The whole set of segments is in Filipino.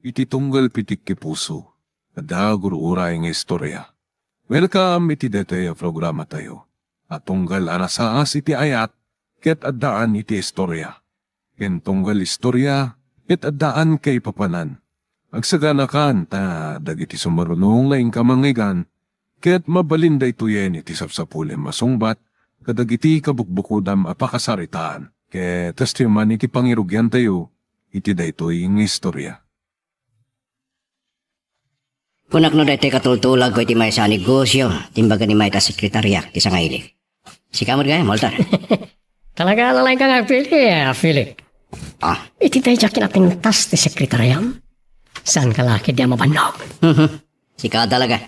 iti tunggal pitik ki puso, kada guruuray nga istorya. Welcome iti dete programa tayo. At tunggal anasaas iti ayat, ket addaan iti istorya. Ken tunggal istorya, ket addaan kay papanan. Agsaganakan ta dagiti sumarunong laing kamangigan, ket mabalinda ituyen iti sapsapulem masungbat, kadagiti kabukbukudam apakasaritaan. Ket testiman iti pangirugyan tayo, iti daytoy nga istorya. Punak no dete katultulag ko iti may sa negosyo, timbaga ni may ta sekretarya, isa nga ili. Si kamod gaya, Walter. Talaga lalay ka nga, Philip. Ah, Iti tayo siya kinapintas ti sekretariam. Saan ka laki di mabanog? si ka talaga.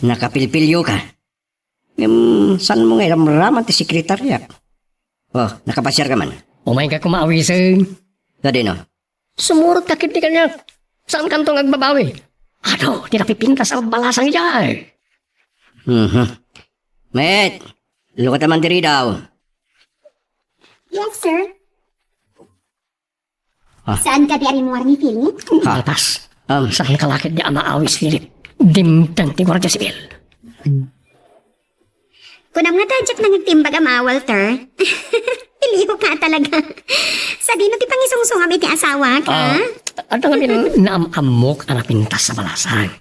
Nakapilpilyo ka. Saan mo nga ramraman ti sekretarya? Oh, nakapasyar ka man. Umay ka kumawisin. Gadi no? Sumurot ka kiti kanya. Saan kantong agbabawi? Ano, di napipintas ang balasang iyay. Met, lukat naman diri daw. Yes, sir. Ah. Saan ka di arimuar ni Philip? Alpas, saan ka laki di maawis, Philip? Dimtan ti Guardia Civil. Kunam nga tadyak na nagtimbag ama, Walter. Iliho ka talaga. Sa dino ti pangisungsungam iti asawa ka? At ang amin naamamok ang napintas sa balasang.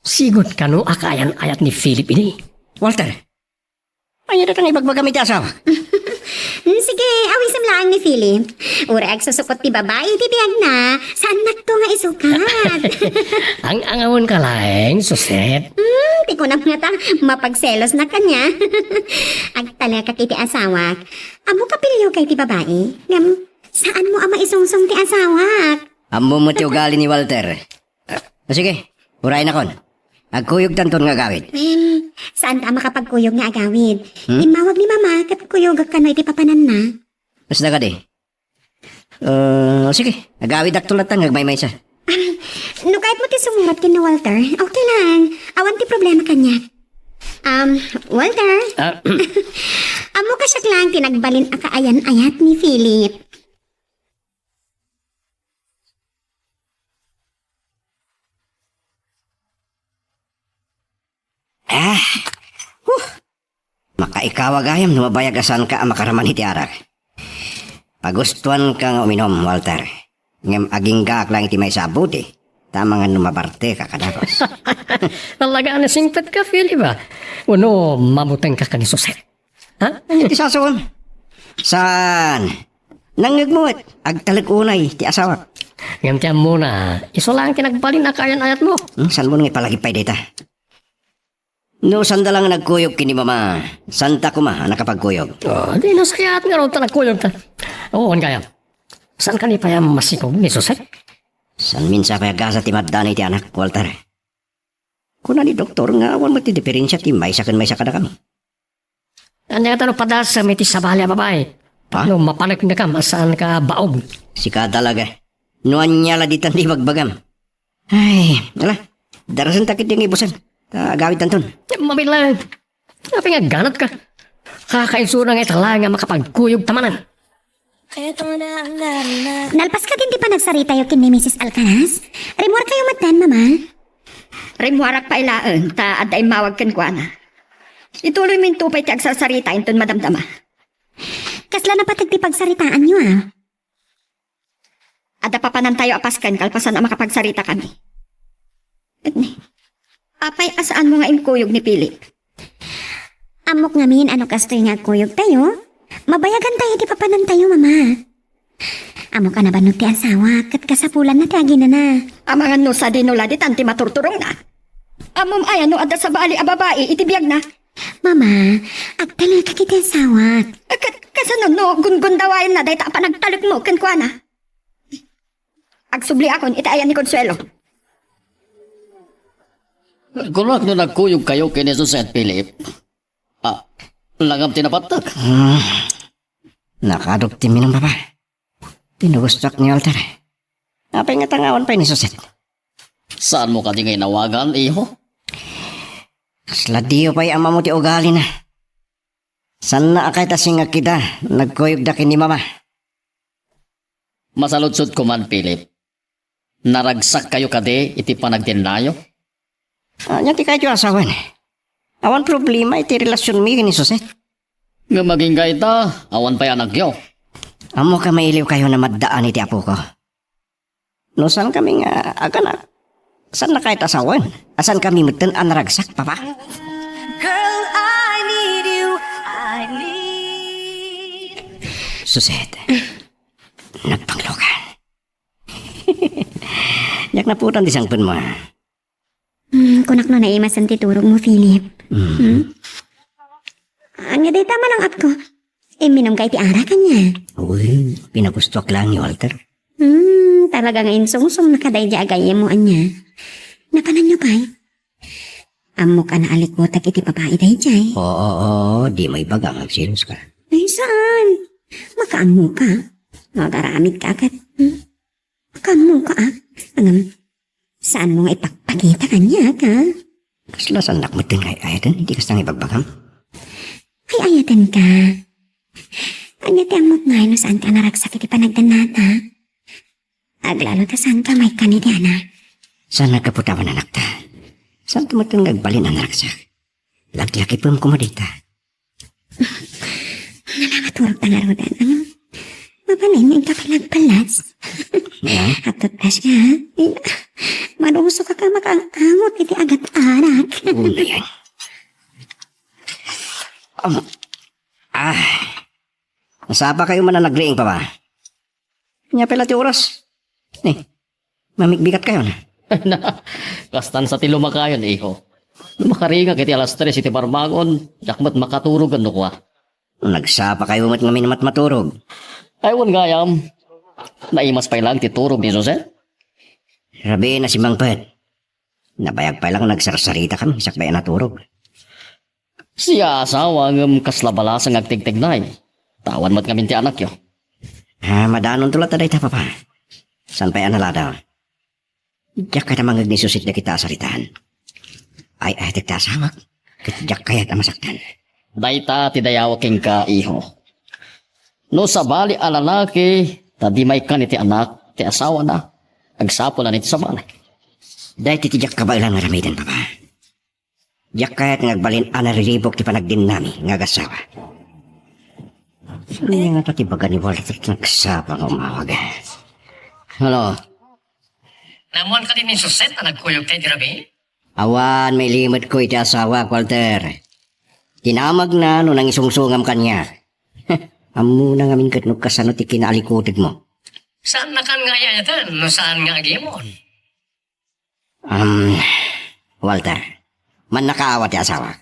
Sigot ka no akayan-ayat ni Philip ini. Walter, ayaw na tang ibagbagam iti asawa. Sige, awisam lang ni Philip. Urag susupot ti babae, ti biyag na. Saan nagto nga isukat? Ang angawon ka lang, suset. Ti ko na nga ta, mapagselos na kanya. Agtala ka kiti asawa. Amo kapilyo kay ti babae? Ngam, saan mo ama isungsong ti asawa? Amo mo ti ugali ni Walter. Sige, uray na kon. Agkuyog tanton nga gawid. Saan ka makapagkuyog nga agawid? Imawag ni mama kat kuyog ka no iti papanan na. Basta ka di. Sige, agawid ak tulatan ngagmay-may sa. No kahit mo ti sumurat kin ni Walter, okay lang. Awan ti problema kanya. Walter, amo ka siya lang tinagbalin akaayan-ayat ni Philip. Makaikawa gayam numabayag asan ka ang makaraman iti arak. Pagustuhan ka nga uminom, Walter. Ngem aging gaak lang iti may sabuti. Tama nga numabarte ka kadagos. Talaga na singpet ka, Philip ba? Uno, mamuteng ka ni suset. Ha? Iti sason. Saan? Nangigmuit. Agtalag-unay ti asawa. Ngam tiyan muna, iso lang kinagbalin akayan-ayat mo. Saan mo nang ipalagipay dita? No, sanda lang nagkuyog kini mama. Santa kuma nakapagkuyog. Di nasayat nga ron ta nagkuyog ta. Oo, kaya. Saan ka ni pa yung masikog ni suset? San minsa kaya gasa ti maddanay ti anak, Walter? Kuna ni doktor nga awan mo ti diferensya ti may sakan kada kami. Kanya ka tanong padas sa may tisabali ang babae. Ha? No, mapanak na ka, saan ka baog. Sika talaga. Nuan niya la ditan di magbagam. Ay, ala. Darasan takit yung ibusan. Gawid tanton. Mabilang. Napi nga ganat ka. Kakaisura nga itala nga makapagkuyog tamanan. Nalpas ka din di pa nagsarita yung kin ni Mrs. Alcaraz? Rimuar kayo matan, mama? Rimuarak pa ilaan, ta aday mawag kan kwa na. Ituloy mo yung tupay ti agsasarita inton madamdama. Kasla na patag di pagsaritaan nyo, ah. Ada papanan tayo apaskan kalpasan na makapagsarita kami. Apay asaan mo nga imkuyog ni Philip? Amok ngamin ano kastoy nga kuyog tayo? Mabayagan tayo di papanan tayo, mama. Amo ka na ba no ti asawa? Kat kasapulan na ti agin na. Amangan no sa dinula di tanti maturturong na. Amom ay ano ada sa bali a babae itibiyag na. Mama, agtala ka kiti asawa. Kasanon no gungundawayan na day ta pa nagtalok mo kan kwa na. Agsubli akon itaayan ni Consuelo. Kulak no nagkuyog kayo kini Suset Philip. Langam tinapatak. Nakadok ti minong baba. Tinugustak ni Walter. Apay nga tangawan pa ni Suset. Saan mo ka di ngay nawagan, iho? Sladiyo pa'y ama mo ti ugali na. San na akay tasing kita, nagkuyog da kini mama. Masaludsod ko man, Philip. Naragsak kayo kade iti panagtinlayo? Anya ti kayo asawan. Awan problema iti relasyon mi ni Suset. Nga maging gaita, awan pa anak yo. Amo ka mailiw kayo na maddaan iti apo ko. No saan kami nga aganak? Saan na kahit asawan? Asan kami mutan anaragsak, papa? Girl, I need you. I need. Suset. Nagpanglokan. Yak na putan di sangpun mo. Kunak no naimasan ti turog mo, Philip. Anya day tama lang ko. Minom kay ti ara kanya. Uy, pinagustok lang ni Walter. Talaga nga insungsong nakaday di agay mo anya. Napanan nyo pa'y? Amo ka na alikwotak iti babae day jay. Oo, di may bagang magsilos ka. Ay saan? Makaamo ka. Magaramid ka agad. Makaamo ka saan mo nga ipagpagita kanya ka? Kasla saan nakmutin kay ayatan, hindi kas nang ibagbagam. Ay ayatan ka. Anya ti amot nga no saan ka naragsak iti panagdanata. Aglalo ta saan ka may kanidiana. Saan nagkaputawan anak ta? Saan tumatang nagbalin ang naragsak? Laglaki pang kumadita. Nalamatulog ta nga rodan. Mabalin yung kapilagpalas. At tutlas ka ha? Manuso ka makaangot iti agat anak. Ulo yan. Nasapa kayo man na nagriing pa ba? Kanya pala ti oras. Mamigbigat kayo na. Na, kastan sa ti lumakayon, iho. Lumakaringa kiti alas 3 iti barmagon, yakmat makaturog ano kwa. Nagsapa kayo mat ngamin mat maturog. Aywan gayam, naimas pa lang ti turog ni Jose. Rabi na si Mang Pet. Nabayag pa lang nagsarsarita kami, sakbay na turog. Siya asawa ng kaslabalasang agtigtignay. Tawan mat kami ti anak yo. Madanon tulat aday ta papa. San pa'y analadaw? Diyak ka namang nagnisusit na kita asaritaan. Ay tigtasawak. Diyak kaya't amasaktan. Dayta ti dayawaking ka, iho. No sa bali alalaki, tadi may kan iti anak, ti asawa na. Agsapo na nito sa bali. Dahil titiyak ka ba ilang naramitan papa? Diyak kaya't ngagbalin anariribok ti panagdin nami ngagasawa. Suli nga tatibaga ni Walter nagsapa nga umawag. Halo? Namuan ka din ni Suset na nagkuyog kay Dirabi? Awan, may limit ko iti asawa, Walter. Tinamag na no nang isungsungam kanya. Amo na ngamin katnog kasano ti kinaalikutig mo. Saan na kan nga yayatan? No saan nga agimon? Walter, man nakaawa ti asawa.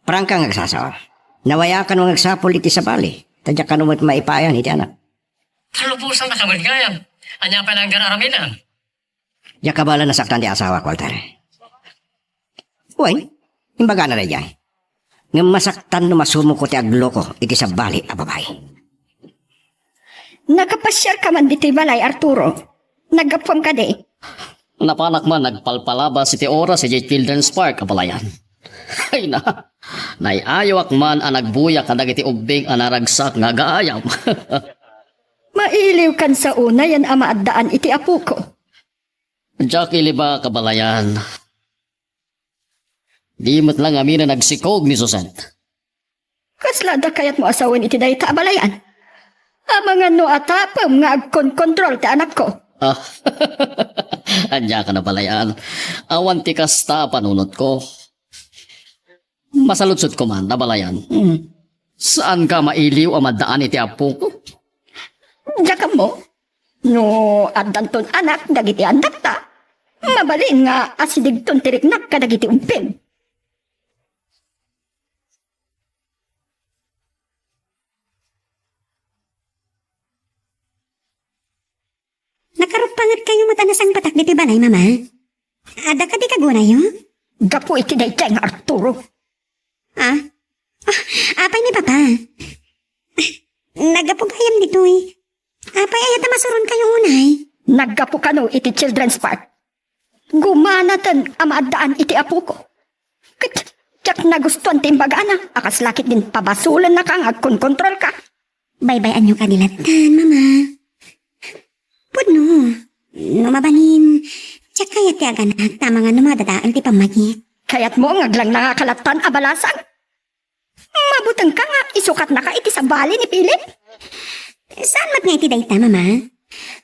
Parang kang nagsasawa. Nawaya ka nung nagsapol iti sa bali. Tadya ka nung maipayan iti anak. Talupusan na kabaligayam. Anya pa lang gararaminan. Diya ka bala nasaktan ti asawa, Walter. Uy, imbaga na rin yan. Nga masaktan no masumo ko ti agloko iti sa bali a babae. Nagapasyar ka man dito balay, Arturo. Nagapwam ka di. Napanak man nagpalpalabas iti oras iti Children's Park kabalayan. Ay na, naiayawak man ang nagbuya kadag iti ubing anaragsak nga gaayam. Mailiw kan sa una yan ama at daan iti apo ko. Jackie liba kabalayan. Di mo't lang amin na nagsikog ni Susan. Kaslada kayat mo asawan iti day taabalayan. Amangan no atapam nga agkon-kontrol ti anak ko. Ah, anya ka na balayan. Awan ti kasta panunot ko. Masalutsot ko man, nabalayan. Saan ka mailiw ang madaan iti apo ko? Diya ka mo. No, adanton anak, dagiti anak ta. Mabalin nga asidigton tiriknak ka dagiti umpin. Nakarupangat kayo matanasang patak diti balay, mama. Ada ka di kaguna yo? Gapo iti day nga Arturo. Apay ni papa. Nagapugayam dito eh. Apay ayata masuron kayo unay. Naggapo ka no iti Children's Park. Gumanatan amaadaan iti apo ko. Tiyak nagustuhan timbaga na. Akas lakit din pabasulan na kang agkon-kontrol ka. Bye-bye anyo kanilatan, mama. Pudno, Numabanin, tsak kaya ti aganak ta mga numadadaan ti pamagit. Kaya't mo ngaglang nangakalatan abalasan. Mabutang ka nga, isukat na ka iti sa bali ni Philip. Saan mat nga iti dayta, mama?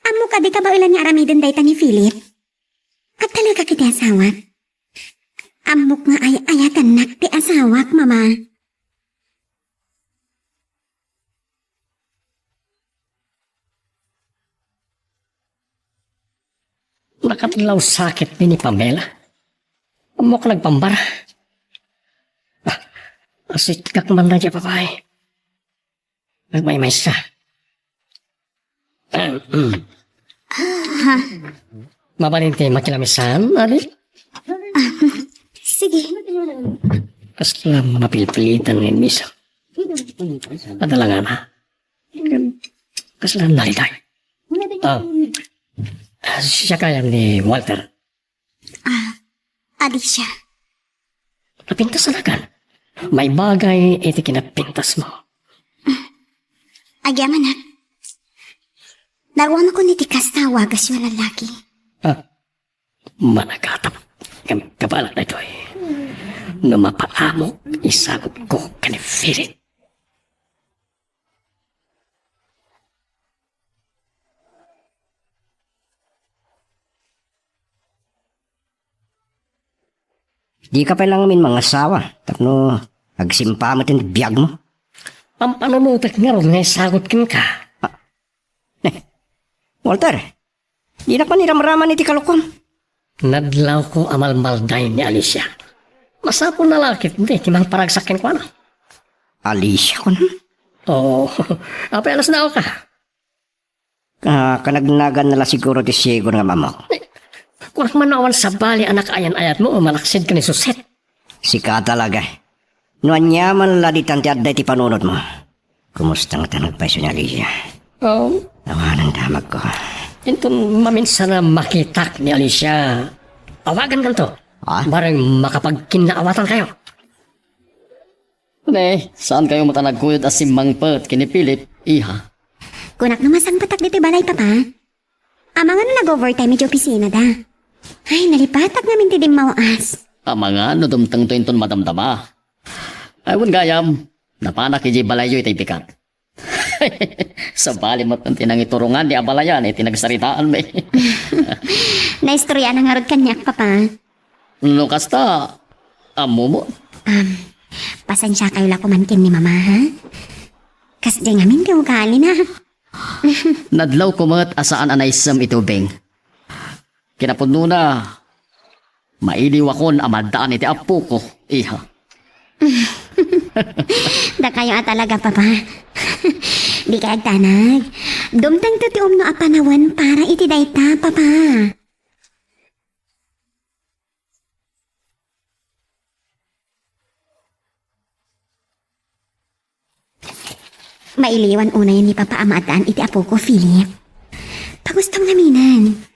Amo ka di ka ba ulan nga aramidon dayta ni Philip? At talaga kiti asawak? Amok nga ay ayatan nak ti asawak, mama. Nakatlaw sakit ni Pamela. Amok nagpambara. Asit kak man na dyan, babae. Nagmaymay siya. Mabalinti makilamisan, ali? Sige. Kasla mapilpilitan ng misa. Padalangan na. Kasla nalitay. Siya kaya ni Walter. Alicia. Napintas alagan. May bagay iti kinapintas mo. Agyaman na. Naruan ako ni tikas tawagas yung lalaki. Manakatap. Kabalak na ito eh. Numapaamo, isagot ko kanifilit. Di ka pa lang min mga asawa. Tapno, agsimpa mo tin biyag mo. Ang panunutak nga ron nga isagot kin ka. Walter, di na pa niramraman iti kalukom. Nadlaw ko amalmalday ni Alicia. Masapo na lakit, hindi, timang paragsakin ko ano. Alicia ko na. Oo, apay alas na ako ka. Kanagnagan nala siguro ti siguro nga mamok. Kung manawan sa bali anak ayan-ayat mo, malaksid ka ni Suset. Sika talaga. Nuan niya man laditan ti adday ti panunod mo. Kumusta nga tanag pa siya ni Alicia? Oo. Tawanan damag ko. Ito maminsan na makitak ni Alicia. Awagan ka to. Barang makapagkinaawatan kayo. Ne, saan kayo matanagkuyod as simbang pat kini Philip, iha? Kunak numasang patak dito balay, papa. Amang ano nag-overtime medyo opisina da. Ay, nalipatak namin ti dim mawaas. Mga ano dumtang to inton madamdama. Ayun gayam, napanak iji balayo itay pikat. Sa bali mo tinang iturungan di abalayan, tinagsaritaan may. Naistorya na nga rod kanyak, papa. Lukas ta, amo mo. Pasensya kayo lakumankin ni mama, ha? Kasi di ngamin di ugali na. Nadlaw ko mat asaan anay sam itubing. Kinapuno na, mailiw akon amadaan iti apo ko, iha. Da kayo talaga, papa. Di ka agtanag. Dumtang to ti umno apanawan para iti dayta, papa. Mailiwan una yun ni Papa Amataan iti apo ko, Philip. Pagustong naminan.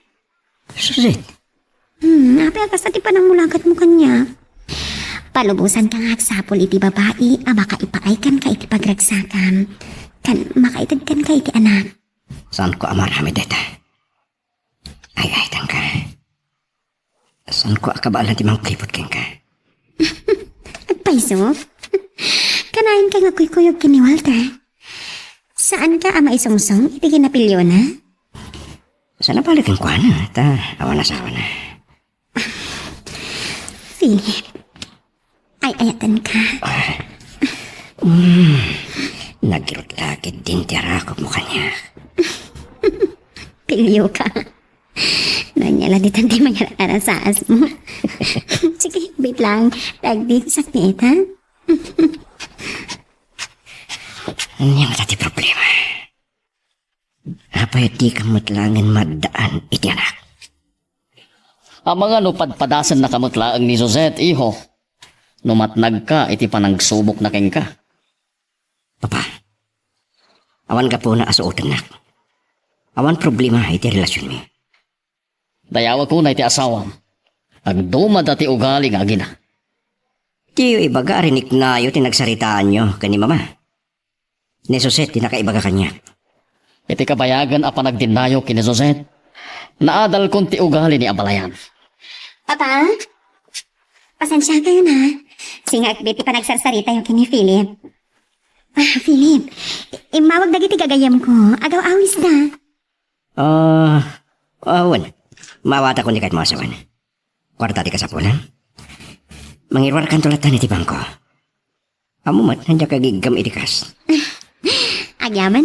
Susit, Apel ka sa ti panang mulagat mo kanya. Palubusan ka nga agsapol iti babae, maka ipaaykan ka iti pagragsakan. Kan makaitad kan ka iti anak. saan ko amarami deta? Ay, tang ka. Saan ko akabaalan ti mang klipot keng ka? Agpaiso? Kanain ka nga kuy-kuyog kini Walter. Saan ka ama isungsong iti kinapilyo na? Sana balikin ko na, awan na sawa na. Philip, ay ayatan ka. Nagirot lagi din tiyarakot mo kanya. Pilyo ka. Nanyala di tanti mayara arasaas mo. Sige, wait lang. Tagdi sakit, ha? Ano matati problema? Apay di ka matlangin maddaan iti anak. Ang mga padpadasan na kamutlaang ni Josette, iho. Numatnag ka, iti panagsubok na keng ka. Papa, awan ka po na asuotan nak. Awan problema iti relasyon mi. Dayawag ko na iti asawam. Agduma dati ugali nga gina. Tiyo ibaga rinik na yo tinagsaritaan nyo kani mama. Ni Josette tinakaibaga kanya. Iti kabayagan a panagdinayo kini Josette. Naadal konti ugali ni Abalayan. Papa? Pasensya kayo na. Singa akbiti pa nagsarsarita yung kini Philip. Philip, imawag dagiti gagayam ko. Agaw awis na. Awan. Mawata ko ni kahit mga asawan. Kwarta di ka sa pulan. Mangirwar kan tulatan iti bangko. Amumat, nandiya kagigam itikas. Agyaman,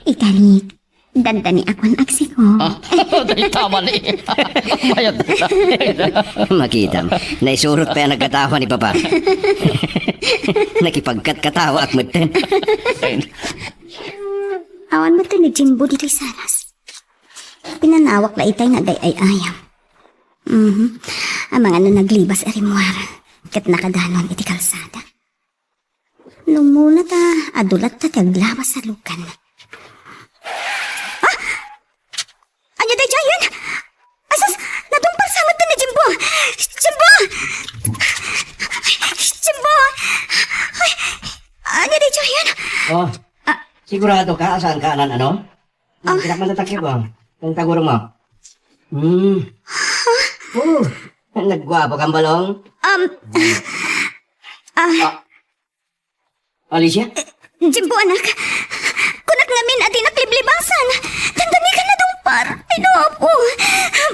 Ikalik, dandani akong aksi ko. Dahil tama ni. Mayad na. Makitam, naisurot pa yung nagkatawa ni Papa. Nakipagkat-katawa at muten. Awan mo ito ni Jimbo dito'y saras. Pinanawak na itay na day ay ayam. Ang mga naglibas arimuara. Kat nakadanon iti kalsada. Lumuna ta, adulat ta taglawas sa lukan. Anya day jayan? Asas, natumpal sa mata ni Jimbo! Jimbo! Jimbo! Ay, anya day jayan? Sigurado ka? Saan ka, ano? Ang pinakmatatakya ba? Ang taguro mo? Nagwapo kang balong? Alicia? Jimbo anak, kunak namin at inakliblibasan. Tandami ka na dumpar. Inopo.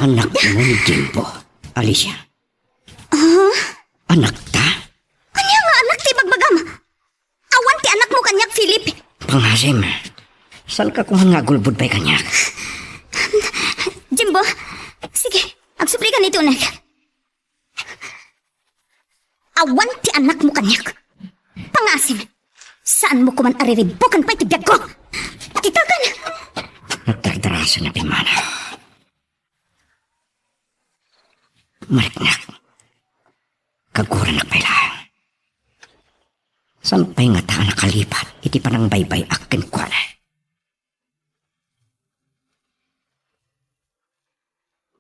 Anak mo ni Jimbo. Alicia? Anak ta? Kanya nga anak ti bagbagam. Awan ti anak mo kanyak, Philip. Pangasim. Saan ka kung nga gulbud pa'y kanyak? Jimbo, sige, agsupli ka nito, anak. Awan ti anak mo kanyak. Pangasim. Saan mo kuman ariribukan pa'y tibiyag ko? Titagan! Nagdagdarasa na pimana. Mariknak. Kaguran na pailang. Sampay nga taan nakalipat, iti panang baybay akin ko na.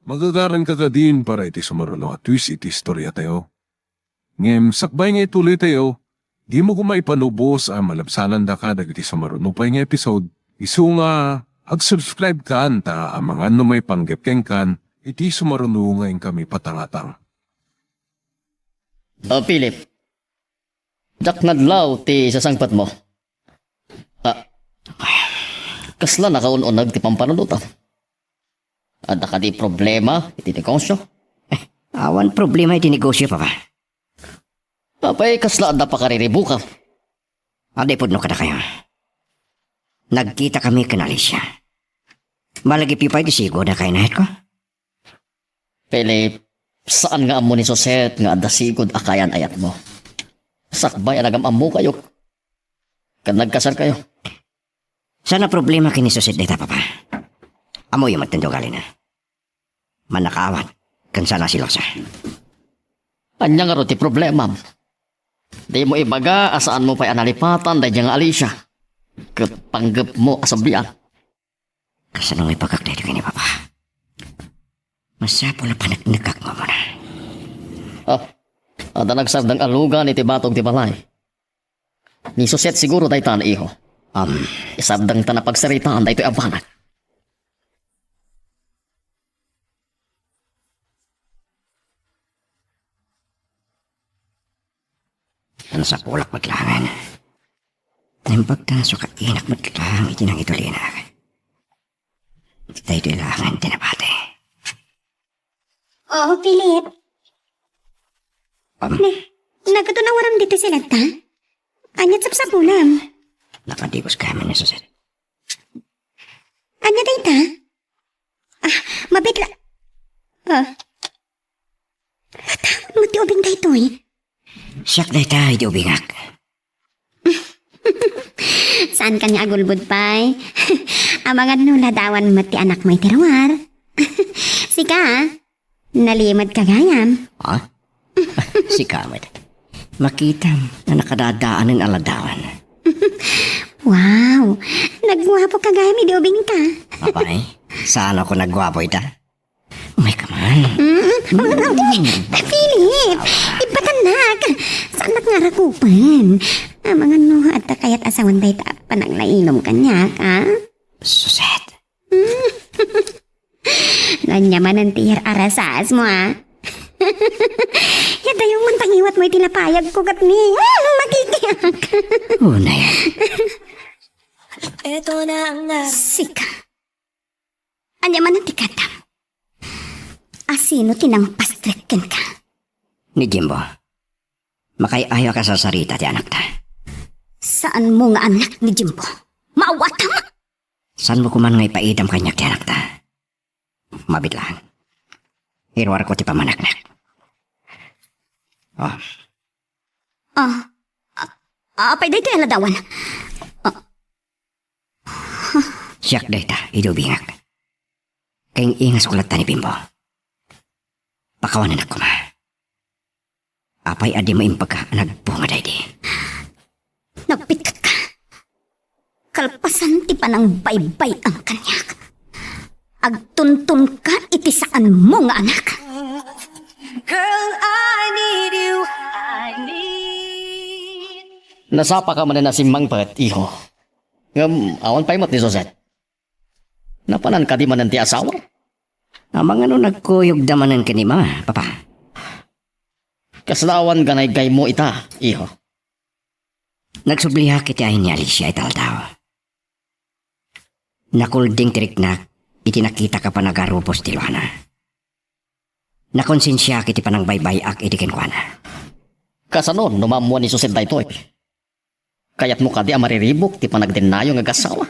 Magagaran ka din para iti sumarulo at twist iti istorya tayo. Ngem, sakbay nga ituloy tayo, di mo kumaipanubos ang malabsanan da ka dagiti sumarulo pa nga episode. Isu nga, ag-subscribe ka anta ang mga may panggapkeng kan, iti sumarulo ngayon kami patangatang. Philip. Dak nadlaw ti sasangpat mo. Kasla nakaununag ti pampanudutan. Ada ka di problema iti negosyo. Awan problema iti negosyo, Papa. Papay kasla ada pa kariribuka. Aday po no kada kayo. Nagkita kami kan Alicia. Malagi pipay di sigo na kayo nahit ko. Philip, saan nga amo ni Soset nga ada sigod akayan ayat mo? Sakbay anagam amo kayo. Kan nagkasal kayo. Sana problema kini Soset data, Papa. Amo yung magtendo gali na. Manakawat, kan sana si Losa. Anya nga ro ti problema. Di mo ibaga asaan mo pa'y analipatan da nga Alicia. Kapanggap mo asabian. Kasanong ipagkakday ka ni Papa. Masapo na panagnagkak mo muna. Ada nagsardang alugan iti batong ti balay. Ni Soset siguro tayo tan iho. Isardang ta na pagsaritaan da ito'y abanag. Ano sa pulak maglangan? Naimbag na so kainak maglang iti nang itulinak. Iti tayo ilangan tinapate. Oh, Philip. Nagkatunawaram dito sila ta? Anyat sapsapulam. Nakadigos kami na Soset. Anya day ta? Mabitla. Muti ubing day to eh. Siyak day ta, iti ubingak. Saan kanya agulbud pa'y? Ang mga nuladawan mo ti anak mo itirawar. Sika, nalimad ka gayam. Si Kamad. Makitam na nakadadaan ng aladawan. Wow, nagwapo ka gayam idubing ta. Papay, saan ako nagwapo ita? May kaman. Philip, ipatanak. Saan nga rakupan? Ang mga no at kayat asawan day ta panang nainom kanya ka. Suset. Nanyaman ang tihir arasas mo, Yada yung mantangiwat mo itinapayag ko kat ni. Magkikiyak. Una yan. Ito na ang Sika. Anyaman ang tikatam. Asino tinangpastrekken ka? Ni Jimbo. Makayayo ka sa sarita ti anak ta. Saan mo nga anak ni Jimbo? Maawatan mo! San mo kuman ngay paidam kanya ti anak ta? Mabitlaan. Irwar ko ti pamanaknak. Oh, Apay dito yung ladawan. siyak dayta, idubingak. Kayong ingas kulat ta ni Bimbo. Pakawanan ako ma. Apay adi mo impagka nagbunga day di. Nagpikat ka. Kalpasan ti pa ng baybay ang kanyak. Agtuntun ka iti saan mo nga anak. Girl, I need you. I need. Nasapa ka man na si Mang Pet, iho. Awan pa imot ni Suzette. Napanan ka di man ti asawa? Amang ano nagkuyog damanan ka ni ma, papa. Kaslawan ganay gay mo ita, iho. Nagsubliha kiti ay ni Alicia italtaw. Nakulding tiriknak, itinakita ka pa nagarupos ti Luana. Nakonsensya kiti pa ng baybay-ak itikin ko na. Kasanon, numamuan ni Suzette daytoy. Kayat mo ka di amariribok ti panagdenayo nga gasawa.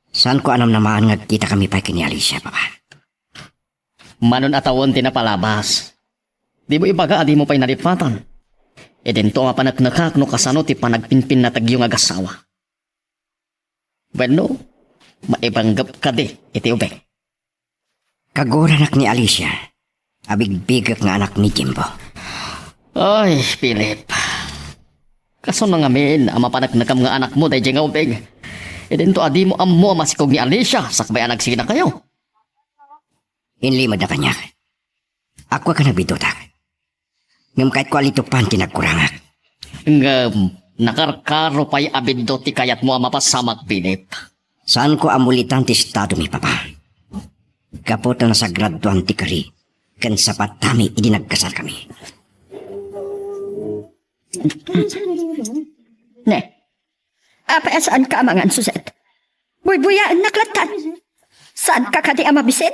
Saan ko anam namaan nga kita kami pa kini Alicia, papa? Manon atawon ti napalabas. Di mo ibaga adi mo pa'y nalipatan. E dento nga panagnakak no kasano ti panagpinpin na tagyo nga gasawa. Bueno, maibanggap ka di iti ubeng. Kaguranak ni Alicia, abigbigak nga anak ni Jimbo. Ay, Philip. Kaso na nga min, ama panagnakam nga anak mo dahi nga ubeng. E dento adi mo ammo masikog ni Alicia, sakbay anagsina kayo. Inlimad na kanya. Ako ka nagbidutak. Ngam kahit ko alito pan tinagkurangak. Nakarkaro pa'y abindo ti kayat mo mapasamak, Philip. Saan ko amulitan ti estado mi papa? Kapot na sa graduan ti kari, kan sapat tami idinagkasal kami. Ne. Apa saan ka amangan, Suzette? Buy-buyaan naklatan. Saan ka kadi amabisit?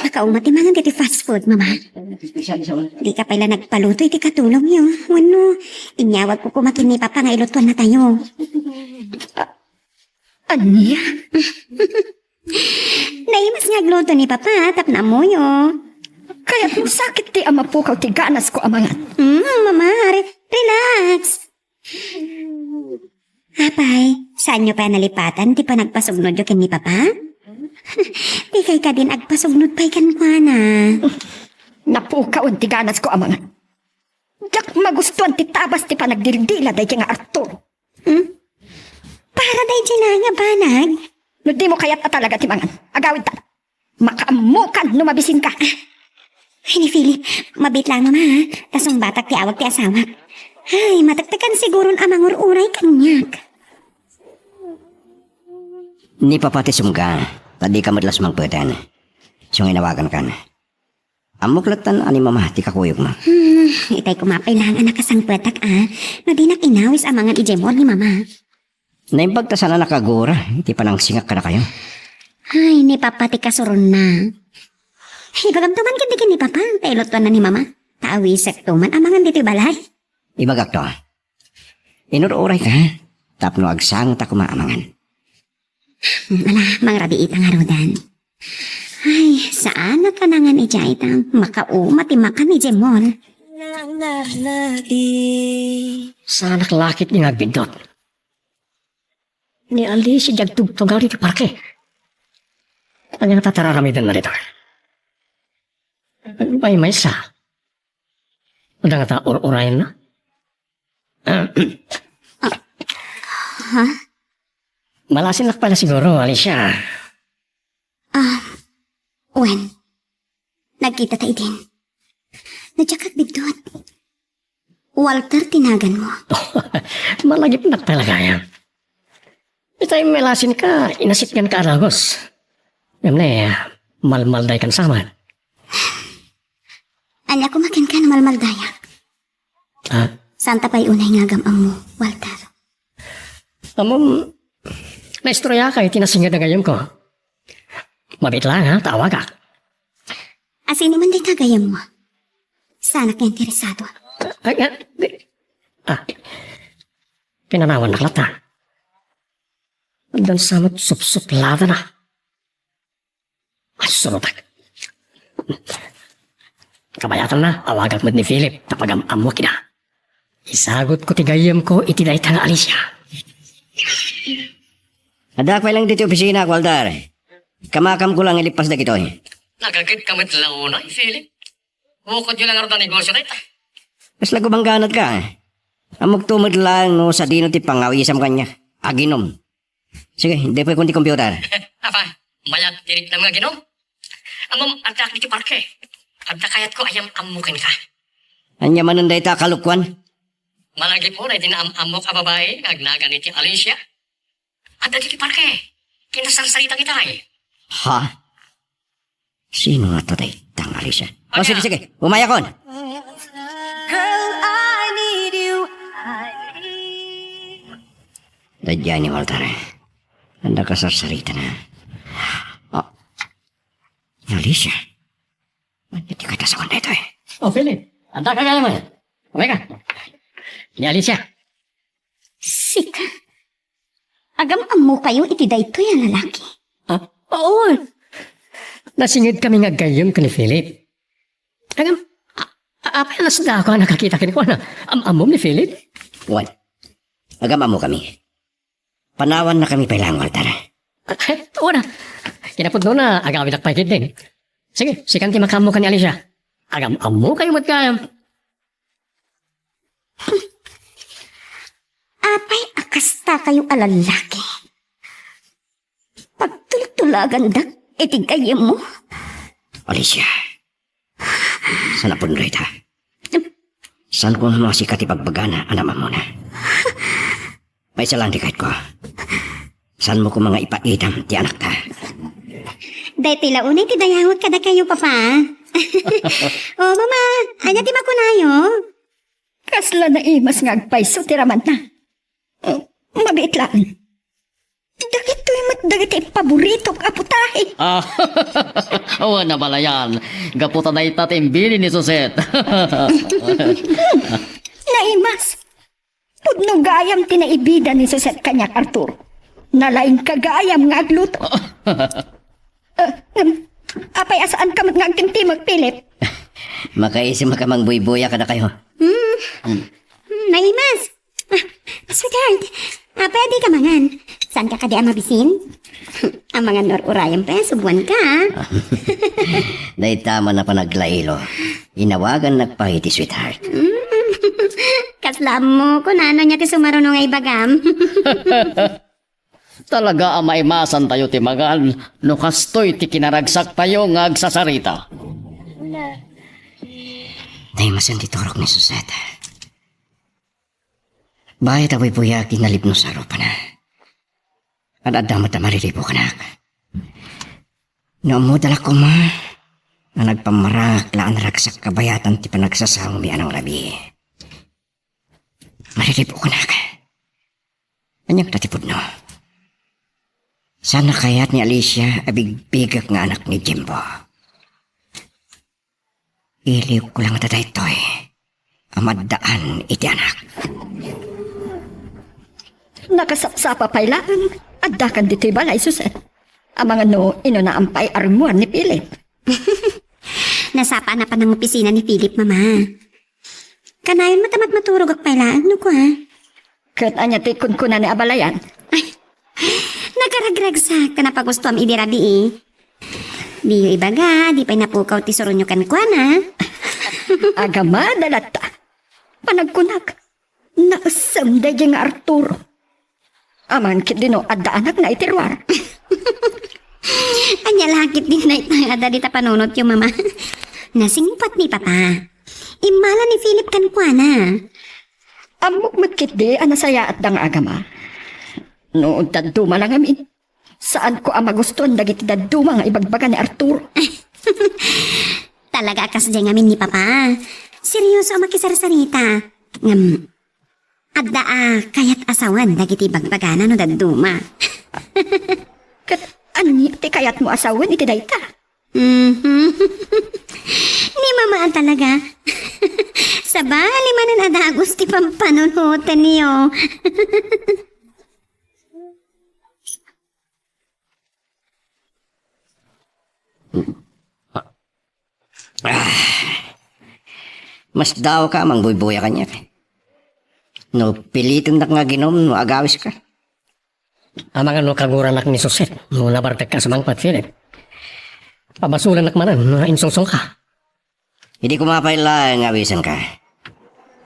Nakaumatimangan iti fast food, mama. Di ka pala nagpaluto, iti katulong yun. Wano, inyawag ko kumakin ni Papa nga ilutuan na tayo. Anya? Naimas nga gluto ni Papa, tapna mo yun. Kaya kung sakit ti ama po ti ganas ko amangan. Mama, relax. Apay, saan nyo pa nalipatan? Di pa nagpasugnod yung ni Papa? Di kay ka din agpasugnod pa'y kan kwa na. Napukaw ti ganas ko amangan. Diyak magustuhan ti tabas ti panagdildila day nga Arturo. Para day dyan nga banag. No di mo kayat talaga ti mangan. Agawid ta. Makaamukan numabisin ka. Ay ni Philip, mabit lang mama ha. Kasong batak ti awag ti asawa. Ay, matagtakan siguron amang ururay kanyak. Ni papa ti sumga, tadi ka madlas magpatan. Siyang inawagan ka na. Amuklatan ani mama ti kakuyog mo. Itay kumapay lang anak kasang petak no di inawis amangan ijemor ni mama. Naimbagta sana nakagura, iti panang singak ka na kayo. Ay, ni Papa ti kasuron na. Ay, bagamtuman ka di ni Papa, tailotuan na ni mama. Tawisek tuman amangan dito balay. Ibagak to. Inururay ka, tapno agsang ta kumaamangan. Ala, mangrabi itang harudan. Ay, saan na kanangan ija itang makauma ti makan ijemor. Sa anak lakit ni nagbindot. Ni Alicia jagtugtong gawin ti parke. Ano nga tatararamidan na rito? May sa. Udah nga ta urayan na? Malasin lang pala siguro, Alicia. Wen, nagkita tayo din. Nadyakat bigdot. Walter, tinagan mo. Malagip na talaga yan. Itay melasin ka, inasitkan ka aragos. Yamne, malmalday kan saman. Anya ko makin ka na malmaldaya. Ha? Santa pa'y unay nga gamang mo, Walter. Amom, naistorya ka, itinasingad na gayam ko. Mabit lang ha, tawag ka. Asin naman di kagayam mo. Sana ka interesado. Pinanawan na klata. Dan samot sup-suplada na. Asurotak. Kabayatan na, awagat mo ni Philip, tapagam-am mo kina. Isagot ko tigayam ko, itiday tang Alicia. Adakway lang dito opisina, Walter. Kamakam ko lang ilipas na kito. Nagagit kamit lang una, Philip. Bukod yun lang ang negosyo na ito. Mas lagubangganat ka. Amog tumad lang no sa dino ti pangawisam kanya. Aginom. Sige, hindi pa kundi computer. Apa, mayat tirik na mga ginom. Amom, antak ni Parke. Adda kayat ko ayam amukin ka. Anya man ang dayta kalukwan. Malagi po na itinaamok ka babae, ngagnagan ni ti Alicia. Adda di Parke. Kinasarsalita kita eh. Ha? Sino nga to daytang Alicia? O sige, sige. Umaya kon. Girl, I need you. I need. Dadya ni Walter. Anda ka sarsarita na. Oh. Alicia. Hindi ka tasawan na ito eh. Oh, Philip. Anda ka gaya mo. Okay ka. Ni Alicia. Sika. Agam-am mo kayo itiday to yung lalaki. Ah, oo. Nasingid kami nga gayon ka ni Philip. Agam, apa yung nasda ako nakakita ka ni Juana? Amom ni Philip? Wan. Agama mo kami. Panawan na kami pailang, Walter. Oo na. Kinapod doon na agawin nakpaikid din. Sige, sikan ti makamo ka ni Alicia. Agam-amo kayo magkayam. Apay akasta kayo alalaki. Pagtultulagan dak, itigayam mo. Alicia. Sana po nung ha? Saan ko mga sikat ipagbagana, anaman mo na. May isa lang di kahit ko. Saan mo ko mga ipaitam ti anak ta? Day tila unay ti dayangot kada kayo, papa. Oh, mama, anya ti makunayo. Kasla na imas nga agpaiso tiraman na. Mabit lang. Dagit to'y matdagit paborito ka putahe. Awa na bala yan. Gaputa na itatimbili ni Suset. Naimas. Pudno gayam tinaibida ni Suset kanyak Arturo. Nalaing kagayam nga agluto. Apay asaan ka magngagtimtimag, Philip? Makaisip makamang buy-buya ka na kayo. Naimas. Sweetheart, pwede ka mangan. Saan ka kadi mabisin? Ang mga nor-urayang pa, subuan ka. Dahil tama na panaglailo. Inawagan nagpahiti, sweetheart. Kaslam mo, kung ano niya ti sumarunong ay bagam. Talaga ang maimasan tayo ti magal. No kastoy ti kinaragsak tayo nga agsasarita. Dahil masan titurok ni Suseta. Bahit ako'y puya kinalip no saro pa na. At adamat na mariripo ka na. Naumudala ko ma. Na nagpamarak laan ragsak kabayatan ti panagsasawang mi anong labi. Mariripo ka na. Anyang tatipod no. Sana kaya't ni Alicia abigbigak nga anak ni Jimbo. Iliw ko lang taday to'y amadaan iti anak. Nakasapsapa pailaan. Addakan dito'y balay, Suset. Ang mga no, inunaampay armuan ni Philip. Nasapa na pa ng opisina ni Philip, mama. Kanayon matamat maturog ak pailaan, no ko ha? Kat anya tikon ko na ni abalayan. Nagaragragsak ka na pagusto am idirabi eh. Di yung ibaga, di pa'y napukaw ti sorunyo kan kwa na. Agama dalata. Panagkunag. Naasam da nga Arturo. Aman kit dino adda anak na itirwar. Anya lakit din na itangada di ta panunot yung mama. Nasingpat ni papa. Imala ni Philip kan kwa na. Amok matkit di anasaya at dang agama. Noon daduma lang amin. Saan ko ang magustuhan dagiti daduma nga ibagbaga ni Arturo. Talaga kas dyan ngamin ni Papa. Seryoso ang makisarsarita. Adda kayat asawan dagiti bagbagana no daduma. Kat ani ti kayat mo asawan iti dayta. Ni mamaan talaga. Sa bali manan adagos ti pampanunutan niyo. Mas daw ka mang buybuya kanya. No, pilitin na nga ginom, no agawis ka. Ang mga no kaguran nak ni Suset, no nabartag ka sa mga Philip. Pabasulan nak manan, no insulsong ka. Hindi ko mapaila nga awisan ka.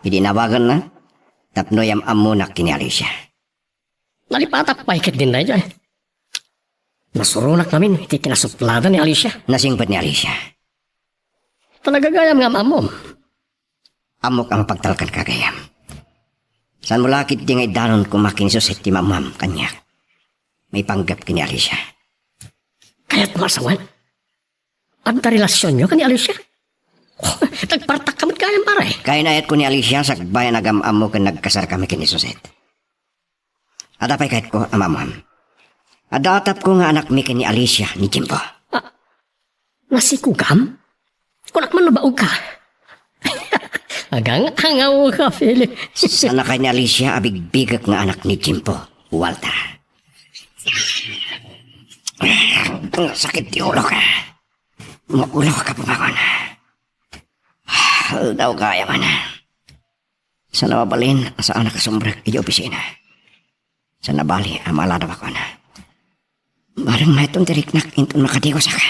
Hindi nawagan na. Tapno yam amunak kini Alicia. Nalipatak paikit din na dyan. Nasurunak namin, iti kinasuplada ni Alicia. Nasingpat ni Alicia. Talaga gayam nga mamom. Amok ang pagtalkan kagayam. San mo lakit di ngay danon kumakin Suset ti mamam kanya. May panggap kini Alicia. Kaya't masawan. Ang relasyon nyo ka ni Alicia? Oh, nagpartak kamot gayam pare. Kaya nayat ko ni Alicia sa bayan nagam-amo kan nagkasar kami kini Suset. Adapay kahit ko amamam. Adatap ko nga anak mi kini Alicia ni Jimbo. Nasikugam? Kunak man nabaog ka. Agang hangaw ka, Philip. Sana kay ni Alicia abigbigak nga anak ni Jimbo, Walter. Sakit di ulo ka. Ulo ka pumakon. Daw kaya man. Sana mabalin sa anak kasumbrek di opisina. Sana bali amalada ba ko na. Barang may itong tiriknak intong nakatigo sa ka.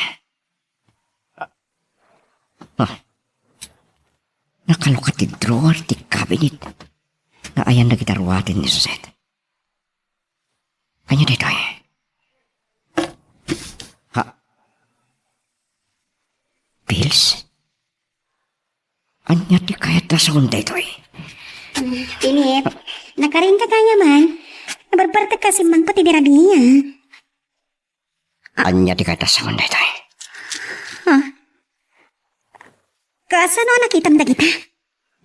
Nakalukat ti drawer ti cabinet na ayan na gitarwatin ni Suset. Kanya dito eh. Ha? Pills? Anya ti kayat na sa hunda ito eh. Philip, nakaring ka kanya man. Nabarbarta kasi mang pati dirabiya. Anya ti kayat na sa hunda ito eh. Kasano nakitam da kita?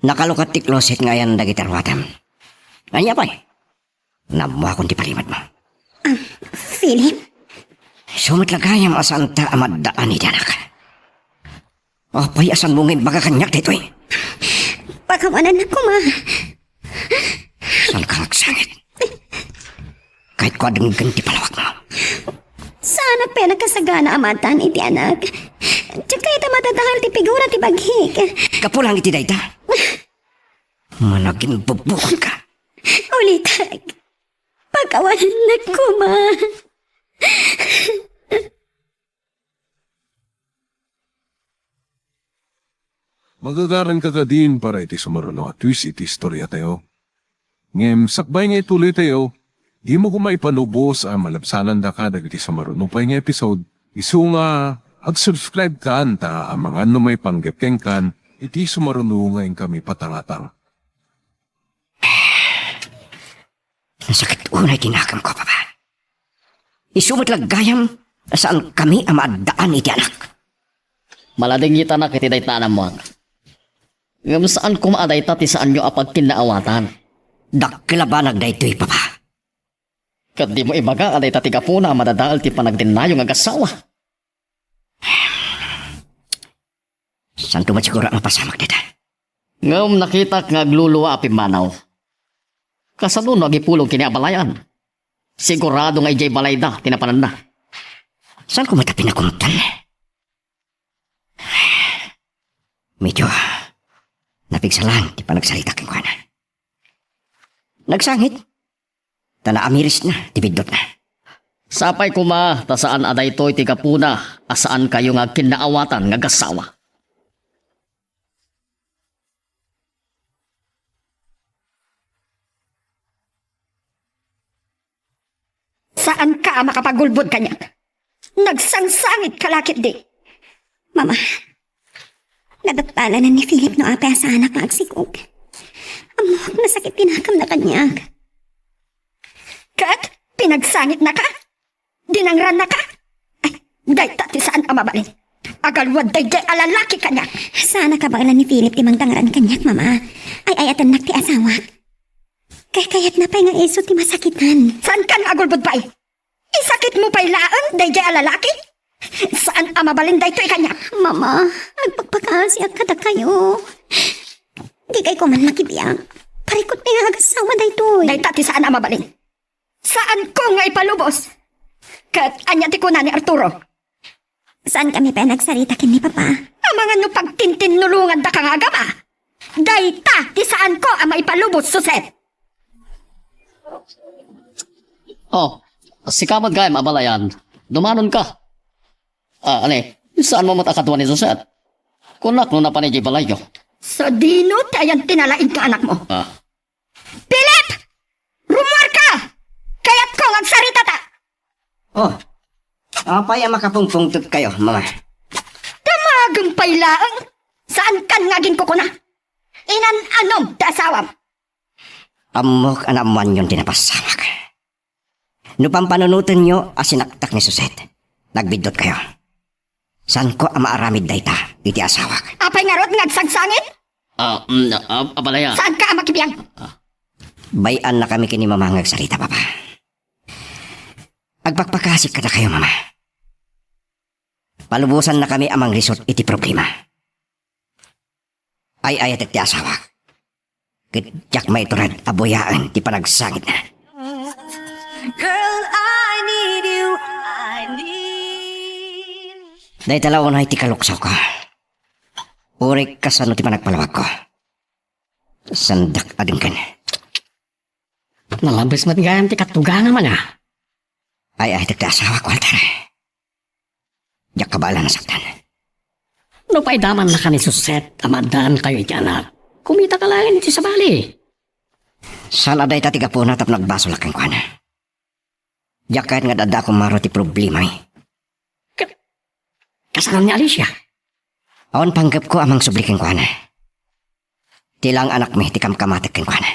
Nakalukat ti closet nga ayan na gitarwatam. Anya pa eh. Namuha kong ti palimat mo. Philip, Sumit lagayam asanta amadaan ni Danak. Apay asan mo ngayon baga kanyak dito eh. pakawanan ako ma. Saan ka nagsangit? Kahit ko adang ganti palawak mo. Sana pa nagkasagana amatan iti anak. Tsaka ita matatahal ti figura ti baghik. Kapulang iti dayta. Managing bubukod ka. Ulitag. Pagkawanan na ko, ma. Magagaran ka ka din para iti sumaruno at twist iti istorya tayo. Ngem, sakbay nga ituloy tayo, di mo kumaipanubos ang malabsanan da ka dagiti sumaruno pa nga episode. Isu nga, ag-subscribe ka anta ang mga ano may panggepkeng kan, iti sumaruno ngayon kami patangatang. Nasakit unay tinakam ko, Papa. Isumit laggayam saan kami ang maadaan iti anak. Malading kita na kiti dayta na mo. Ngam saan kumaaday ta ti saan nyo apag kinaawatan. Dakila ba nagdaytoy, Papa? Kat di mo ibaga aday ta ti kapuna madadaal ti panagdinayo nga gasawa. Saan tumat siguro ang pasamak dita? Ngam nakita nga agluluwa api manaw. Kasano no agipulong kini abalayan. Sigurado nga ijay balay da tinapanan na. Saan ko mata pinakumtal? Medyo napigsalan di pa nagsalita kang kuhanan. Nagsangit. Tana amiris na, tibidot na. Sapay kuma ta saan aday to'y ti kapuna asaan kayo nga kinaawatan nga gasawa. Saan ka makapagulbod kanya? Nagsangsangit kalakit di. Mama, nadatala na ni Philip no apa sa anak nga agsikog. Amok na sakit tinakam na kanya. Kat, Pinagsangit na ka? Dinangran na ka? Ay, day tati saan ka mabalin? Agalwad day alalaki ka niya. Sana ka ba ni Philip timang tangaran kanyak, mama? Ay atan nak ti asawak. Kayat na pa nga iso ti masakitan. Saan ka nga agulbod pa eh? Isakit mo pa'y laan, day alalaki? Saan ang mabalin day to'y kanya? Mama, nagpagpakasya kada kayo. Di kay ko man makibiyang. Parikot ni nga agasawa daytoy. Day tati saan ang mabalin? Saan ko nga ipalubos? Kat anya ti ko na ni Arturo. Saan kami pa nagsarita kin ni Papa? Ang mga no pagtintinulungan da kang agama. Day ta, ti saan ko ang maipalubos, Suset? Oh, si kamad gayam abalayan. Dumanon ka. Saan mo matakatuan ni Suset? Kunak no na pa ni Jay Balayo. Sa dino, ti ayan tinalain ka anak mo. Philip! Rumuar ka! Kaya't ko agsarita ta! Oh, apay ang makapungpungtod kayo, mama. Tamagang pailaang! Saan kan ngaging ko na? Inan-anom ta asawam! Amok anaman yun tinapasamak. Nupang panunutan nyo asinaktak ni Suset. Nagbidot kayo. San ko ang maaramid dayta, iti asawak. Apay nga rot ngagsagsangit? Abalayan. Saan ka ang makibiyang? Bayan na kami kini mamangag sarita, papa. Agpagpakasik ka na kayo, mama. Palubusan na kami amang resort iti problema. Ay ayat ti asawak. Kityak may turad aboyaan ti panagsangit na. Girl, I need you. I need. Dahil talaw na iti kaluksaw ko. Urik ka sa ti panagpalawag ko. Sandak ading kan. Nalabas matigayam ti katugangan man ah. Ay ti asawak, Walter. Diyak kabala na saktan. No pa'y daman na ka ni Suset, amadaan kayo iti anak. Kumita ka lang iti sa bali. Sana day tatiga po na tap nagbaso lakang kwa na. Diyak kahit nga dada akong maro ti problema eh. Kasalan ni Alicia. Awan panggap ko amang subliking kwa na. Tilang anak mi ti kamkamatik king kwa na.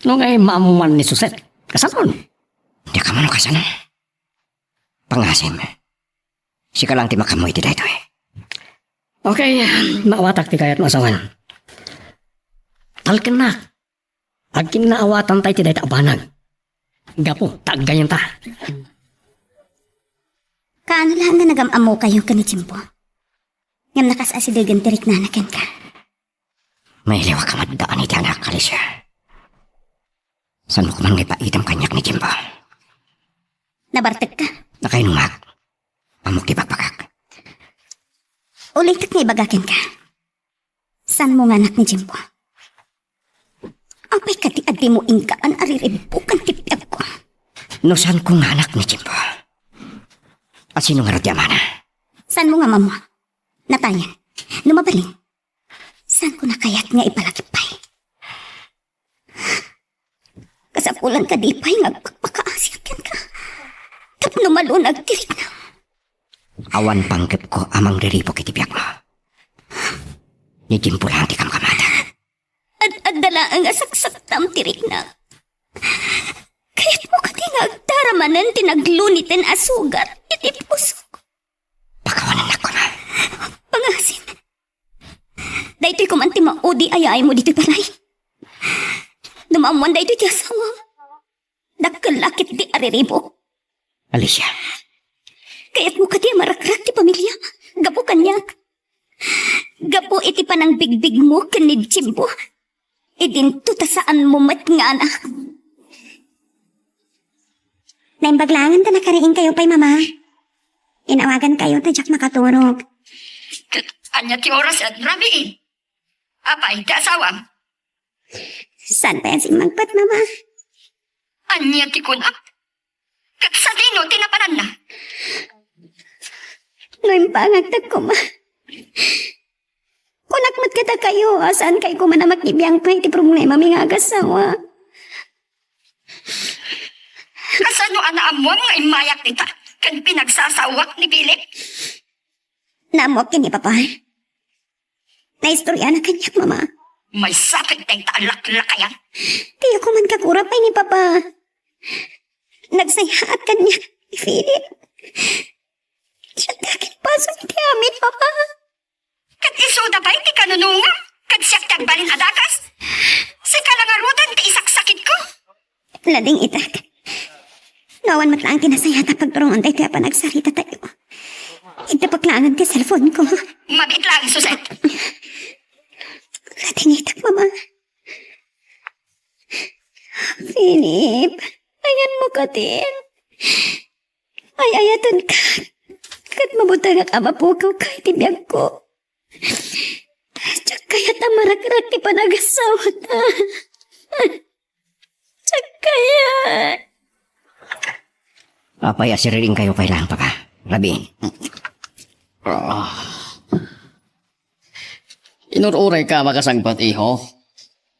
No ngay maamuman ni Suset. Kasalan. Di ka mano kasanan. Pangasim. Sika lang ti makamoy ti dayto eh. Okay, maawatak ti kayat masawan. Talken na. Agkin na awatan tayo ti dayta abanag. Gapo, tagayan ta. Kaano lang nga nagamamu kayo kanichimpo? Ngam nakasasidagan tirik na anakin ka. May liwa ka maddaan iti anak Alicia. San mo kumang ipaitam kanyak ni Jimbo? Nabartek ka. Nakainumag. Amok ti pagpagak. Ulitak nga ibagakin ka. San mo nga anak ni Jimbo? Apay ka ti adi mo ingkaan ariribukan ti piyag ko. No san ko nga anak ni Jimbo? At sino nga radyamana? San mo nga mamo? Natayan. Numabalin. San ko na kaya't nga ipalagipay? Kasapulan ka di pa'y nagpagpakaasyakan ka. Tapno malunag tirik na. Awan panggap ko amang riripok iti biyak mo. Ni Jimbo lang ti kam kamata. Ad-adala ang asaksak tam tirik na. Kaya't mo ka tinagdaramanan tinaglunitin asugat iti puso ko. Pakawanan ako na. Pangasin. Dahito'y kumanti maudi ayay mo dito'y palay. Numamuan dahito'y ti asawa. Dakalakit di ariribo. Alicia, Kaya't mo ka di marakrak ti pamilya. Gapo kanyak. Gapo iti panang bigbig mo kanid Jimbo. Idinto ta saan mo mat nga anak. Naimbaglangan ta nakariing kayo pa'y mama. Inawagan kayo ta jak makaturog. Anya ti oras at ramiin. Apay, ti asawam. Saan pa yan si magpat mama? Anya ti kunak. Kat sa dino, tinapanan na. Noimpangagtag ko ma. Kunak mat kita kayo. Saan kayo ko man na makibiyang pa iti problema mi nga agasawa. Kasano anaam mo nga imayak nita? Kan pinagsasawak ni Philip? Namok kini papa. Naistorya na kanyak mama. May sakit tayong taalak-lakayan. Tiyo ko man kakurap ay ni papa. nagsayaat kanya ni Philip. Siya takin paso ni amin, Papa. Kat isuda ba iti kanununga? Kat siya tagbalin adakas? Sa kalangarutan ti isaksakit ko? Lading itak. Nawan mat lang tinasayata pagturungan tayo kaya pa nagsarita tayo. Itapaklangan ti cellphone ko. Mabit lang, Suset. Lading itak, Mama. Philip, ayan mo ka din. Ay, ayatan ka. Kat mabuta nga ka mapukaw ka itibiyag ko. Tsak kaya tamarak-rak ti panagasawa ta. Tsak kaya. Apay asiriring kayo kailangan, Papa. Rabin. Inururay ka makasangpat, iho.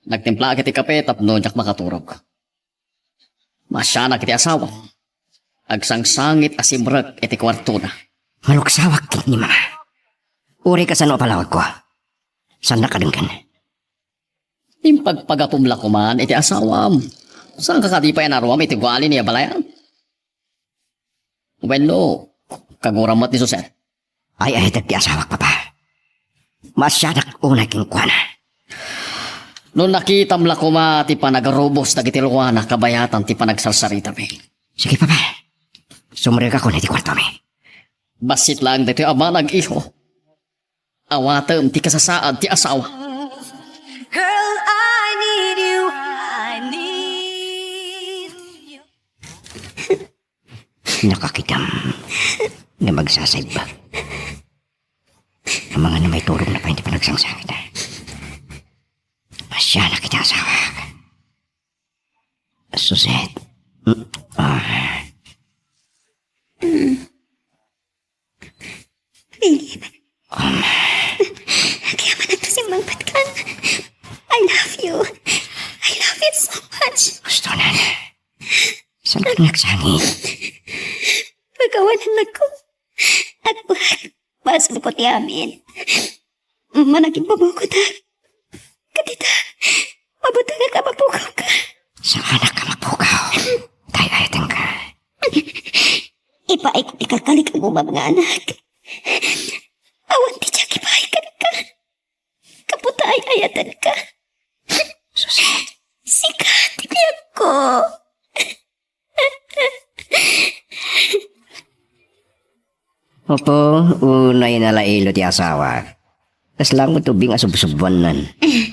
Nagtimpla kiti kape tapno jak makaturog. Masya na kiti asawa. Agsangsangit asimrek iti kwarto na. Maluksawak kin ni Mama. Uri ka sa no palawag ko. Saan nakadengkan? Impagpagapumla ko man iti asawam. Saan ka kati pa yanaruam iti gwali niya balayan? Bueno, kaguramat ni Suset. Ay tagti asawak, Papa. Masyadak una king kwana. Noon nakitam la ko ma ti panagarubos na gitilwana kabayatan ti panagsarsarita mi. Sige, Papa. Sumreg ako na ti kwarto mi. Basit lang dito ama nag-iho. Awatem ti kasasaad ti asawa. Girl, I need you. I need you. Nakakitam na magsasayba. Ang mga na may turong na pa hindi pa nagsangsangit. Masya na kita asawa. Suset. Philip. Kaya man ito si Mang Patkan. I love you. I love you so much. Gusto na. Saan ka nagsangit? Pagkawanan ako. At pasok ko ti amin. Manakit mabuko ta. Katita, mabuta nga ka mapukaw ka. Sa anak ka mapukaw. Tayo ayatan ka. Ipaay ko ikakalik ang mga anak. Awan ti siya kipaikan ka. Kaputa ay ayatan ka. Suset. Sikat, tiyak ko. Opo, unay na lailo ti asawa. Tas lang mo tubing asubsubanan.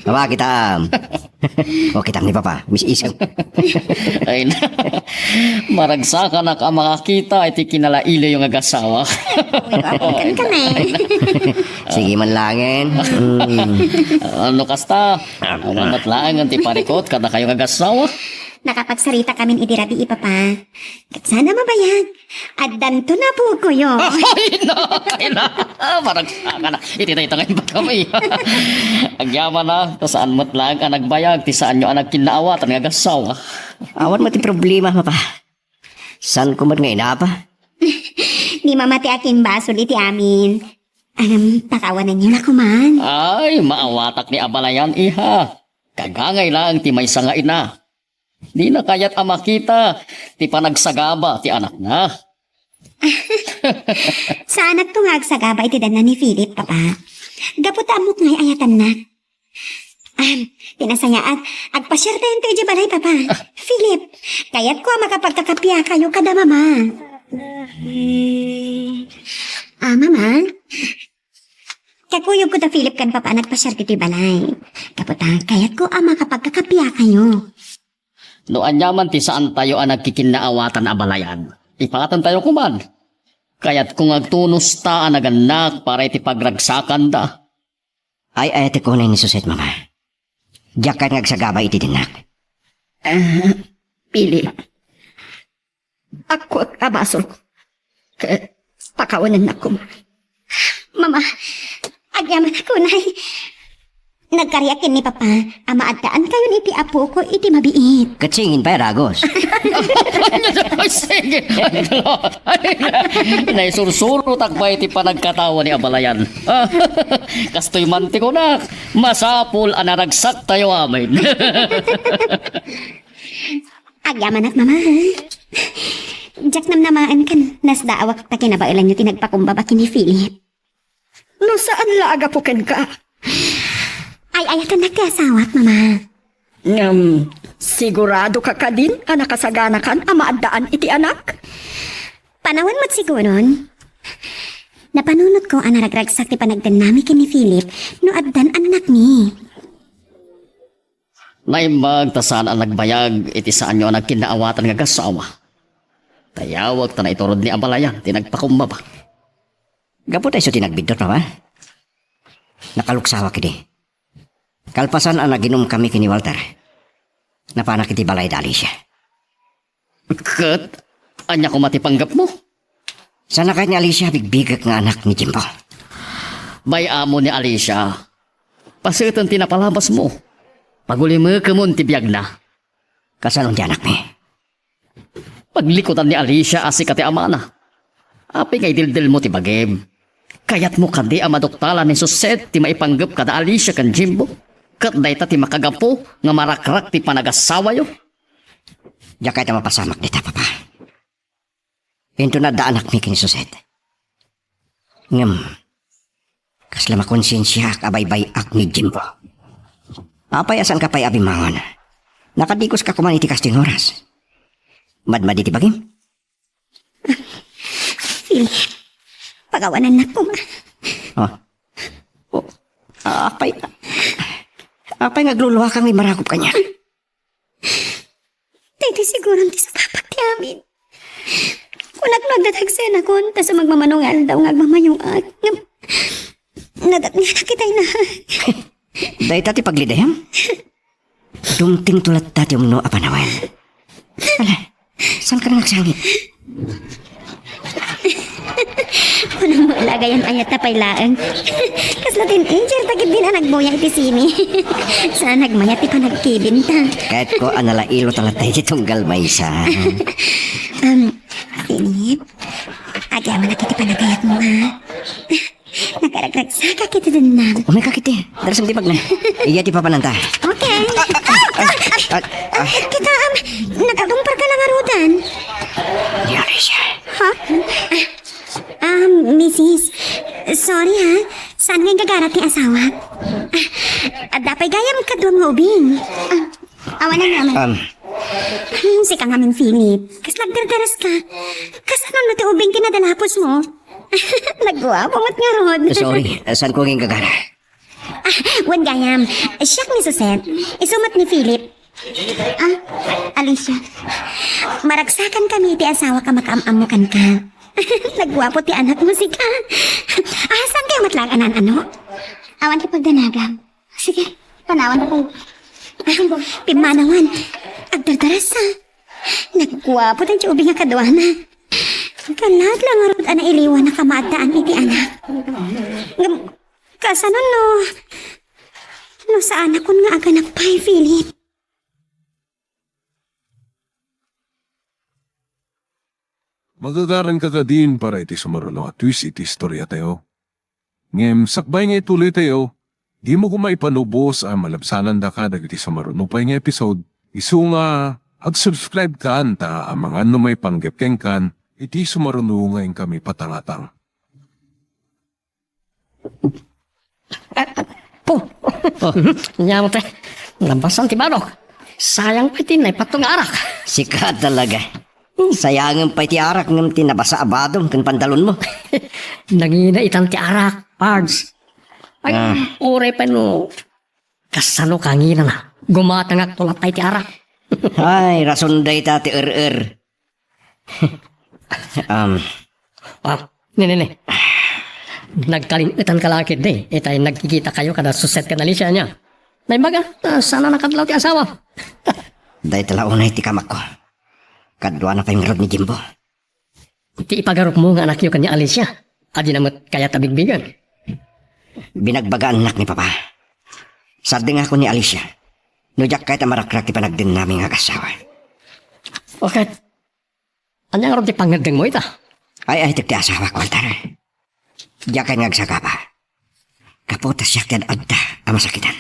Papa, kitam. O, kitam ni Papa. Miss Isang. Ay na. Maragsakan na ka makakita iti kinalailo yung agasawa. Kan kami. Sige man langin. Ano kasta? Awanat lang ang ti parikot kada kayong agasawa. Nakapagsarita kami idirabi ipapa. Kat sana mabayag. At danto na po ko yun. Ay na, kaila. Maragsakan na. Ititay-tangay ba kami? Agyaman na. Ta saan mat lang ang nagbayag. Ti saan nyo ang nagkinaawat ang agasawa. Awan mo ti problema, Papa. San ko man ngayon, apa? Ni mamati akin basol iti amin. Pakawanan niyo na kuman. Ay, maawatak ni abalayan, iha. Kagangay lang ti may sanga ina. Di na kaya't amakita. Ti panagsagaba, ti anak na. Sa anak tungag sa gabay ti na ni Philip, papa. Gaputa mo ngay ayatan na. Pinasaya agpasyerte yung tiyo balay, papa. Philip, kaya't ko makapagkakapya kayo kada mama. Mama? Kakuyog ko ta Philip kan papa nagpasyerte ti balay. Gaputa, kaya't ko makapagkakapya kayo. Noan yaman ti saan tayo ang nagkikinaawatan abalayan. Ipangatan tayo kuman. Kaya't kung agtunos ta ang naganak para iti pagragsakan da. Ay te ko na ni Suset, Mama. Diyak ka nagsagaba iti dinak. Pili. Ako abasol ko. Pakawanan ako. Mama, agyaman ako, nay. Nagkaryakin ni Papa, amaadtaan kayo ni iti apo ko, iti mabiit. Katsingin pa, Ragos. Ay, sige. Naisursuro takbay iti panagkatawa ni abalayan. Kastoy manti ko na. Masapul anaragsak tayo amin. Agyaman at mamahal. Jack namnamaan kan, nasdaawak ta kinabailan nyo tinagpakumbaba kini Philip. No saan laaga po ken ka? Ay, ayatan nagkasawat, mama. Sigurado ka ka din, nakasagana kan, amaadaan iti anak? Panawan mo't siguron. Napanunot ko ang naragragsak ti panagdanami kini Philip no addan ang anak ni. Naimag tasan ang nagbayag iti saan nyo ang nagkinaawatan nga kasawa. Tayawag ta na iturod ni Abalayan, tinagpakumbaba. Gapo tayo sa tinagbidot pa ba? Nakaluksawa kini. Kalpasan ang naginom kami kini Walter. Napanak iti balay dali siya. Kat, anya ko matipanggap mo. Sana kahit ni Alicia bigbigak nga anak ni Jimbo. Bay amo ni Alicia. Pasitan tinapalabas mo. Paguli mo kamon ti biyag na. Kasalong di anak ni. Paglikutan ni Alicia asi kati amana. Api kay dildil mo ti bagem. Kayat mo kandi amadoktala ni Suset ti maipanggap kada Alicia kan Jimbo. Kat dayta ti makagapo nga marakrak ti panagasawa yo. Diya kahit ang mapasamak dita, papa. Hinto na da anak mi kini Suset. Ngam, kasla makonsensya kabaybay ak ni Jimbo. Apay asan ka pa'y abimangon. Nakadikos ka kuman iti kasting oras. Madmad iti bagim? Philip, pagawanan na po, ma. Apay ngagluluwa kang may marakop kanya. Dahil siguro ti sa papak ti amin. Kung nagdadagsena ko, tas magmamanungal daw ngagmamayong at. Nadat niya nakitay na. Dahil tati paglidayam? Dumting tulat tati umno apanawan. Ala, saan ka na nagsangit? Kung mo lagayan ayat na pailaan. Kaslatin angel tagid din ang nagmoya iti sini. Saan nagmayat ti panagkibinta. Kahit ko analailo talatay itong galmaysa. Philip, agyaman na kiti panagayat mo ha. Nakaragsaga kita din na. Umay kakiti, darasam di pag na. Iya di papananta. Okay. Kita, nagadumpar ka lang arutan. Yari siya. Ha? Mrs. Sorry ha. Saan nga gagarat ni asawa? Dapay gayam ka doon nga ubing. Awan na naman. Si kang aming Philip. Kas nagdardaras ka. Kas anong nati ubing kinadalapos mo? Nagwapo mo't nga rod. Sorry, saan ko nging gagara? Wan gayam. Siyak ni Suset. Isumat ni Philip. Alicia. Maragsakan kami ti asawa ka makaamamukan ka. Nagwapo ti anak mo si ka. Saan kayo matlanganan ano? Awan ti pagdanagam. Sige, panawan na kayo. Pimanawan. Agdardaras ha. Nagwapo tayo ti ubing nga kadwana. Kalag lang arot ana iliwan na kamataan iti anak. Kasano no? No sa anak kun nga aga nagpay, Philip. Magagaran ka din para iti sumarulong at twist iti istorya tayo. Ngem, sakbay nga ituloy tayo, di mo kumaipanubos ang malabsanan da ka dagiti sumarunupay nga episode, isu nga ag-subscribe ka anta ang mga ano may panggepkeng kan, iti sumarunungayin kami patangatang. Nyamo te. Nabasan ti barok. Sayang pa ti patong arak. Sikat talaga. Sayangan pa iti arak ng tinabasa abadong kan pantalon mo. Nangina itang ti arak, Pards. Ay, ore pa no. Kasano kangina na. Gumatangak tulat tayo ti arak. Ay, rason day tati Nene. Nagkalinitan ka lakit de. Itay nagkikita kayo kada suset ka na lisya niya. Naibaga, sana nakadlaw ti asawa. Day tala unay ti kamak ko. Kadwa na pa yung rod ni Jimbo. Iti ipagarok mo nga anak yung kanya Alicia. Adi namat kaya tabigbigan. Binagbagaan anak ni Papa. Sarding ako ni Alicia. Nujak kahit amarakrak ti panagdin namin nga kasawa. Okay. Anyang rod ti pangagdeng mo ita? Ay, tigti asawa ko, Walter. Diyak kay ngagsaga pa. Kaputas siyak tiyan adda ang masakitan.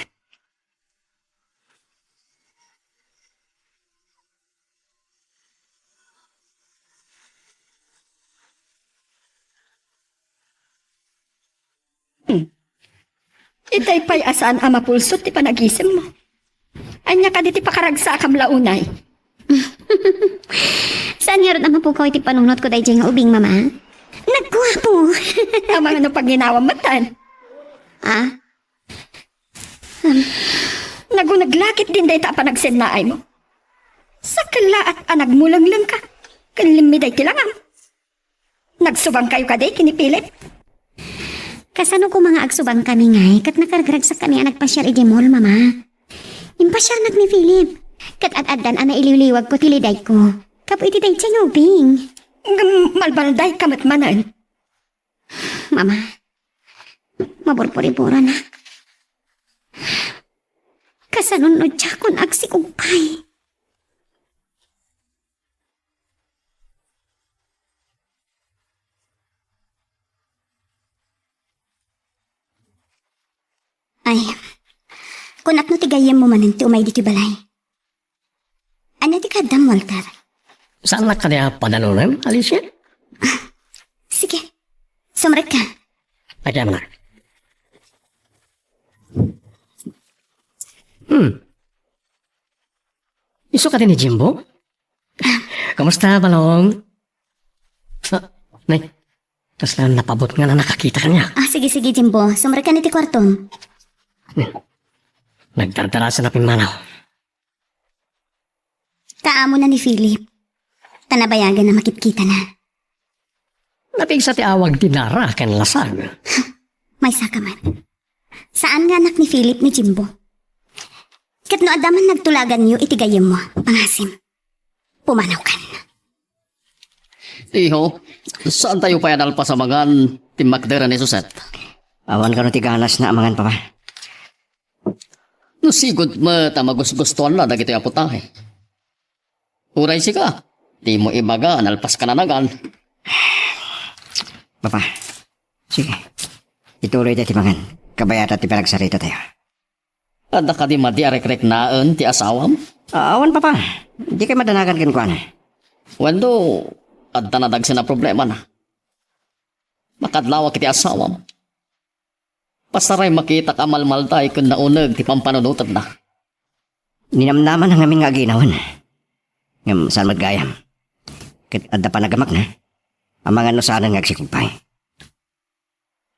Itay pa'y asaan ama pulsot ti panagisem mo. Anya ka di ti pakaragsa kam launay. Saan nga ron ang mapukaw iti panunot ko dahil nga ubing, mama? Nagkwapo. Ang mga no pagginawang matan. Ah? Nagunaglakit din day ta panagsennaay mo. Sakla at anagmulang-lang ka. Kalimiday kilangam. Nagsubang kayo ka day kinipilip. Kasano ko mga agsubang kami ngay, kat nakargragsak kami ang nagpasyar iti mall, mama. Impasyar nag ni Philip. Kat ad-adan ang naililiwag ko tiliday ko. Kapo iti day siya ubing. Malbalday kamatmanan. Mama, maburpuri-pura na. Kasanunod siya kung agsikugpay. Ay, kung at no tigayam mo manan ti umay dito balay. Ano ti kadam, Walter? Saan na kanya panalunan, Alicia? Sige, sumret ka. Lagyan mo na. Iso ka din ni Jimbo? Kamusta, Balong? Nay, tas na napabot nga na nakakita ka niya. Ah, sige, Jimbo. Sumret ka ni ti kwarton. Nagdardarasan na pimanaw. Kaamo na ni Philip. Tanabayagan na makikita na. Napigsa ti awag dinara ken lasag. May saka man. Saan nga anak ni Philip ni Jimbo? Kat no adaman nagtulagan niyo itigayam mo, pangasim. Pumanaw kan. Iho, saan tayo pa yan alpasamangan timakdera ni Suset? Awan ka no ti ganas na amangan, papa. No sigod mo tamagusgustuan na dagito yung putahe. Uray si ka, di mo ibaga analpas ka na nagan. Papa, sige. Ituloy tayo timangan. Kabayata ti panagsarita tayo. Ada ka di madiarek-rek naan ti asawam? Awan, papa. Di kayo madanagan kin kuan. Wendo, adda na dagsin na problema na. Makadlawa kiti asawam. Pasaray makita ka malmalday kung naunag ti pampanunutan na. Ninamnaman ang aming nga ginawan. Ngam saan magayam. Kat adda pa nagamak na. Ang mga nusanan nga agsikupay.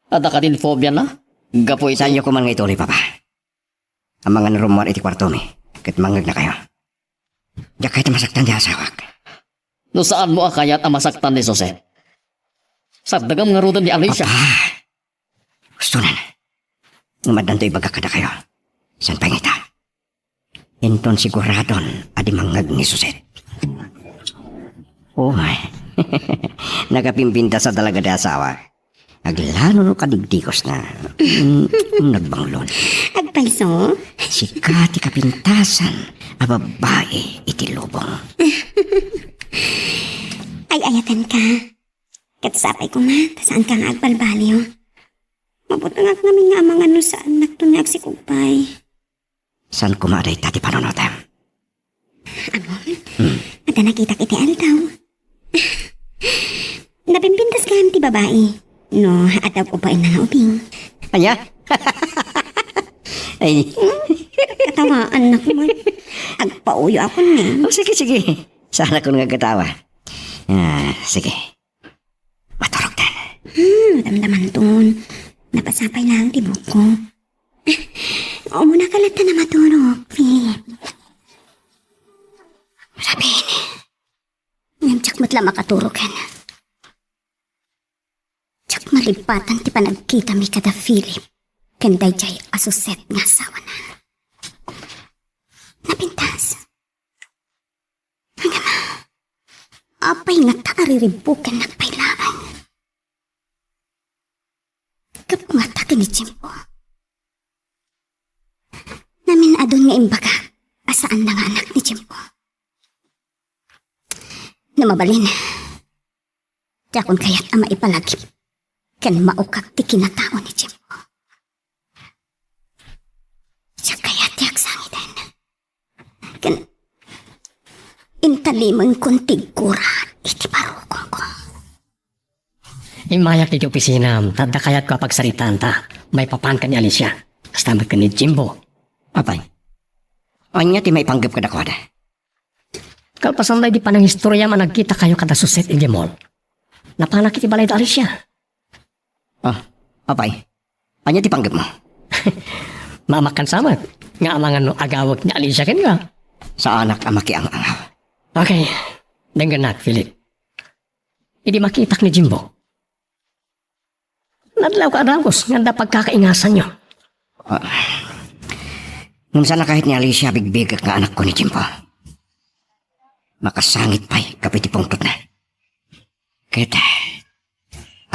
Ada ka din phobia na? Gapo ito. Sa inyo ko man nga ituloy, papa. Ang mga narumor iti kwarto mi. Kat mangag na kayo. Diyak kahit masaktan di asawak. No saan mo akayat ang masaktan ni Jose? Sa dagam nga rudan ni Alicia. Papa, gusto na. Umadan to'y baga kada kayo. San pangita? Inton siguradon adi mangag ni Suset. Oh, nagapimpinta sa talaga di asawa. Aglano no kadigdikos na. Nagbanglon. Agpaiso? Sikati kapintasan a babae iti lubong. Ay ayatan ka. Katsapay ko ma, saan ka nga agbalbaliw? Mabutangak namin nga mga ano saan nagtunag si Kupay. San kumaday tati panonotam? Amo? At nakita kiti aldaw. Napimpintas ka ti babae. No, ataw ko pa ina na ubing. Anya? Ay, Katawa, anak mo. Agpauyo ako ni. oh, sige. Sana ko nga katawa. Sige. Maturog dan. Damdaman ton. Napasapay lang ti buko. Oo mo nakalata na maturog, Philip. Sabihin. Ngam matla makaturog ka na. Tsak malipatan ti panagkita mi kada Philip. Kanday jay asuset nga asawa na. Napintas. Hanggang na. Apay nga taariribukan na pailangan. Kapag nga taki ni Jimbo. Namin adon nga imbaga. Asaan na nga anak ni Jimbo. Namabalin. Dakon kaya't ama ipalagip. Kan maukak ti kinatao ni Jimbo. Siya kaya't tiyak sangitan. Kan intalimang kong tigura iti parukong ko. Imayak ti opisina, tanda kayat ko pagsaritaan ta. May papan ka ni Alicia. Kasama ka ni Jimbo. Apay. Anya ti may panggap ka na kwada. Kalpasan di pa ng istorya man nagkita kayo kada suset in the mall. Napanak iti balay da Alicia. Apay. Anya ti panggap mo. Mamakan sama. Nga amangan no agawag ni Alicia ken nga. Sa anak ang makiang-angaw. Okay. Dengganak, Philip. Hindi makitak ni Jimbo. Nadlaw ka Ramos, nga pagkakaingasan nyo. Nung sana kahit ni Alicia bigbig nga anak ko ni Jimbo. Makasangit pa'y kapitipong na. Kaya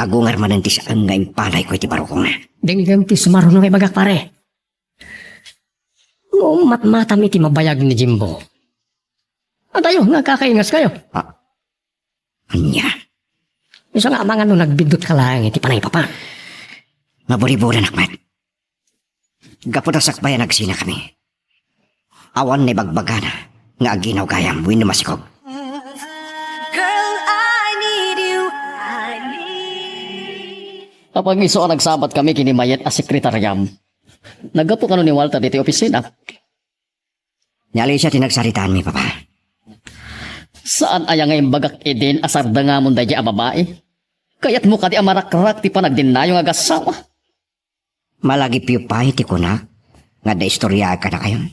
agungar mananti sa angay palay ko iti barukong na. Denggan ti sumaron may bagak pare. Matmatam iti mabayag ni Jimbo. At ayo, nga kakaingas kayo. Anya. Isa nga amangan no nagbidot ka lang iti panay papa. Maburi-buri nakmat. Gapod ang sakbayan nagsina kami. Awan na bagbagana nga aginaw gayam buwin na masikog. Girl, I need you. I need. Kapag iso ang nagsabat kami kinimayet a sekretaryam. Nagapo ka no ni Walter dito opisina. Ni Alicia tinagsaritaan mi papa. Saan aya nga bagak edin asar da nga mong dadya a babae? Kayat mo kadi amarakrak ti panagdinayo nga gasawa. Malagi piyupay ti kunak nga da istorya ka na kayon.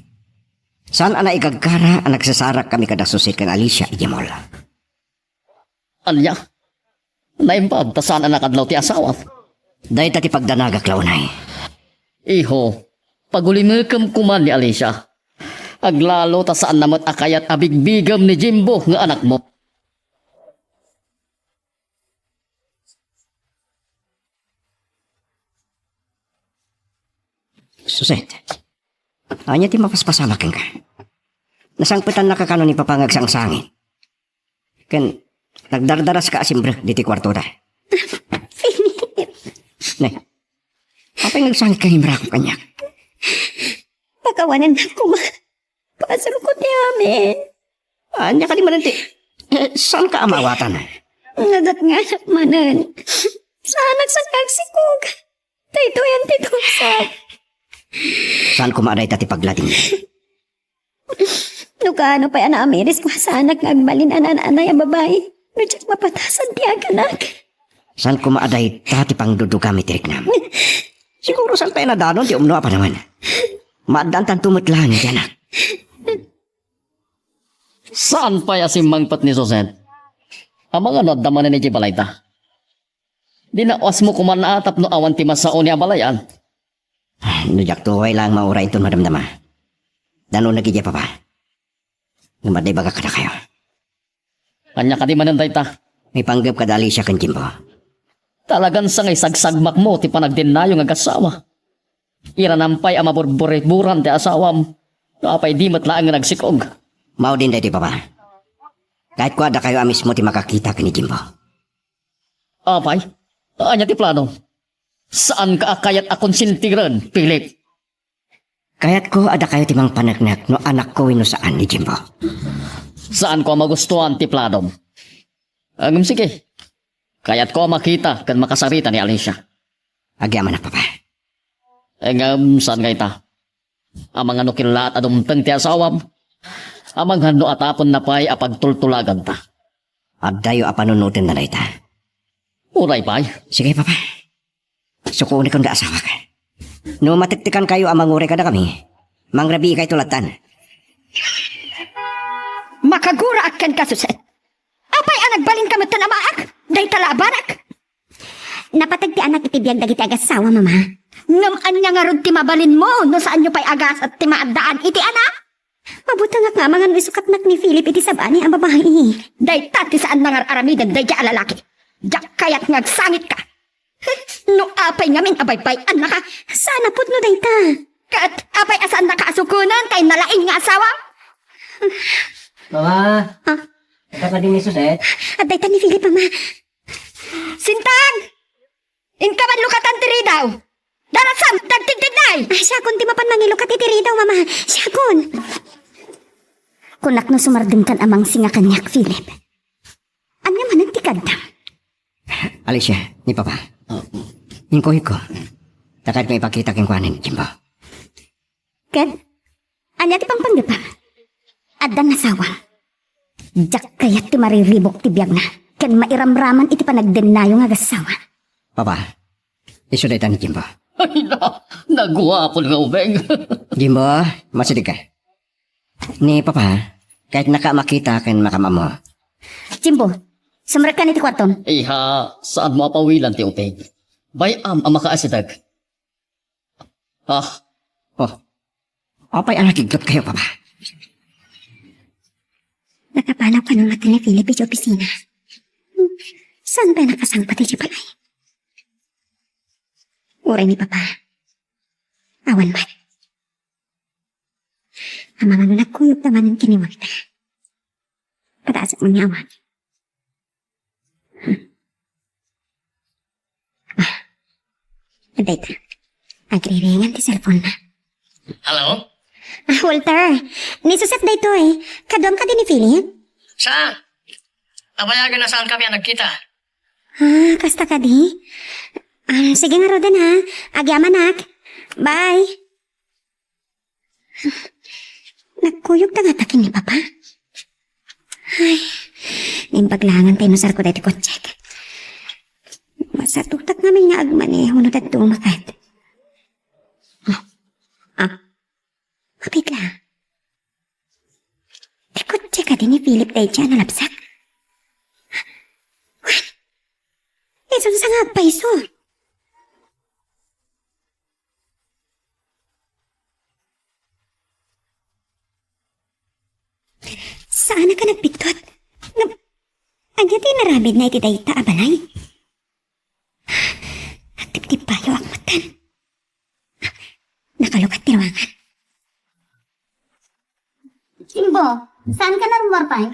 Saan ana igagkara ang nagsasarak kami kada susit kan Alicia ijamol. Anya? Naimbab ta saan anak adlaw ti asawa? Dahil ti pagdanagak launay. Iho, pagulimekam kuman ni Alicia. Aglalo ta saan namat akayat abigbigam ni Jimbo nga anak mo. Suset. Anya ti mapaspasamakin ka. Nasangpitan na kakano ni papangag sang sangit. Ken, nagdardaras ka asimbre diti kwarto da. Nay, apay nagsangit ka himra ko kanyak. Pagkawanan na ko ma. Pasalukot niya amin. Anya ka di mananti. Saan ka amawatan? Nadat nga anak manan. Saan nagsagagsikog? Tayto yan titungsag. Saan kumaday tati paglating? Nukano pa yan na amiris ko sa anak nga agbalin anay ang babae. Nudyak mapatasan ti aganak. Saan kumaaday tati pang dudugami tiriknam? Siguro saan tayo nadanon ti umno pa naman. Maadantan tumutlahan ni anak. Saan pa ya si mangpat ni Suset? Amang ano daman ni Jibalayta? Di na os mo kuman atap no awan ti masao ni abalayan. Nujak tuway lang mauray ito madamdama. Dano nagigya pa ba? Numaday baga ka na kayo. Kanya ka di mananday ta. May panggap ka dali siya kan Jimbo. Talagan sa ngay sagsagmak mo ti panagdinayo nga gasawa. Iranampay ang maburburiburan ti asawam. Kapay di matlaang nga nagsikog. Mao din dati pa ba? Kahit ko ada kayo amis mo ti makakita ka ni Jimbo. Apay, anya ti plano? Saan ka akayat akong sintiran, Philip? Kaya't ko ada kayo timang panagnak no anak ko no saan ni Jimbo. Saan ko magustuhan ti plano? Agam sige. Kaya't ko makita kan makasarita ni Alicia. Agyaman na pa ba? Agam saan kay ta? Amang ano kilaat adumtang ti asawam. Amang hando atapon na pa'y apagtultulagan ta. Agdayo apanunutin na ita. Uray pa'y. Sige papa. Sukuni kong kaasawa ka. No matiktikan kayo amang ure ka na kami. Mangrabi kay tulatan. Makagura akan kasuset. Apay ang nagbalin kami tanamaak. Day talabanak. Napatag ti anak iti biyag dagiti agasawa, mama. Ngaman nga nga rod ti mabalin mo. No saan nyo pa'y agas at ti maadaan iti anak. Mabutang nga mga isukat nak ni Philip iti sabani ang babae. Day tati saan nangar aramidan day ja alalaki. Jak kayat ngagsangit ka. No apay ngamin abay-bay anak ka. Sana put no dayta. Kat apay asaan nakaasukunan kay nalaing nga asawa. Mama. Ito ka din ni Suset. At dayta ni Philip, mama. Sintag! Inkaman lukatan tiri daw. Darasam, tagtigtigday! Siyakon ti mapan mangilukat iti daw, mama. Siyakon. Kunak no sumardeng kan amang singa kanyak, Philip. Anya man nagtikadam. Alicia, ni papa. Hingko-hiko. Takad ko ipakita king kwanin, Jimbo. Kat, anya ti pang panggipa. Adan nasawa. Jak kayat ti mariribok ti biyag na. Ken mairamraman iti panagdenayo nga gasawa. Papa, iso na ni Jimbo. Ay nagwapon nga ubeng. Jimbo, masidig ka. Ni Papa, kahit nakamakita kan makamamo. Jimbo, sumrek ka ni ti kwarton. Iha, saan mo apawilan ti ubeng? Bayam ang makaasidag. Ah, Oh, apay ang nakiglap kayo, Papa. Nakapanaw ka ng mata ni Philip sa opisina. Saan ba nakasangpati si Palay? Uray ni Papa. Awan man. Ang mga nagkuyog naman ng kiniwag na. Pataas mo niya awan. Aday ta. Agriringan ti cellphone na. Hello? Walter, nisusat na ito eh. Kadom ka din ni Philip? Saan? Nabayagan na saan kami ang nagkita? Kasta ka di? Sige nga Rodan ha. Agyaman nak. Bye. Nagkuyog na nga takin ni Papa. Ay, nimbaglangan tayo nusar ko dahil ko check. Masatutak namin nga agmaneho no tattoo makat. Kapit lang. Tikot check ka din ni Philip dahil dyan nalapsak. Isang sangag pa iso. Saan na ka nagpitot? Anya tayo narabid na iti dayta abalay. Nagtip-tip payo ang matan. Nakalukat tirawangan. Jimbo, saan ka nang warpay?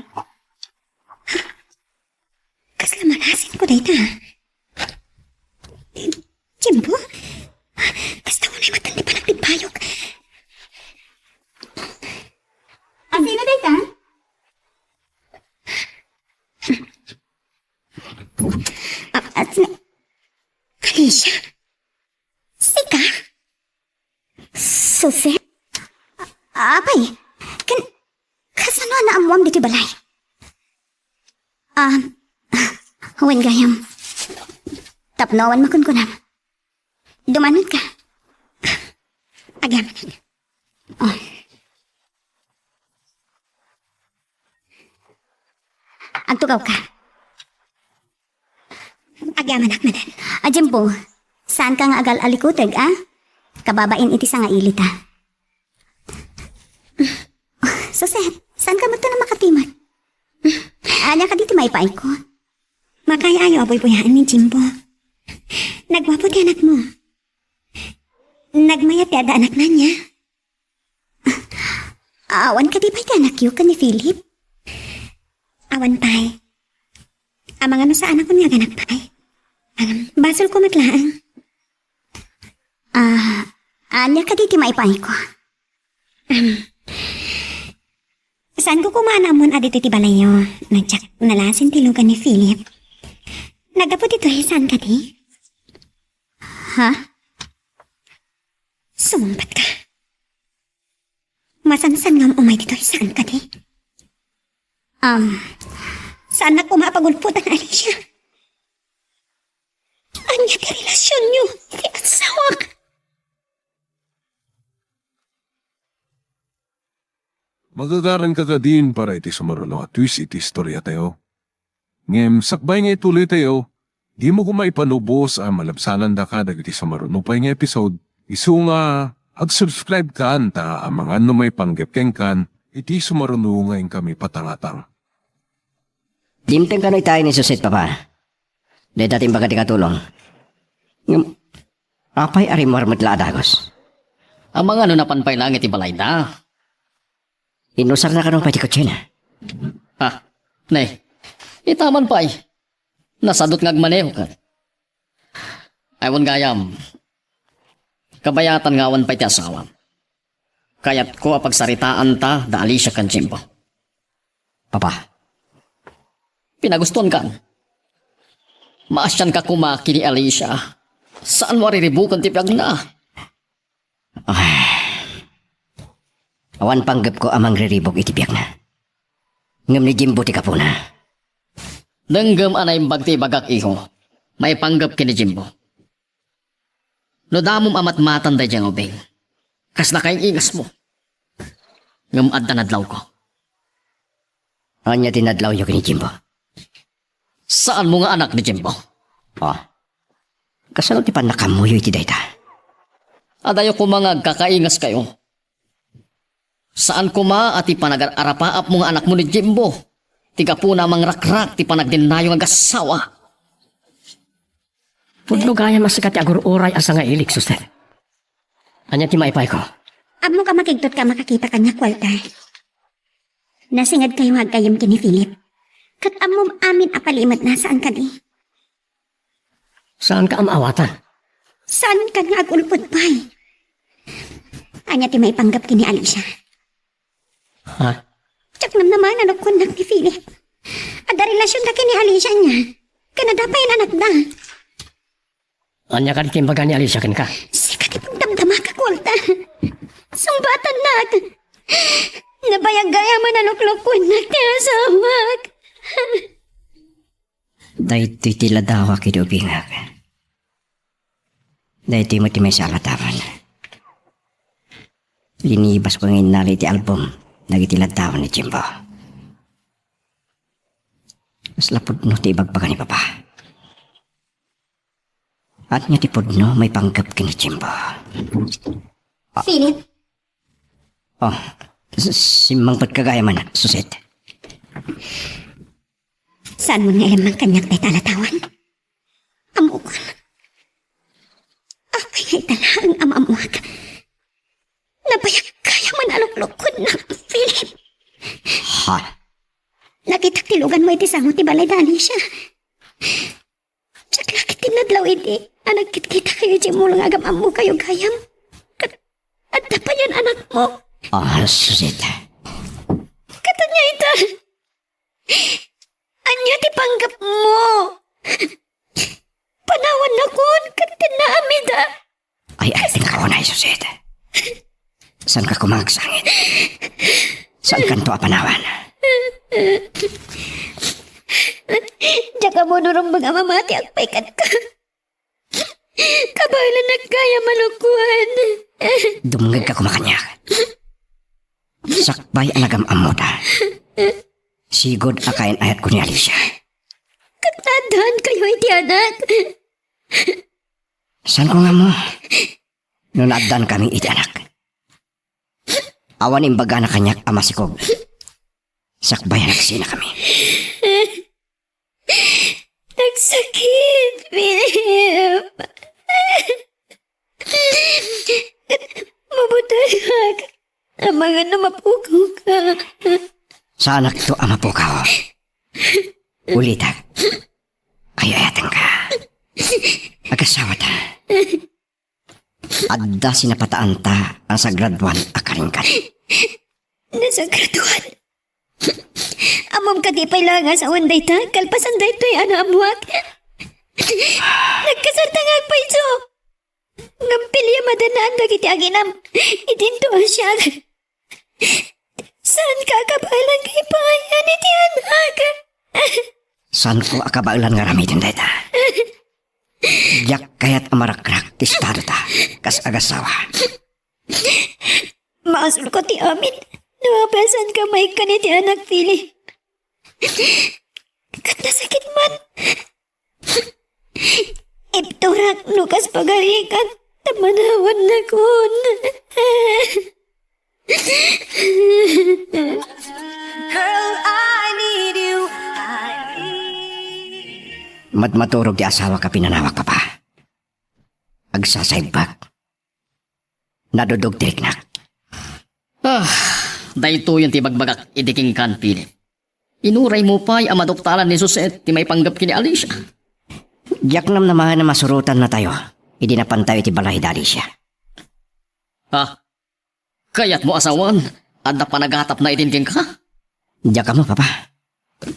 Kaslamalasin ko dayta. Jimbo? Kasta ko na'y matandi pa nagpipayok. Sino dayta? Alicia? Sika? Susi? Apay? Kasano na amuam dito balay? Huwin gayam. Tapnawan makunkunam. Dumanod ka. Agaman. Oh. Agtugaw ka. Agaman akmanan. Jimbo, saan ka nga agal alikuteg, Kababain iti sa nga ilit, Suset, saan ka magto na makatiman? Anya ka dito maipain ko. Makaya ayaw aboy-boyaan ni Jimbo. Nagwapo ti anak mo. Nagmayat ti ada anak na niya. Awan ka di ba ti anak yu ka ni Philip? Awan pay. Amang ano sa anak ko niya ganak pay. Basol ko matlaang. Anya ka dito maipain ko. Saan ko kumana mon adito ti balayo? Nagtsak nalasin ti lugan ni Philip. Nagapot ito saan ka di? Ha? Sumumpat ka. Masansan nga umay dito saan ka di? Saan na kumapagulpot ang Alicia? Anya ti relasyon nyo? Ti asawak. Magagaran ka ka din para iti sumarulo at twist iti istorya tayo. Ngem, sakbay nga ituloy tayo, di mo kumaipanubos ang malabsanan da ka dagiti sumarulo pa nga episode. Isu nga, ag-subscribe ka anta ang mga ano may panggepkeng kan, iti sumarulo ngayon kami patangatang. Dimteng ka na tayo ni Susit, Papa. Dahil dating baga di katulong. Apay arimor matla adagos. ang mga napanpay langit ibalay na. Inusar na ka nung pati ko tsina. Nay, itaman pa nasadot ngagmaneho ka. Aywan gayam, kabayatan ngawan pa iti asawa. Kayat ko apagsaritaan ta da Alicia kan Jimbo. Papa, Pinagustuhan kan. Maasyan ka kumaki ni Alicia. Saan mo riribukan ti piyag na? Awan panggap ko amang riribog itibiyak na. Ngam ni Jimbo ti kapuna. Nanggam anay bagti bagak iho. May panggap kini Jimbo. No damom amat matan day diyang ubing. Kas na kayong ingas mo. Ngam adda nadlaw ko. Anya tinadlaw yo kini Jimbo. Saan mo nga anak ni Jimbo? Oh. Kasano ti pan nakamuyo iti dayta. Adayo ko mga kakaingas kayo. Saan ko ma at ipanag-arapaap mo nga anak mo ni Jimbo? Tiga po namang rakrak ti panagdinayo nga gasawa. Pudlo gaya masakat ti agur oray asa nga ilik, suster. Anya ti maipay ko. Amo ka makigtot ka makakita kanya, Walter. Nasingad kayo hagkayam kini Philip. Kat amom amin apalimat na saan ka di. Saan ka amawatan? Saan ka nga agulpot pa'y? Anya ti may panggap kini Alicia. Ha? Tsak naman ano kundak ni Philip. Ada relasyon na kini Alicia niya. Kanada pa yung anak da. Anya ka di timbaga ni Alicia ken ka? Sikat itong damdama ka, Walter. Sumbatan na. Nabayag gaya manaluklok kundak ti asawag. Dahito tila dawa kidubingag. Dahito mo ti may salatawan. Linibas ko ngayon nali ti album. Nagitilan tawa ni Jimbo. Mas lapudno ti ibagbaga ni Papa. At nga ti pudno may panggap kini Jimbo. Philip, Oh, simang pagkagaya man, susit. saan mo nga alam ng kanyak na talatawan? Amo ko. Apay nga itala ang amamuag. Nabayag kaya man aluklokod na, Philip. Ha? Nakita tilugan mo iti sango ti balay dani siya. Tsak lakit tinadlaw iti. Anagkit kita kayo di mo lang agam amo kayo gayam. At pa yan anak mo. Oh, susit. Katanya ita. Anya ti panggap mo. Panawan na kun. Katinami da. Ay, ating ka unay, susit. Saan ka kumagsangit? Saan kanto apanawan? Diya ka mo nurong mga mamati ang paikat ka. Kabaylan na kaya malukuhan. Dumungag ka kumakanyak. Sakbay anagam amuda. Sigod akain ayat ko ni Alicia. Katadahan kayo iti anak. Saan ko nga mo? Nunaddan kami iti anak. Awan imbaga na kanyak ama sikog. Sakbay nagsina kami. Nagsakit, Philip. Mabutay ka. Ang mga namapukaw ka. Sa anak to ama po ka. Ulitak. Ayayatan ka. Agasawa ta. Adda sinapataan ta ang sagradwan akaringkan. Nasa graduan. Amom ka di pailangas sa unday ta. Kalpasan da ito'y anamuak. Nagkasarta nga agpaiso. Ngampilya madanaan dagiti aginam. Itinto siya. Saan ka kabalan kay pangayan iti anak? Saan ko akabailan nga ramitin dayta? Yak kayat amarakrak tistado ta. Kas agasawa. Maasul ko ti amin. Nawapasan ka may kaniti anak, Philip. Kat nasakit man. Ipturak nukas pagarikan. Tamanawan na kun. Girl, I need you. I need Maturog di asawa ka pinanawak pa pa. Agsasaybak. Nadudog tiriknak. Dahito yung tibagbagak idiking kan, Philip. Inuray mo pa'y amadoktalan ni Suset ti may panggap kini Alicia. Yak nam naman na masurutan na tayo. Idi na pantayo ti balay dali siya. Kayat mo asawan, at napanaghatap na itin king ka. Diyak ka mo, papa.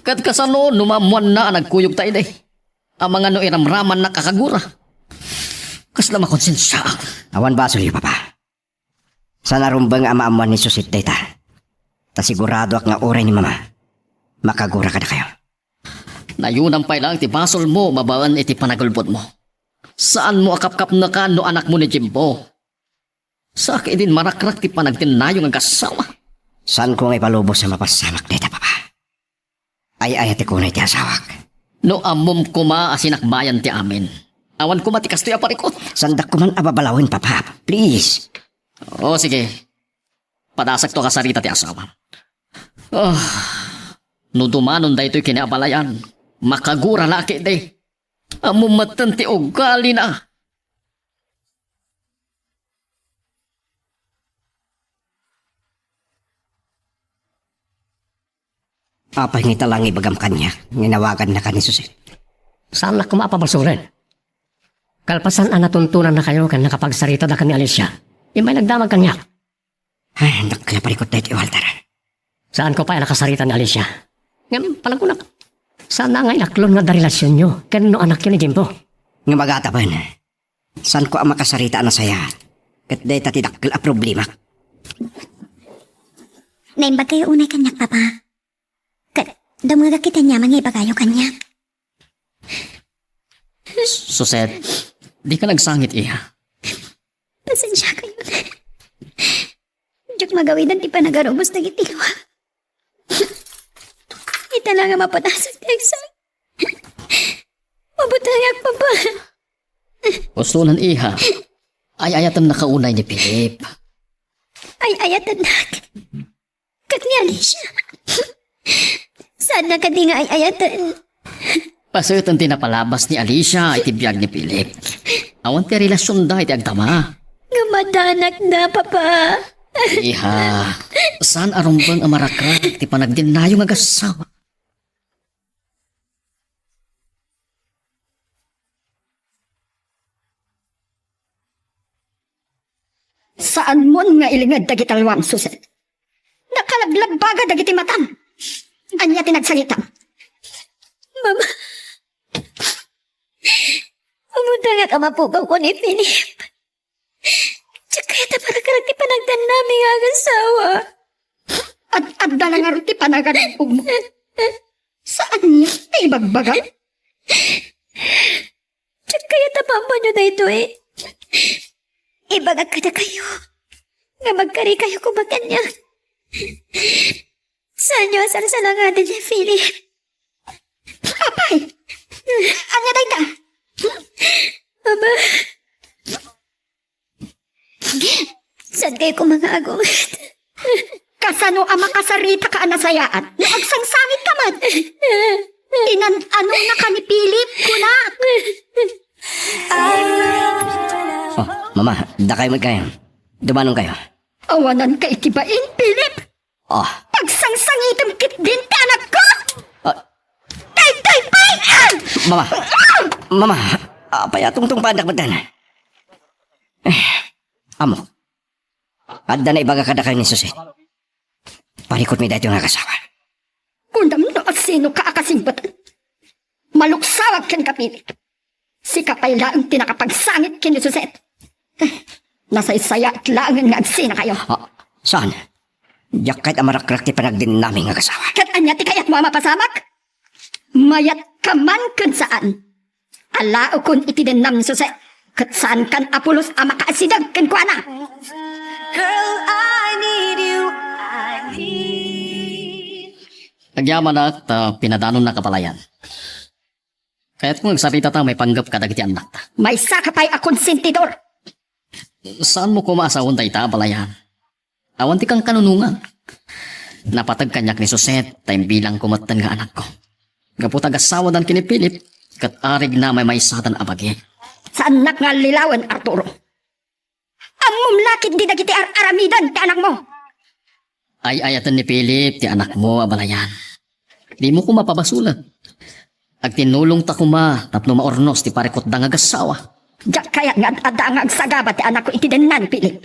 Kat kasano, numamuan na nagkuyog tayo day. Ang mga no iramraman na kakagura. Kas na makonsensya. Awan basol yun, papa. Sa narumbang ama-amuan ni Susit data. Ta sigurado ak nga oray ni mama. Makagura ka na kayo. Nayunang pa lang ti basol mo, mabaan iti panagulbot mo. Saan mo akap-kap na ka no anak mo ni Jimbo? Sa akin din marakrak ti panagtinayong ang kasawa. Saan ko nga ipalubos sa mapasamak data, papa? Ay ti kunay ti asawak. No amom kuma asinakbayan ti amin. Awan kuma ti kastoy aparikot. Sandak ko man ababalawin, papa. Please. O sige, padasak to kasarita ti asawa. Oh, no dumanon da ito'y kinaabalayan. Makagura laki de. Amumatan ti ugali na. Apay ngita lang ibagam kanya. Nginawagan na ka ni Susit. Saan na kumapabasuran? Kalpasan ang natuntunan na kayo kan nakapagsarita na ka ni Alicia. Imay nagdamag kanya. Ay, naklaparikot na iti Walter. Saan ko pa nakasarita ni Alicia? Ngayon, palagunak. Saan na nga inaklon nga da relasyon nyo? Kanino anak yun ni Jimbo? Nga magatapan. Saan ko ang makasarita na saya? Kat day tatidakil a problema. Naimbag kayo unay kanyak, papa. Kat, damaga kita niya, mangibagayo kanyak. Suset, di ka nagsangit iya. Pasensya kayo. Diyak magawidan ti panagarubos na gitiwa. Ita lang nga mapatasag ti exam. Mabutangak pa ba? Usunan iha. Ay ayatan nakaunay ni Philip. Ay ayatan nak. Kat ni Alicia. Saan na ka di nga ay ayatan? Pasutan tinapalabas ni Alicia iti biyag ni Philip. Awan ti relasyon da iti agtama. Gamadanak na, papa. Iha, saan arumbang amarakrak ti panagdinayong agasawa? Saan mo nga ilingad dagitalwang Suset? Nakalaglag baga dagiti matam. Anya tinagsangita. Mama. Umutang ka mapugaw ko ni Philip. Tsaka ita para karagti panagdan namin ang asawa. At dalang nga ti panagarapog mo. Saan niya? Ay bagbaga? Tsaka ita pampa nyo na ito eh. Ibagag ka na kayo. Nga magkari kayo kumakan niya. Saan nyo asal sa langadan niya, Philip? Apay! Anya day ka? Mama. Saan kayo kumangagong? Kasano ang makasarita ka anasayaan? No agsangsangit ka man. Inan-ano na ka ni Philip, kunak. Oh, mama, da kayo magkayo. Dumanong kayo. Awanan ka itibain, Philip. Oh, Pagsangsangitan kit din ti anak ko. ah, Tay, payan! mama. Mama, payatong-tong pandak batan. Amo. Adda na ibaga kada kayo ni Susit. Parikot mi dahito nga kasawa. Kundam no asino ka akasimbatan. Maluksawag ken ka, Philip. Si kapay laang tinakapagsangit kin ni Suset. Nasa isaya at laangan nga agsina kayo. Ah, saan? Diyak kahit amarak-rak ti panagdin namin nga kasawa. Kat anya ti kayat mo mapasamak? Mayat ka man kun saan. Alao kun itinenam ni Suset. Kat saan kan apulos ama kaasidag ken kuana. Girl, I need you. I need. Nagyaman na at pinadanon na kapalayan. Kaya't kung nagsarita ta may panggap ka dagiti anak ta. May sakapay akong sentidor. Saan mo kumasawon tayo ta balayan? Awan ti kang kanunungan. Napatag kanyak ni Suset tayong bilang kumatan nga anak ko. Gaputag asawa dan kini Philip kat arig na may satan abagi. Saan nak nga lilawan, Arturo? Amom lakit di dagiti aramidan ti anak mo. Ay ayatan ni Philip ti anak mo abalayan. Di mo ko mapabasulan. Ag tinulong ta kuma tapno maornos ti parikot da nga gasawa. Diyak kaya nga ada nga agsagaba ti anak ko itidennan, Philip.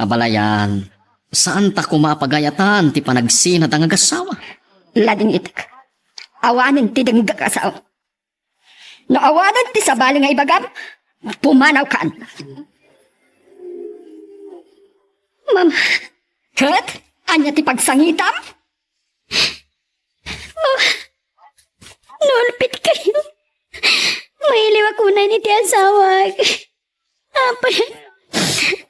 Abalayan, saan ta kumapagayatan ti panagsin at ang agasawa? Lading itak. Awanin ti dengga kasaw. No awanan ti sabali nga ibagam, pumanaw kaan. mama. Kat, anya ti pagsangitam? Nulpit kayo. Mailiw ako na ni ti asawag.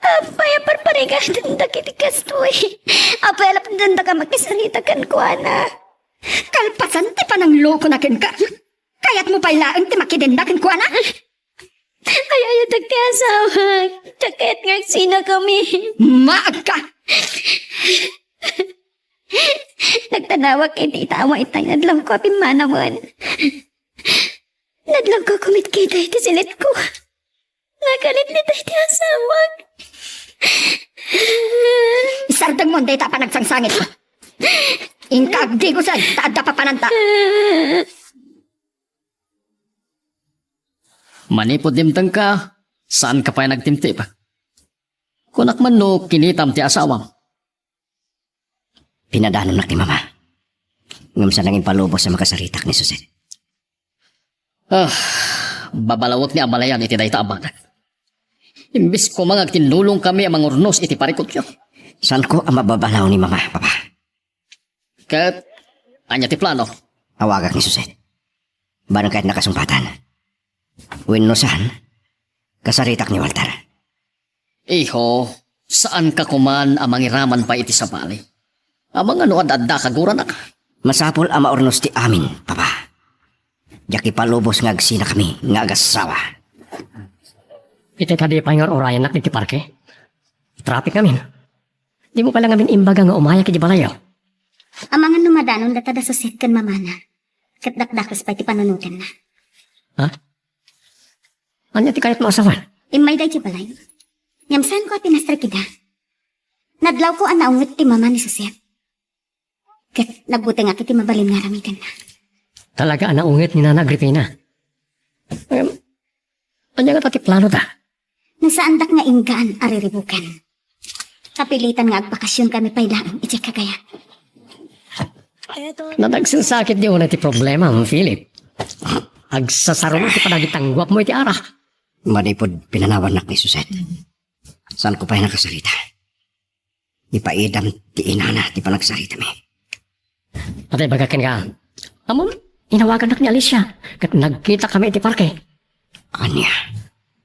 Apay, parparigatan da kitikas to eh. Apay, alapan da ka magkisarita kan ko, ana. Kalpasan ti panang loko na ken ka. Kayat mo pa ilaang ti makidendakin ko, ana? Ay, tag ti asawag. Takit nga sina kami. Maag ka! Nagtanawag kay tita mo itay nadlang ko apimanawan. Nadlang ko kumit kita iti silit ko. Nagalit ni tayo ti asawag. Isardang mo ang data pa nagsangsangit mo. Inkagdi ko sa taada pa pananta. Manipod dimtang ka, saan ka pa nagtimtip? Kunak man no, kinitam ti asawang. Pinadanon na ti mama. Ngam sa nanging palubos sa makasaritak ni Suset. Babalawot ni Amalayan iti dayta abangan. Imbis ko mga kinulong kami ang mangurnos iti parikot yun. Saan ko ang mababalaw ni mama, papa? Kat, anya ti plano. Awagak ni Suset. Barang kahit nakasumpatan. Wenno saan? Kasaritak ni Walter. Iho, saan ka kuman ang mangiraman pa iti sa bali? Amang ano adda kagura na ka. Masapol ang maurnos ti amin, papa. Jaki palubos nga agsina kami, nga agasawa. Iti tadi pa yung orayan nak iti parke. Traffic namin. Di mo pala ngamin imbaga nga umaya kiti balayo. Ang mga numadanon data da susit kan mamana. Katdakdakos pa iti panunutan na. Ha? Anya ti kayat mo asawan? Imay day ti balay. Nyamsan ko at pinastrakida. Nadlaw ko ang naungot ti mama ni Suset. Kat nagbuti nga kiti mabalim nga ramitan na. Talaga ang naungit ni Nana Agripina. Anya nga pati plano ta? Nasaandak nga inggaan ariribukan. Kapilitan nga agbakasyon kami pailaan iti kagaya. Na nagsinsakit di una ti problema, Philip. Agsasaro mo ti panagitanggwap mo iti ara. Manipod pinanawan nak ni Suset. Saan ko pa yung nakasalita? Ipaidam ti inana ti panagsarita mi. Patay bagakin ka. Amon, inawagan nak ni Alicia. Kat nagkita kami iti parke. Anya?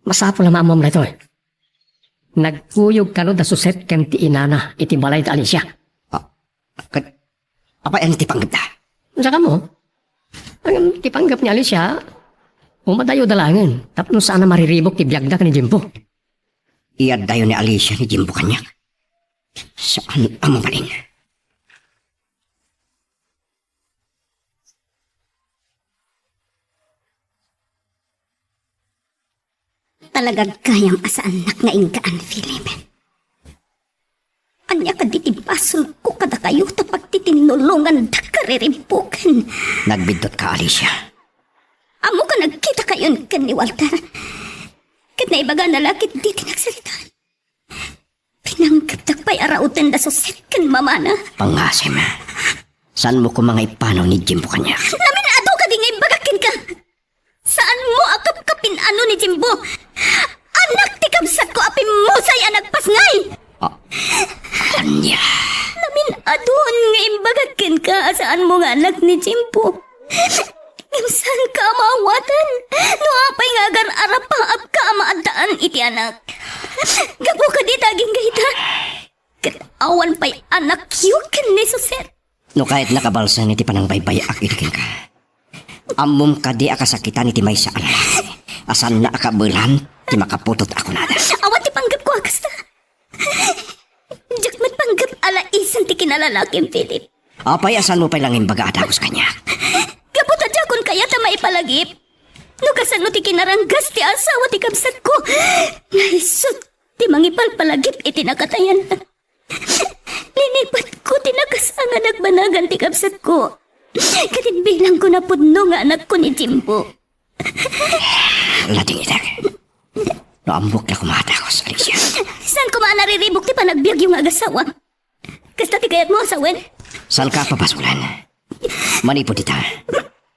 Masapo na maamom na ito eh. Nagkuyog ka no da suset ken ti inana iti balay ti Alicia. Apa yan ti panggap da? Saka mo, ang tipanggap ni Alicia, umadayo dalangan. Tapos saan na mariribok ti biyagda ka ni Jimbo. Iyad dayo ni Alicia ni Jimbo kanyak. Saan ang mabalin? Talagang kayang asaanak nga inggaan, Philip. Anya ka ditibasol ko kada kayo tapag titinulungan da karirimpukan. Nagbidot ka, Alicia. Amo ka nagkita kayon kan ni Walter. Kat na ibaga na lakit di tinagsalitaan. Pinanggap pa'y arautan da suset kan mamana. Pangasim. Saan mo ko mga ipano ni Jimbo kanyak? Namin ado ka di nga ibagakin ka. Saan mo akap kapin ano ni Jimbo? Anak ti kamsat ko apim musay anak pasngay. Anya? Namin adon nga imbagakin ka. Saan mo nga anak ni Jimbo? Saan ka maawatan? No apay nga agar arapaap ka maadaan iti anak. Gapo ka di taging gaita. Katawa pa'y anak yun ni Suset. No kahit nakabalsa ni ti panang baybay ak itikin ka. Amom ka di akasakitan iti may sa alay. Asan na akabulan, ti makaputot ako nada. Awan ti panggap ko akasta. Diyak panggap ala isan ti kinalalaking Philip. Apay asan mo pa lang imbaga adagos kanya. Gabot adya kun kaya ta maipalagip. No kasano ti kinaranggas ti asawa ti kabsat ko. Naisot ti mangipalpalagip iti nakatayan. Linipat ko ti nakasangan nagbanagan ti kabsat ko. Katinbilang ko na pudno nga anak ko ni Jimbo. Lading itak. No ambok na kumatakos, Alicia. Saan ko nariribok ti panagbiag yung agasawa? Kasta ti kayat mo asawen? Saan ka papasulan? Manipod ita.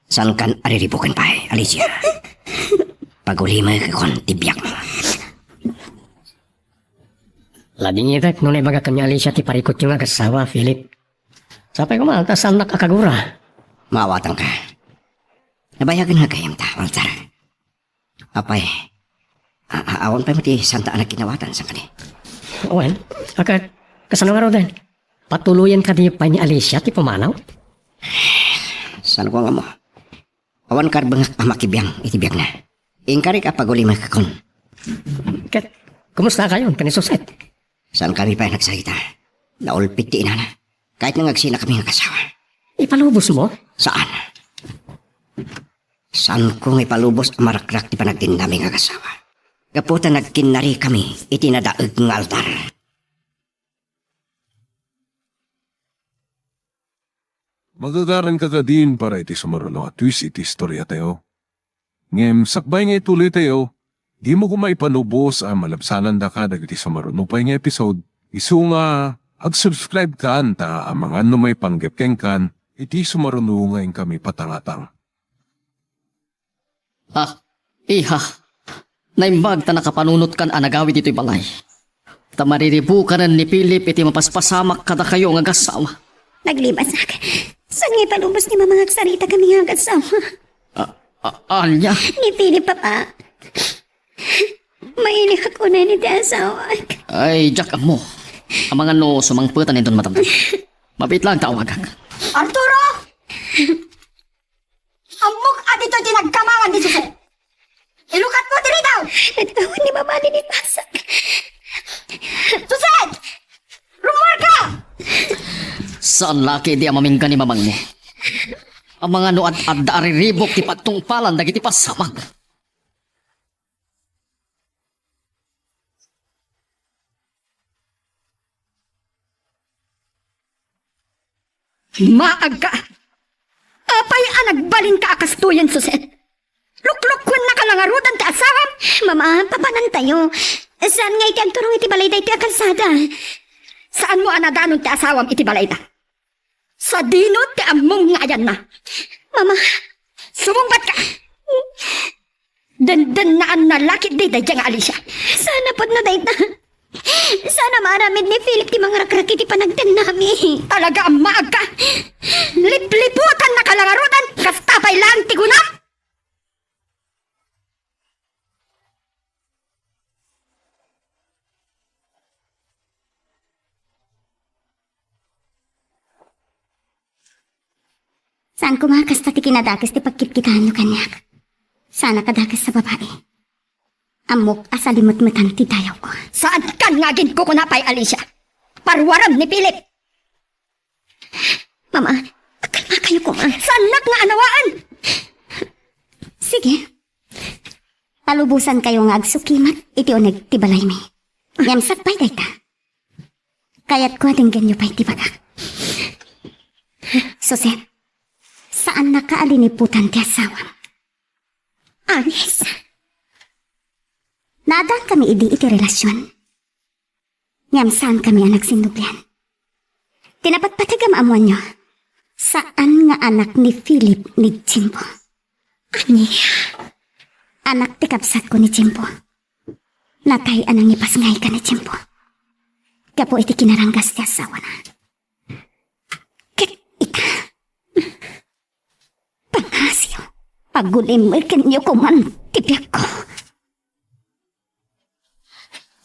Saan kan ariribukan pa, Alicia? Paguli mo kakon tibiyak mo. Labing itak, nung ibaga kanya Alicia ti parikot yung agasawa, Philip. Sapay ko man, tas anak akagura. Maawatan ka. Nabayagan nga kayam ta, Walter. Apay, awan pa mo ti santa anak kinawatan sa kani. Well, kasano nga raw din? Patuluyan ka di pa ni Alicia ti pumanaw? Saan ko nga mo? Awan karbang amakibiyang itibiyang na. Ingkari ka paguli makakon. Kat, kumusta kayo, kanisuset? Saan kami pa nagsalita? Naulpit ti inana. Kahit nangagsina kami ng kasawa. Ipalubos mo? Saan? Saan kong ipalubos ang marakrak ti panagtindami ng kasawa? Kaputa nagkinari kami, itinadaag ng altar. Magagaran ka ka din para iti sumarulo at twist iti istorya tayo. Ngem, sakbay nga ituloy tayo, di mo kumaipanubos ang malabsanan da ka dagiti sumarulo pa nga episode. Isu nga, ag-subscribe ka anta ang mga may panggap kan, iti sumarulo ngayon kami patangatang. Iha. Naimbag ta nakapanunot kan anagawid ito'y balay. Ta mariribukan ni Philip iti mapaspasamak kada kayo nga gasawa. Naglibas ak. Saan nga palubos ni mamang agsarita kami nga agasawa? Alya, Ni Philip, papa. Mainik ako na ni ti asawa. ay Jack mo. Ang mga no sumangputan nito matamtan. Mabit lang tawagan. Arturo! Amok at ito tinagkamangan di Jose. Ilukat mo diri daw! Nagtawan ni mama ni Pasak. Suset! Rumor ka! Saan laki di ang maminggan ni mamang mo? Ang mga no at ariribok ti patungpalan dagiti pasamag. Maag ka! Apay nagbalin ka akastuyan, Suset. Luklukwan na kalangarutan ti asawam. Mama, papanan tayo. Saan nga iti agturong iti balay da iti akalsada? Saan mo anadanon ti asawam iti balay ta? Sa dinot ti among nga ayan na. Mama, Sumungbat ka! Den naan na lakit di da nga Alicia. sana pod na dayta. Sana maramid ni Philip ti mga rakrak iti panagdan nami. Talaga ang maag ka! Lipliputan na kalangarutan! Kastapay lang tigunam! Saan ko makasta ti kinadakas ti pagkitkitahan nyo kanyak? Sana kadakas sa babae. Amok asalimot-mutan ti dayaw ko. Saan kan nga gin ko kunapay, Alicia? Parwaram ni Philip! Mama, kalma kayo ko, ma. Sanak nga anawaan! Sige. Palubusan kayo nga agsukimat, iti uneg ti balay mi. Yamsak pa'y dayta. Kayat ko ating ganyo pa'y ti bagak. Suset, saan nakaaliniputan ti asawang? Anis. Nadaan kami iti relasyon. Yamsaan kami ang nagsinubyan. Tinapatpatigam amuan nyo. Saan nga anak ni Philip ni Jimbo? Ani, anak ti kapsat ko ni Jimbo. Natay anang ipasngay ka ni Jimbo. Kapo iti kinaranggas ti asawa na. Ket ita. Pangasyo. Pagulimilkin niyo ko man tipiak ko.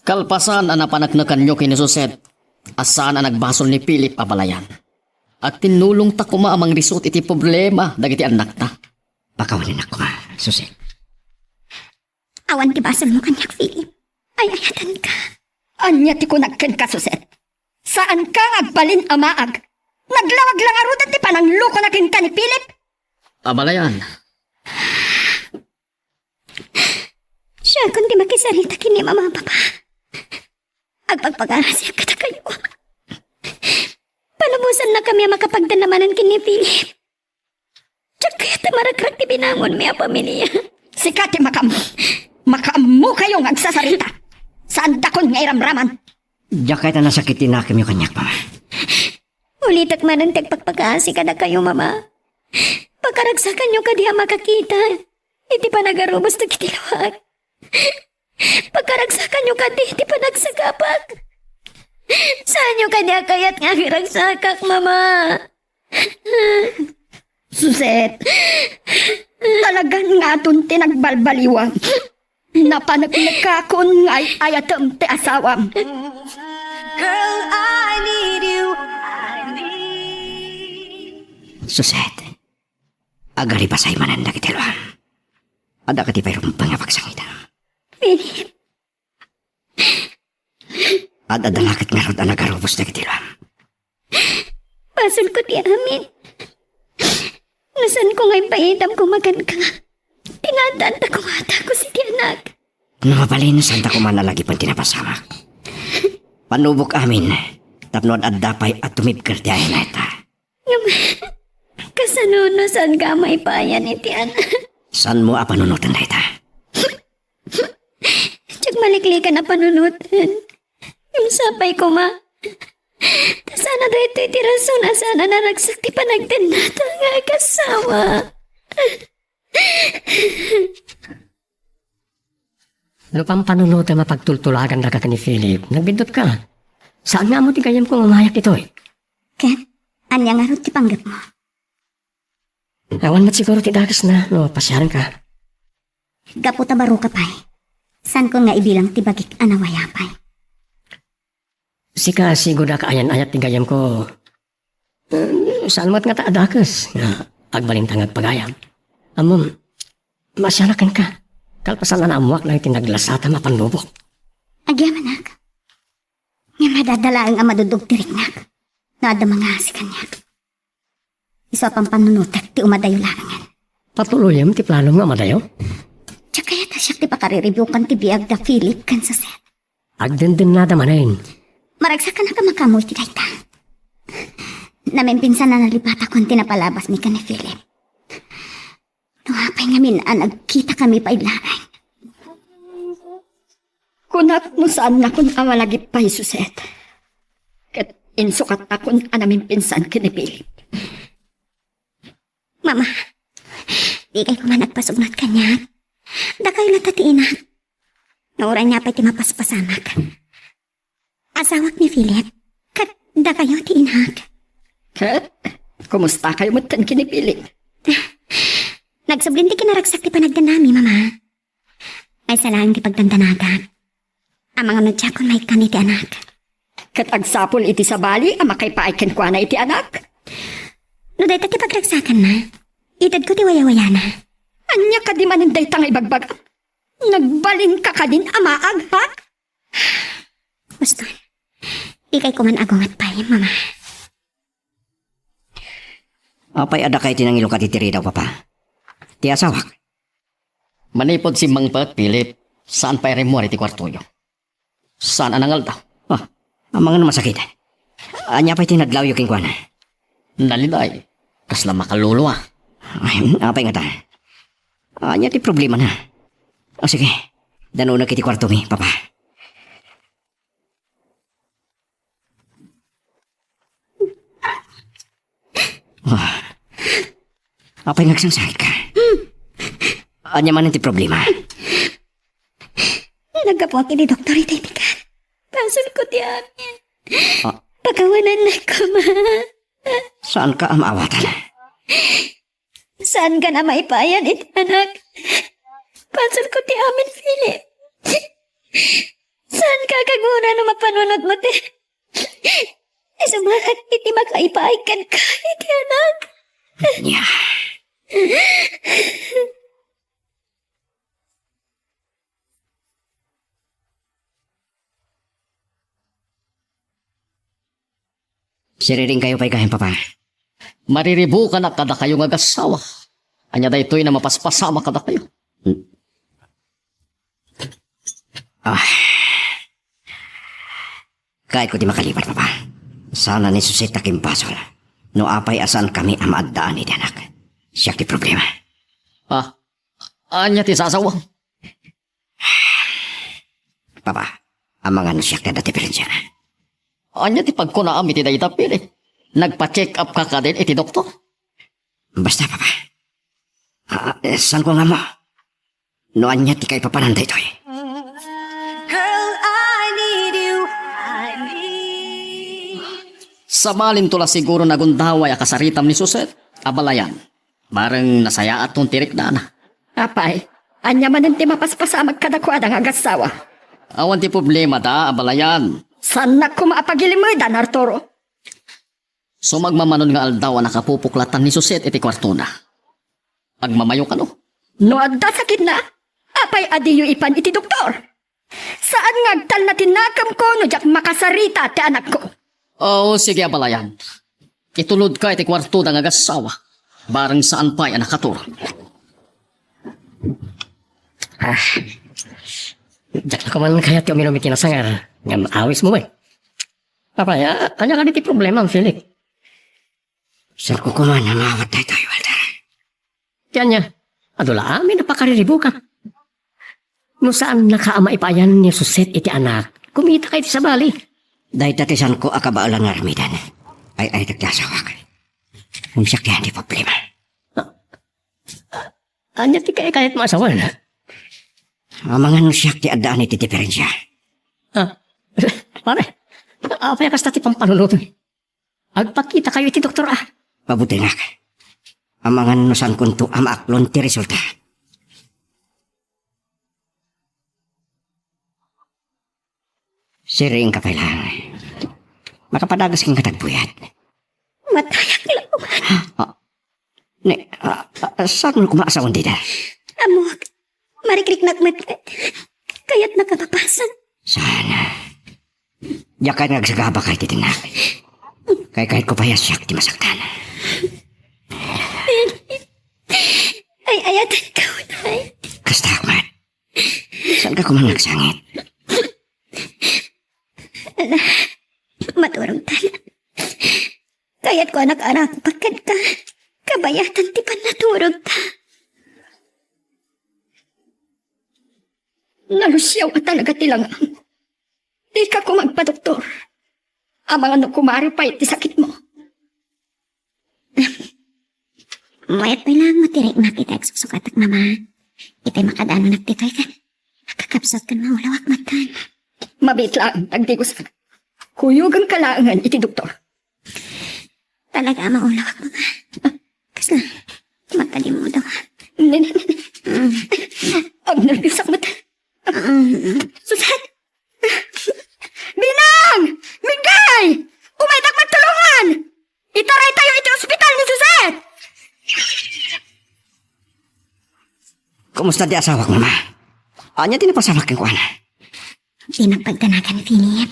Kalpasan ang napanaknakan nyo kinususet. Asan ang nagbasol ni Philip abalayan. At tinulong ta kuma amang risot iti problema dagiti anak ta. Pakawalan ako, Susi. Awan ti basal mo kanyak, Philip. Ay, ayatan ka. Anya ti kunagken ka, Suset. Saan ka nga balin amaag? Naglawag-langarutan ti panangluko na kin ka ni Philip? Abalayan, Siya kundi makisarita kini mama papa. Agpagpag-arasya ka na kayo. Palubusan na kami makapagdanamanan kini Philip. Tsaka yata marakrak ti binangon may pamilya. Sikati makamu kayong agsasarita. Saan dakon nga iramraman? Diyak kahit na nasakitin na kami kanyak, mama. Ulitak man ang tagpagpag-asi ka na kayo mama. Pagkaragsakan nyo ka diha makakita. Iti pa nagarubos na kitilawag. Pagkaragsakan nyo ka di pa nagsagapag. Saan nyo kanya kayat nga giragsakak, mama? Suset, talagang nga doon tinagbalbaliwang. Napanaglikakon nga'y ayatam ti asawam. Girl, I need you. I need. Suset, agari pa sa'y manan na kitilwan. Ada ka ti pa'y rumpang nga pagsangitan. Philip, At adalakit nga rod ang nagarubos na kitilwan. Pasol ko di amin. Nasan ko nga'y paitam kumagan ka? Tinatanta ko ata ko si Tianak. Namapalin santa ko man nalagi pang tinapasamak. Panubok amin, tapnod at dapay at tumibker di ay na ita. Kasanuno saan ka may payan ni Tianak? San mo apanunutan na ita? Tiyag maliklikan na panunutan. Yung sapay ko ma. Sana daw ito'y tiraso na sana naragsak ti panagtindata nga kasawa. Lupang panunutan mapagtultulagan na ka ni Philip. Nagbindot ka. Saan nga mo ti kayam kong umayak ito eh? Ken, anya nga rin ti panggap mo. Awan mat siguro ti dagas na, no, pasyaran ka. Gaputa baro ka pa'y. San ko nga ibilang ti bagik anawayapay. Sika siguro ka ayan-ayat ti gayam ko. Saan mo't nga taadakas? Nga, agbalintang pagayam. Amom, masyarakan ka. Kalpasan na naamuak lang tinaglasata mapanubok. Agyamanak. Nga madadala ang amadudog tiriknak. Naada mga si kanyak. Iso pang panunutak ti umadayo langan. Patuluyam ti plano nga madayo? Tsaka yata siya ti pakarereview kan ti biag da Philip kan sa set. Agdendem na damanayin. Maragsak ka na ka makamoy ti dayta. Namimpinsan na nalipata kung tinapalabas ni ka ni Philip. Nuhapay nga minaan, nagkita kami pa ilaray. kunak mo saan na kun amalagip pa Suset. Kat insukat na kun anamin pinsan kini Philip. Mama, di kay kuman nagpasugnat kanya. Da kayo latatiinak. Nauran niya pa'y timapaspasamak. Asawak ni Philip. Kat da kayo tiinak. Kat, kumusta kayo matan kini Philip? Nagsablinti kinaragsak ti panagdanami, mama. Ay salaang ti pagdandanagan. Ang mga nadyakon may kaniti anak. Kat agsapol iti sa bali, amakay paaikin kwa na iti anak. No dayta ti pagragsakan na. Itad ko ti waya-waya na. Anya ka di maninday tang ibagbag. Nagbalin ka ka din amaag, ha? Gusto. Di kay kuman agungat pa mama. Apay ada kay tinangilo ka titiri daw papa. Ti asawak. Manipod si Mang Pat, Philip. Saan pa rin mo rin ti kwartuyo? Saan anangal daw? Ah, ang mga masakit. Anya pa'y tinadlaw yung kingkwana. Naliday. Kasla makaluluwa. Ay, apay nga ta. Anya ti problema na. O sige, dano na kiti kwarto mi, papa. Oh. Apay nagsangsakit ka. Anya man ti problema. Nagkapuak ni Doktor Itaipikan. Pasol ko ti amin. Ah. Pagawanan na ka, ma. Saan ka amaawatan? Saan ka na maipayan, iti anak? Pasol ko ti amin, Philip. Saan ka kaguna na mapanunod mo, ti? Isumahat iti makaipaikan ka, iti anak. Yeah. Siriring kayo pa'y kahin, papa. Mariribu ka na kada kayo nga gasawa. Anya da ito'y na mapaspasama kada kayo. Ah. Kahit ko di makalipat, papa. Sana ni Susita Kimpasol. No apay asan kami ang maagdaan ni anak. Siya ti problema. Ah, anya ti sasawa. Papa, ang mga nasyak na diferensya na. Anya ti pagkunaam iti dayta Philip. Nagpa-check up ka ka din iti doktor. Basta, papa. Saan ko nga mo? No anya ti kay papananda ito eh. Girl, I need you. I need Sa balin tula siguro nagundaway akasaritam ni Suset. Abalayan. Bareng nasaya at tirik na na. Apay, anya man ti mapaspasa magkadakwada nga agasawa. Awan ti problema da, abalayan. San na ko maapagilimoy dan, Arturo? So magmamanon nga aldaw ang nakapupuklatan ni Suset iti kwarto na. Agmamayo ka no? No adda sakit na, apay adiyo ipan iti doktor. Saan ngagtal na tinakam ko no jak makasarita ti anak ko? Oo, sige abalayan. Itulod ka iti kwarto da nga agasawa. Bareng saan pa'y anakatur. Jak na ko man kaya ti uminom iti nasangar. Nga awis mo Papay, anya ka iti problema, Felix? Saan ko kuman na mawatay tayo, Walter? Tiyan niya, adula amin napakariribo ka. No saan nakaama ipayan ni Suset iti anak, kumita kayo sa bali. Dahil tatisan ko akabaalan nga ramidan. Ay tagdasawak. Kung siya kaya di problema. Anya ti kaya kahit maasawan. Amangan siya ti adaan iti diferensya. Pare, apay kas tati pampanunuto. Agpakita kayo iti doktor Pabuti nak. Amangan nusan kunto amaaklon ti resulta. Siring ka pa lang. Makapadagas kang katagpuyat. Matayak lang ko. Saan mo kumaasawan dita? Amok, marikrik nagmatlat. Kaya't nakapapasan. Sana. Yakan nagsagaba kay titinak. Kay kahit ko payas siya ti masaktan. Ay, ayatan ka, Unay. Kastakman. Saan ka kuman nagsangit? Maturog tala. Kaya't ko anak-anak pagkat ka. Kabayatan ti pan naturog ta. Nalusyaw ka talaga tilang. Di ka ko magpa-doktor. Amang ano kumari pa iti sakit mo. Mayat pa lang matirik na kita agsusukat at mama. Itay makadano nagtitoy ka. Nakakapsot ka na ulawak matan. Mabit lang, tagdi ko sa kuyugang kalaangan iti doktor. Talaga maulawak mo ba? Kas lang, matalim mo daw. Ang nervyos ako mata. Susan! Binang! Mingay! Umaydak magtulungan! Itaray tayo iti ospital ni Susan! Kumusta di asawak, mama? Anya tinapasawak yung kuana? Pinagpagtanakan ni Philip.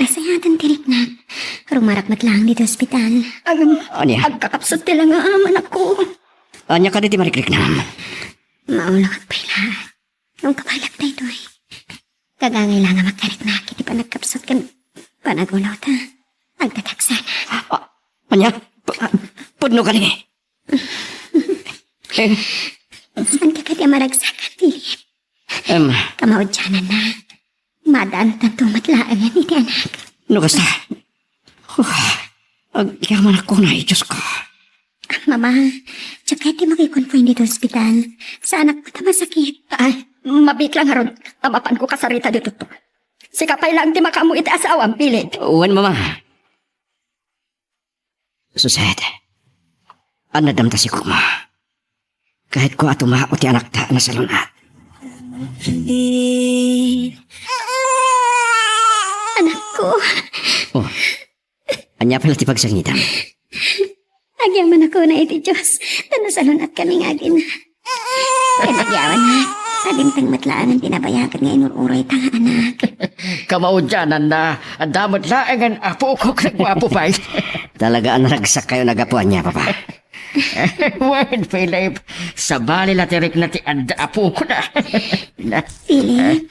Nasayatan tirik na. Rumarap matlang dito ospital. Anya? Agkakapsot tila nga aman ako. Anya ka di marikrik na. Maulawak pa ila. Nung kapalap na ito eh. Kagangay lang nga magkarik na. Kiti pa nagkapsot ka. Panagulaw ta. Agtatagsan. Anya? Pudno ka ni. Saan ka kaya maragsakan, Philip? Kamawad siya na. Madaan tanto matlaangan iti anak. No kasta? Agyaman ako na, Diyos ko. Mama, tsaka di makikonpoint dito ospital. Sa anak ko ta masakit. Ay, mabit lang haron. Amapan ko kasarita dito to. Si kapay lang di makamu iti asawang pilit. Uwan, mama. Suset. Anadam ta si Kukma. Kahit ko atuma o ti anak ta na salunat. Anak ko. Oh. Anya pala ti pagsangitan. Agyaman ako na iti Diyos. Tanasalon at kaming agin. Kanagyawan na. Sadimtang matlaan ang tinabayakan nga inururay tanga anak. Kamaudyanan na. Ang damot laangan apo ko nagwapo pa. Talaga ang naragsak kayo nagapuan niya, papa. Wait, Philip. Sa bali latirik na ti anda apo ko na. Philip,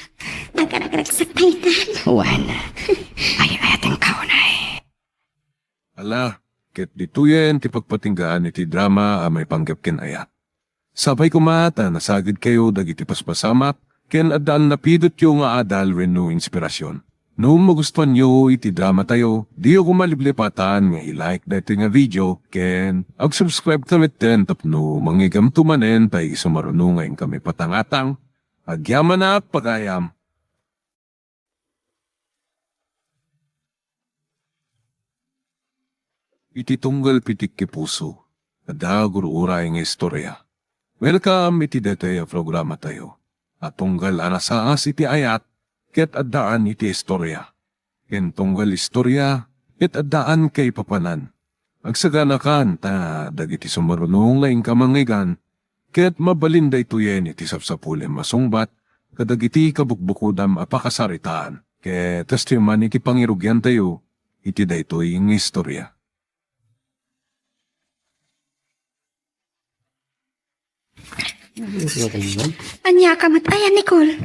nagkaragragsak tayo tan. Uwan. Ay-ayatang kaunay. Ala, ket dituyen ti pagpatinggaan iti drama may panggap ken ayat. Sabay kumata nasagid kayo dagiti paspasamak ken adal napidot yo nga adal wenno inspirasyon. No magustuhan nyo iti drama tayo, diyo kumaliblipatan nga i-like dati nga video ken ag-subscribe kami ten tapno mangigam tumanen tay sumarunong kami patangatang agyaman na pagayam. iti tunggal pitik ki puso, ada guru uray nga istorya. Welcome iti dete programa tayo. At tunggal anasaas iti ayat, ket addaan iti istorya. Ken tunggal istorya, ket addaan kay papanan. Agsaganakan ta dagiti sumarunong laing kamangigan, ket mabalinday tuyen iti sapsapulem masungbat, kadagiti kabukbukudam apakasaritaan. Ket testimony iti pangirugyan tayo, iti daytoy nga istorya. Anya ka mat, ayan, Nicole.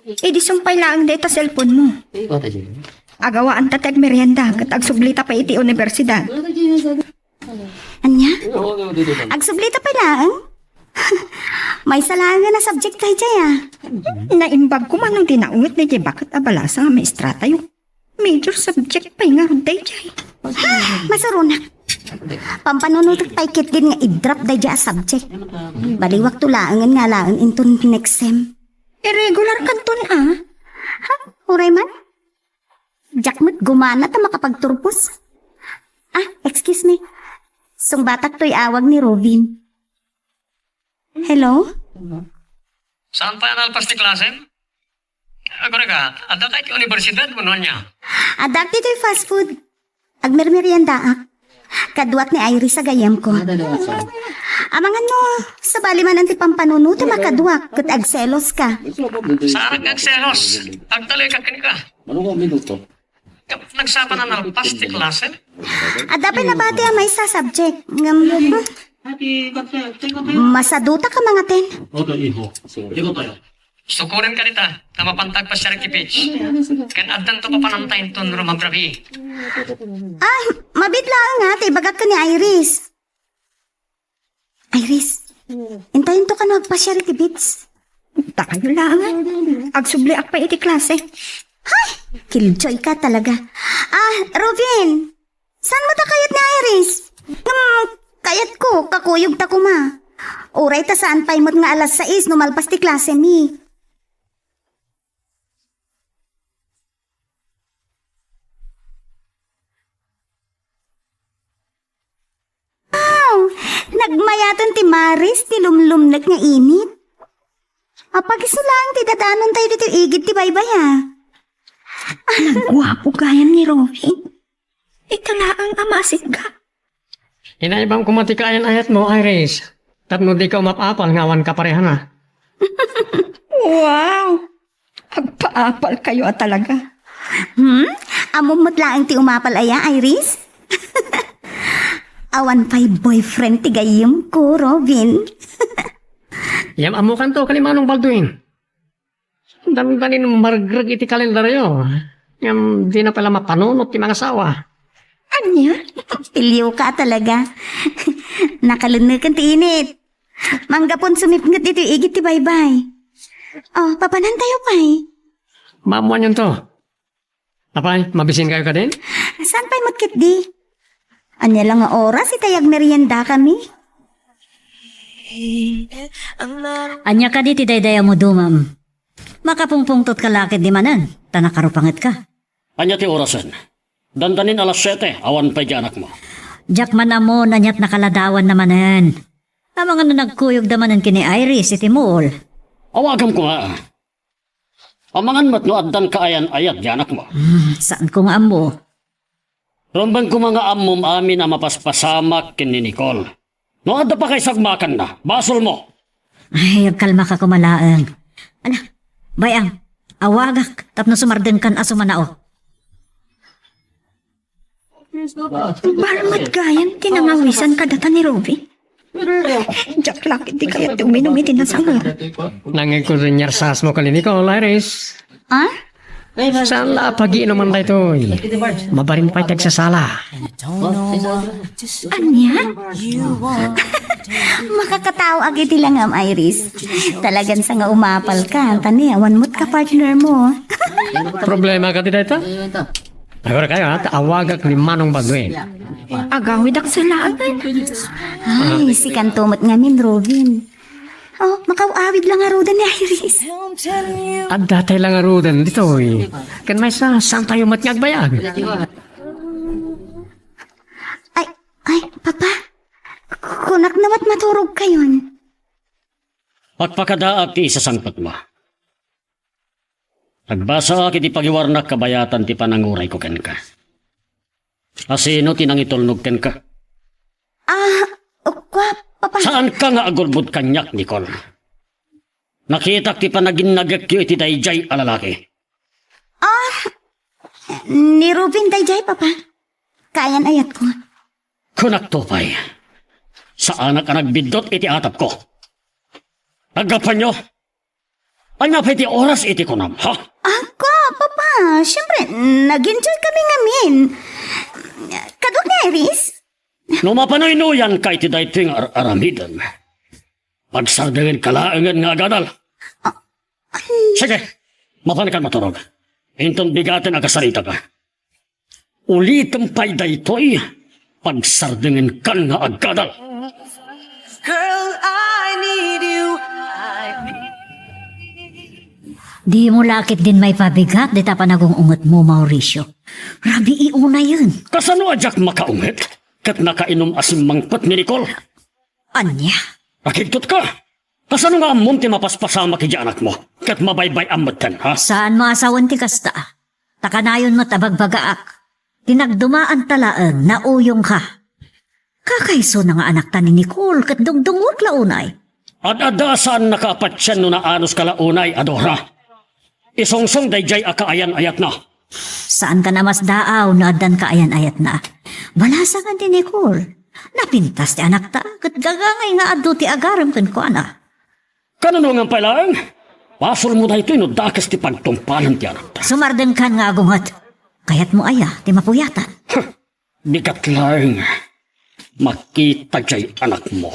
Di sumpay lang data cellphone mo. Agawaan ta tag merienda, kat agsublita pa iti universidad. Anya? Agsublita pa lang? May salangan na subject tayo dyan Naimbag ko manong dinaungit na di bakit abala sa may strata yung major subject pa yung arod tayo dyan. Masaruna. Pampanunutot pa ikit din nga i-drop dahi dyan subject. Baliwak tulaangan nga laan into next sem. Irregular kanton ah. Ha? Huray man? Jakmat gumana ta makapagturpos. Ah, excuse me. Sung batak to'y awag ni Robin. Hello? Saan pa nalpas ni klase? Ako na ka, ada kahit universidad mo noon niya. Adak dito'y fast food. Agmermerienda ak. Kaduat ni Iris sa gayam ko. Amangan no, sa baliman ang tipampanunuto makaduak kat agselos ka. Saan kang selos? Agtaloy ka ka. Nagsapa na nalpas ni klase? Adapay na bati ang may sa subject. Masaduta ka mga ten. Sukurin ka nita, na mapantag pa siya rin page. Kan addan to papanantayin to rumagrabi. Ay, mabitla nga, bagak ka ni Iris. Iris, intayin to ka na magpa-charity bits. Takayo lang. Agsubli ak pa iti klase. Hay, killjoy ka talaga. Ah, Robin, saan mo ta kayat ni Iris? Kayat ko, kakuyog ta ko ma. Uray ta saan pa imot nga alas 6 numalpas ti klase mi. Nagmayatan ti Maris, ti lumlumnag nga init. Apagisulang ti dadanon tayo dito igit ti baybay ha. Nagwapo gayam ni Robin. Ikalaang amasit ka. Inaibang kumatikayan ayat mo, Iris. Tapno di ka umapapal, ngawan ka pareha na. Wow! Agpaapal kayo talaga. Amumot lang ti umapal aya, Iris? Awan pa'y boyfriend ti gayim ko, Robin. Yam amukan to, kalimanong Balduin. Dami-dami nung margrag iti kalendaryo. Yam di na pala mapanunot ti mga asawa. Anya? Piliw ka talaga. Nakalunukan ti init. Manggapon sumipngat dito igit ti baybay. Oh, papanan tayo pa'y. Mamuan yun to. Apay, mabisin kayo ka din? Saan pa'y matkit di? Anya lang nga oras, itayag merienda kami. Anya ka di ti daydaya mo dumam. Makapungpungtot ka lakit di manan. Tanakarupangat ka. Anya ti orasan. Dandanin alas 7, awan pa di anak mo. Jack man mo nanyat nakaladawan namanan. Ang mga nagkuyog damanan kini Iris iti mool. Awagam ko nga. Amangan mat no addan kaayan-ayat di anak mo. Saan ko nga amo? Rombang ko mga amom amin na mapaspasamak kin ni Nicole. No adda pa kay sagmakan na, basol mo. Ay, kalma ka kumalaang. Ala, bayang, awagak, tapno sumardeng kan aso manao. Baramat gayan, tinangawisan ka data ni Robin. Jack lakit di kaya uminom iti na sangar. Nangin ko rin yarsas mo kalini ko, Iris. Ah? Saan la pag-iinuman na ito? Mabarin pa'y tagsasala. Anya? Makakatao agiti lang am Iris. Talagan sa nga umapal ka. Tani, awan mo't ka partner mo. Problema ka dito? Agora kayo ha, awagak ni Manong Balduin. Agawid ak sila. Ay, si kantumot nga min, Robin. Oh, makawawid lang nga roda ni Iris. At datay lang arudan dito eh. Kan may saan tayo matngagbayag? Ay, Ay, Papa. Kunak nawat maturog kayon. Pagpakadaag ti isasangpat mo. Nagbasa kiti pagiwarnak kabayatan ti pananguray ko ken ka. Asino tinangitulnog ken ka? Kwa, Papa. Saan ka nga agurbod kanyak, Nicole? Nakita ti panaginagak iti dayjay alalaki. Ni Ruben dayjay, Papa. Kayan ayat ko. Kunak tupay. Saan ka nagbidot iti atap ko? Agapan nyo? Ano pa iti oras iti kunam, ha? Ako, Papa. Siyempre, nag-enjoy kami ngamin. Kadok na, Iris? No mapanoy-nuyan ka iti dayting aramidan. Pagsardengin kalaangan nga agadal. Sige, mapanikan maturog. Intong bigatin agasalita ka. Ulitin pa'y daytoy, pagsardengin ka nga agadal. Girl, I need you. Di mo lakit din may pabigat, di ta panagungungit mo, Mauricio. Rabi iuna yun. Kasano ajak makaungit? Kat nakainom asim mangpot ni Nicole. Anya? Nakigtot ka. Kasano nga amon ti mapaspasama ki anak mo? Kat mabaybay amot kan, ha? Saan mo asawan ti kasta? Takanayon mo tabagbagaak. Tinagdumaan talaang nauyong ka. Kakaiso na nga anak ta ni Nicole kat dungdungot launay. At adasan nakaapatsyan no na anos kalaunay, Adora. Isongsong dayjay akaayan-ayat na. Saan ka na mas daaw na adan ka ayan-ayat na? Balasangan ti Nicole. Napintas ti anak ta kat gagangay nga adu ti agaram kan ko ana. Kanano nga pailang? Pasol mo na ito no dakas ti pagtumpanan ti anak ta. Sumarden kan nga agungat. Kayat mo aya ti mapuyatan. Bigat lang. Makita jay anak mo.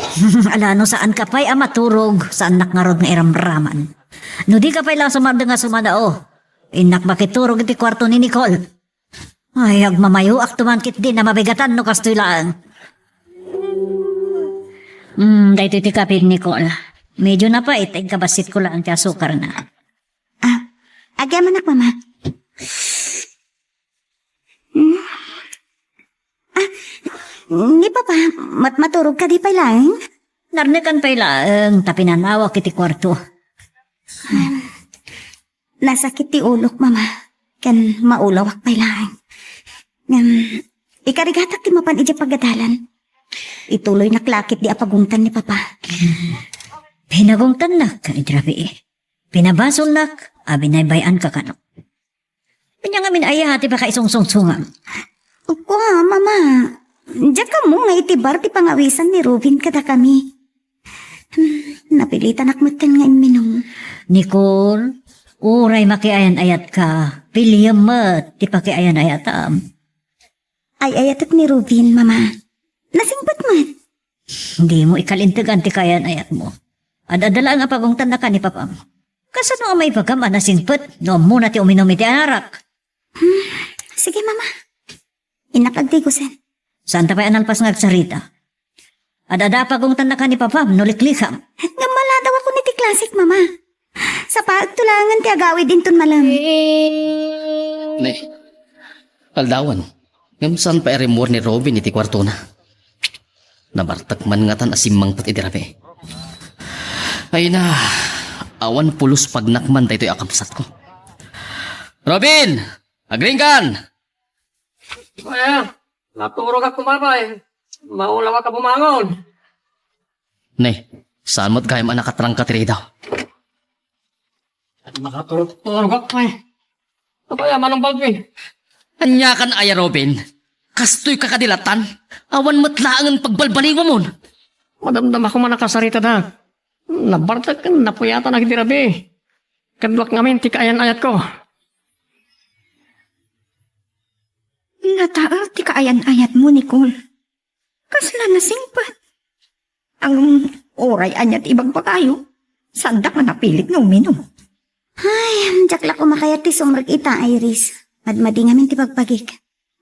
Alano saan ka pa'y amaturog sa anak nga rod nga iramraman. No di ka pa'y lang sumarden nga sumadao. Inak makiturog iti kwarto ni Nicole. Ay, agmamayo ak tumankit din na mabigatan no kastoy lang. Dahito iti kapit Nicole. Medyo na pa itay kabasit ko lang ti asukar na. Agam anak, Mama. Ni Papa, maturog ka di pa lang? Narnikan pa'y lang tapinanawak iti kwarto. Nasakit ti ulok, Mama. Kan maulawak pa lang. Ikarigatak ti mapan iti pagadalan. Ituloy naklakit di apagungtan ni Papa. Pinagungtan nak, idrabi eh. Pinabasol nak, abinaybayan ka kano. Pinyangamin ay hati pa kaisong-song-sungan. Opo, Mama. Diyan ka mo nga itibar ti pangawisan ni Ruben kada kami. Napilitan akmat kan nga minum. Nicole, uray makiayan-ayat ka. Pilyamat, ti pakiayan-ayatam. Ay ayatot ni Ruben, Mama. Nasingpat mat. Hindi mo ikalintagan ti kayan-ayat mo. Adadala nga pagungtan na ka ni Papam. Kasano nga may pagkama na sinpet, no muna ti uminom iti anak. Sige, Mama. Inapagtigusan. Saan ta pa'y analpas nga agsarita? Adada pagungtan na ka ni Papam, no liklikam. Gamala daw ako ni ti klasik, Mama. Sa pagtulangan ti agawid inton malam. Ne, aldawan. Ngamsan pa erimor ni Robin iti kwarto na. Nabartak man nga tan asimang pat itirapi. Ay na, awan pulos pagnakman tayo ito'y akapsat ko. Robin! Agring kan! Kaya, naturog at kumabay. Maulaw ka bumangon. Ne, saan mo't gayam anak katrang katiri daw? At makaturog ako eh. Kaya manong balbi. Anya kan aya Robin? Kastoy kakadilatan? Awan mo't laangan pagbalbaling mo mon. Madamdam ako man nakasarita na. Nabartak kan, napuyata na kitirabi. Kadwak ngamin, ti kaayan-ayat ko. Nataal ti kaayan-ayat mo, Nicole. Kasla nasingpat. Ang oray anyat ibang pakayo. Sandak na napilit nga uminom. Ay, jakla ko makayat ti sumrag ita, Iris. Madmadi ngamin ti pagpagik.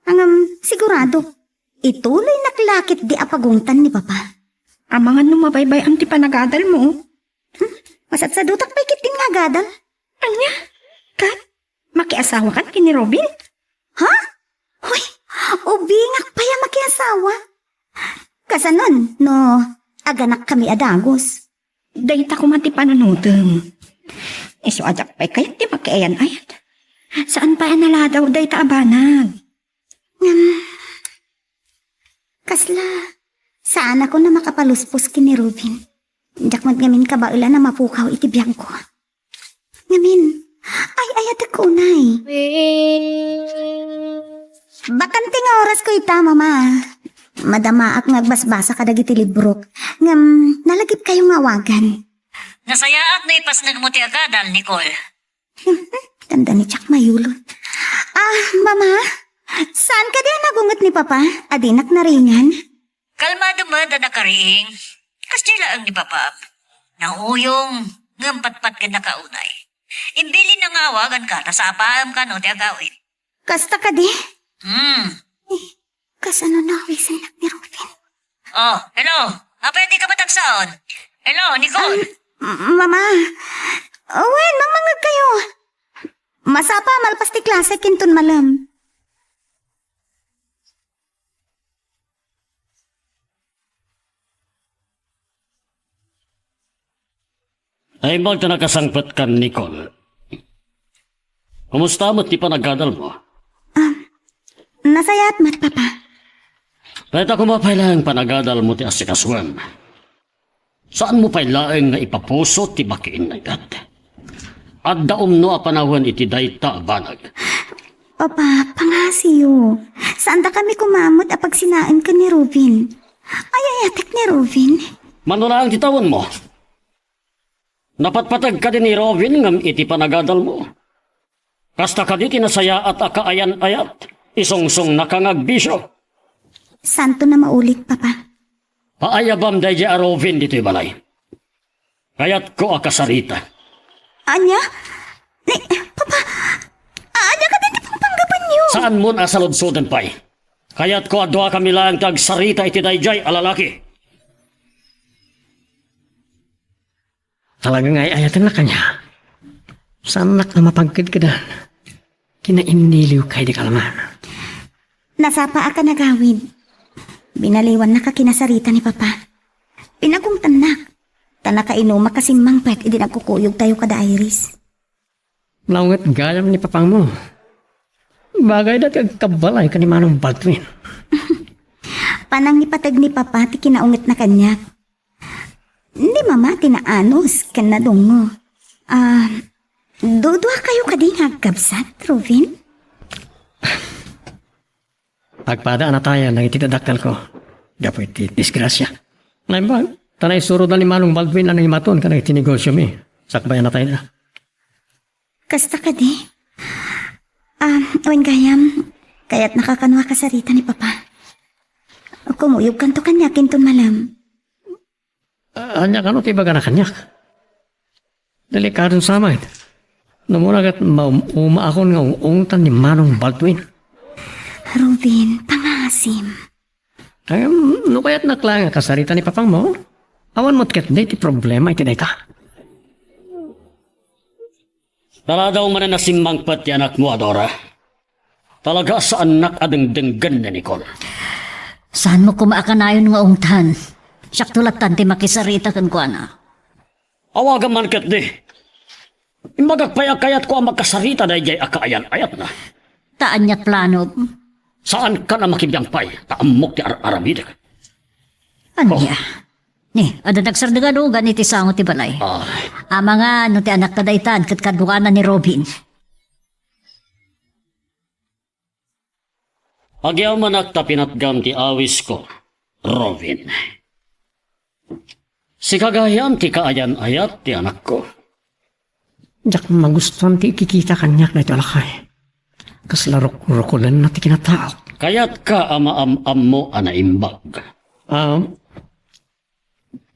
Ang sigurado, ituloy naklakit di apagungtan ni Papa. Amangan numabaybay ang ti panagadal mo. Masat sa dutak pa ikitin nga gadal. Anya? Kat? Makiasawa ka kini Robin? Ha? Hoy, ubingak pa ya makiasawa. Kasanon, no, aganak kami adagos. Dayta ko man ti panunuteng. Iso ajak pa'y kayat ti makiayan ayat. Saan pa yan naladaw dayta abanag? Kasla, saan ako na makapaluspos kini Rubin? Jakmat ngamin kabaula na mapukaw iti biyang ko. Ngamin, ay ayat ako unay. Bakante nga oras ko ita, mama. Madamaak ngagbasbasa kadag iti librok. Ngam, nalagip kayong awagan. Nasayaat na ipas nagmuti agadal, Nicole. Tanda ni Chak Mayulon. Mama, saan ka din nagungot ni Papa? Adinak na ringan? Kalmado mo da nakariing. Kastila ang ni Papa. Nauyong, ngampatpat ka nakaunay. Imbili na nga awagan ka, ta sa apaam ka no, ti agawin. Kasta ka di? Hmm. Kasano na awisin ni Rubin? Oh, hello. Pwede ka matagsaon? Hello, Nicole. Mama, wen, mamangag kayo. Masapa, malpas ti klase, kintun malam. Ay magta nakasangpat ka, Nicole. Kumusta mo ti panagadal mo? Nasayat mat, Papa. Kahit ako mapailang panagadal mo ti asikaswan. Saan mo pailaeng nga ipapuso ti bakiin na igat? At daom no a panahon iti dayta banag. Papa, pangasiyo. Saan da kami kumamot apag sinain ka ni Rubin? Ay, ayatek ni Rubin. Manula ang titawan mo. Napatpatag ka din ni Robin ngam iti panagadal mo. Kasta ka di tinasaya at akaayan-ayat. Isong-song nakangagbisyo. Santo na maulit, Papa. Paayabam dahi a Robin dito'y balay. Kayat ko akasarita. Anya? Papa, anya ka din pang panggapan niyo? Saan mo asalod-sodan pa'y? Kayat ko adwa kami lang tagsarita iti dayjay alalaki. Talagang ay ayatan na kanya. Saan nak na mapagkid ka dan? Kinainiliw kay di kalaman. Nasapa ka nagawid. Binaliwan na ka kinasarita ni Papa. Pinagong tanak. Tanaka inuma kasing mangpet, idi nagkukuyog tayo kada Iris. Laungat gayam ni papang mo. Bagay dati agkabalay ka ni Manong Baldwin. Panang ipatag ni Papa, ti kinaungit na kanya. Hindi mama, tinaanos, kan na dungo. Dudwa kayo kading agkabsat, Rubin? Pagpada na tayo, nagitidadaktal ko. Dapo iti disgrasya. Naibag, tanay surod na ni Manong Baldwin na nangimaton ka na itinegosyo mi. Sakbayan na tayo na. Kasta ka di? Wen gayam, kaya't nakakanwa ka sa rita ni Papa. Kumuyog kanto kanya, kintun malam. Anya ka no, tibaga na kanyak. Delikadong samay. Namunagat umaakon nga ungtan ni Manong Baldwin. Rubin, pangasim. Ay, no kaya't naklang kasarita ni papang mo? Awan mo't ket di ti problema iti dayta. Tala daw man na nasimmangpat ti anak mo, Adora. Talaga sa anak adengdenggan ni Nicole. Saan mo kumaakanayon nga ungtan? Siyak tulatan ti makisarita kan ko na. Awagan man ket di. Imbagagpayak kayat ko ang magkasarita dahil jay akaayan-ayat na. Taan niya't plano. Saan ka na makibiyangpay? Taamok ti aramidik. Anya? Ni, ada nagsardagadugan iti sango ti balay. Ama nga, no ti anak kadaitan, kat kadukanan ni Robin. Agyaw manak ta pinatgam ti awis ko, Robin. Si kagayam ti kaayan-ayat ti anak ko. Diyak magustuhan ti ikikita kanyak na ito alakay. Kaslarok-rokulan na ti kinatao. Kayat ka ama-am-am mo anaimbag.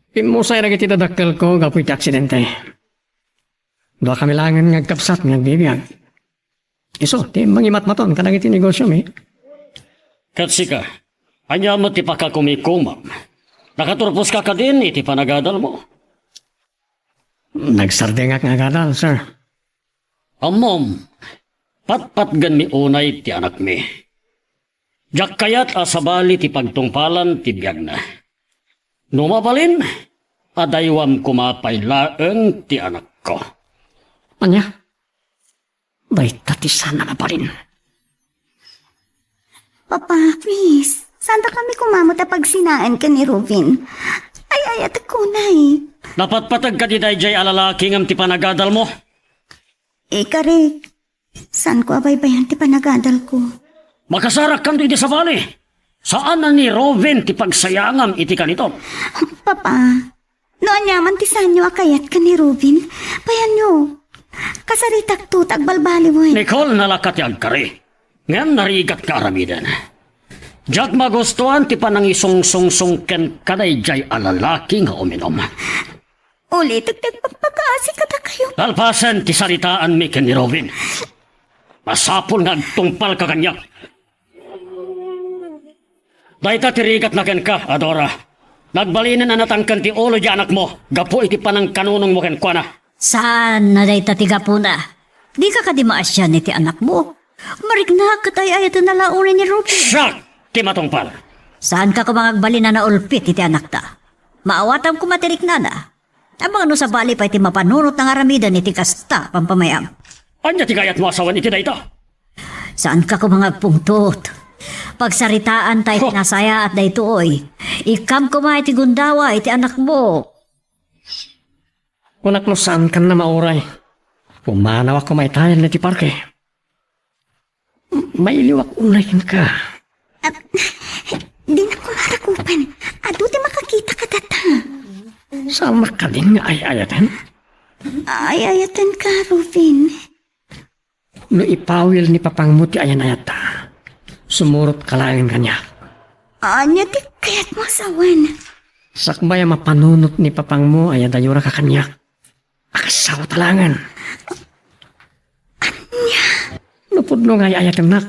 Pimusay na kiti dadakkel ko gapoy ti aksidente. Dua kami langan ngagkapsat ngagbibiyag. Iso, ti mangimat-maton kanang iti negosyo mi. Katsika, anya mo ti pakakumikumam. Nakaturpos ka ka din iti panagadal mo. Nagsardengak nga gadal, sir. Amom, patpatgan mi unay ti anak mi. Jak kayat asabali ti pagtungpalan ti biyag na. Numabalin, adaywam kumapay laeng ti anak ko. Anya? Bay tati sana mabalin. Papa, please. Saan kami kumamot pag sinaan ka ni Robin? Ay, ayat ako na eh. Dapat patag ka di dayjay alalaki ngam ti panagadal mo. Karek. Saan ko abaybayan ti panagadal ko? Makasarak kan di sa valley. Saan na ni Robin ti pagsayangam iti kanito? Papa, noon yaman ti sanyo akayat ka ni Robin. Payan nyo. Kasaritak tutag balbali mo eh. Nicole nalakat yung kari. Ngayon narigat ka aramidan. Diyak magustuhan ti panangisong-song-song ken kadayjay alalaki nga uminom. Ulit, pagpagpagkaasi ka na kayo. Talpasan ti salitaan mi ken ni Robin. Masapol nga agtungpal ka kanya. Dahita tirigat na ken ka, Adora. Nagbalinan na natangkan ti ulo di anak mo. Gapo iti panang kanunong mo ken kwa na. Saan na day tatiga po na? Di ka kadimaasyan ni ti anak mo. Marigna katay ayat na launin ni Ruby. Siyak! Ti matungpal. Saan ka kumangagbalin na naulpit iti anak ta? Maawatam kumatirik na na. Abang ano sa bali pa iti mapanunot ng aramidan iti kasta pampamayam. Anya ti gayat mo asawan iti dayta? Saan ka kumangagpungtot? Pagsaritaan tayo pinasaya at daytoy. Ikam kumay iti gundawa iti anak mo. Unak no saan kan na mauray. Pumanaw ako may tayo na ti parke. May iliwak unayin ka. Di na kumarakupan. Ado di makakita ka data. Saan makalin nga ay ayatan? Ay, ayatan ka, Robin. No ipawil ni papang mo ti ayan ayata. Sumurot kalangin kanya. Anya di kayat mo asawan. Sakbay mapanunot ni papang mo ay dayura ka kanya. Akasawa talangan. Anya? Napudlo nga ayatan nak.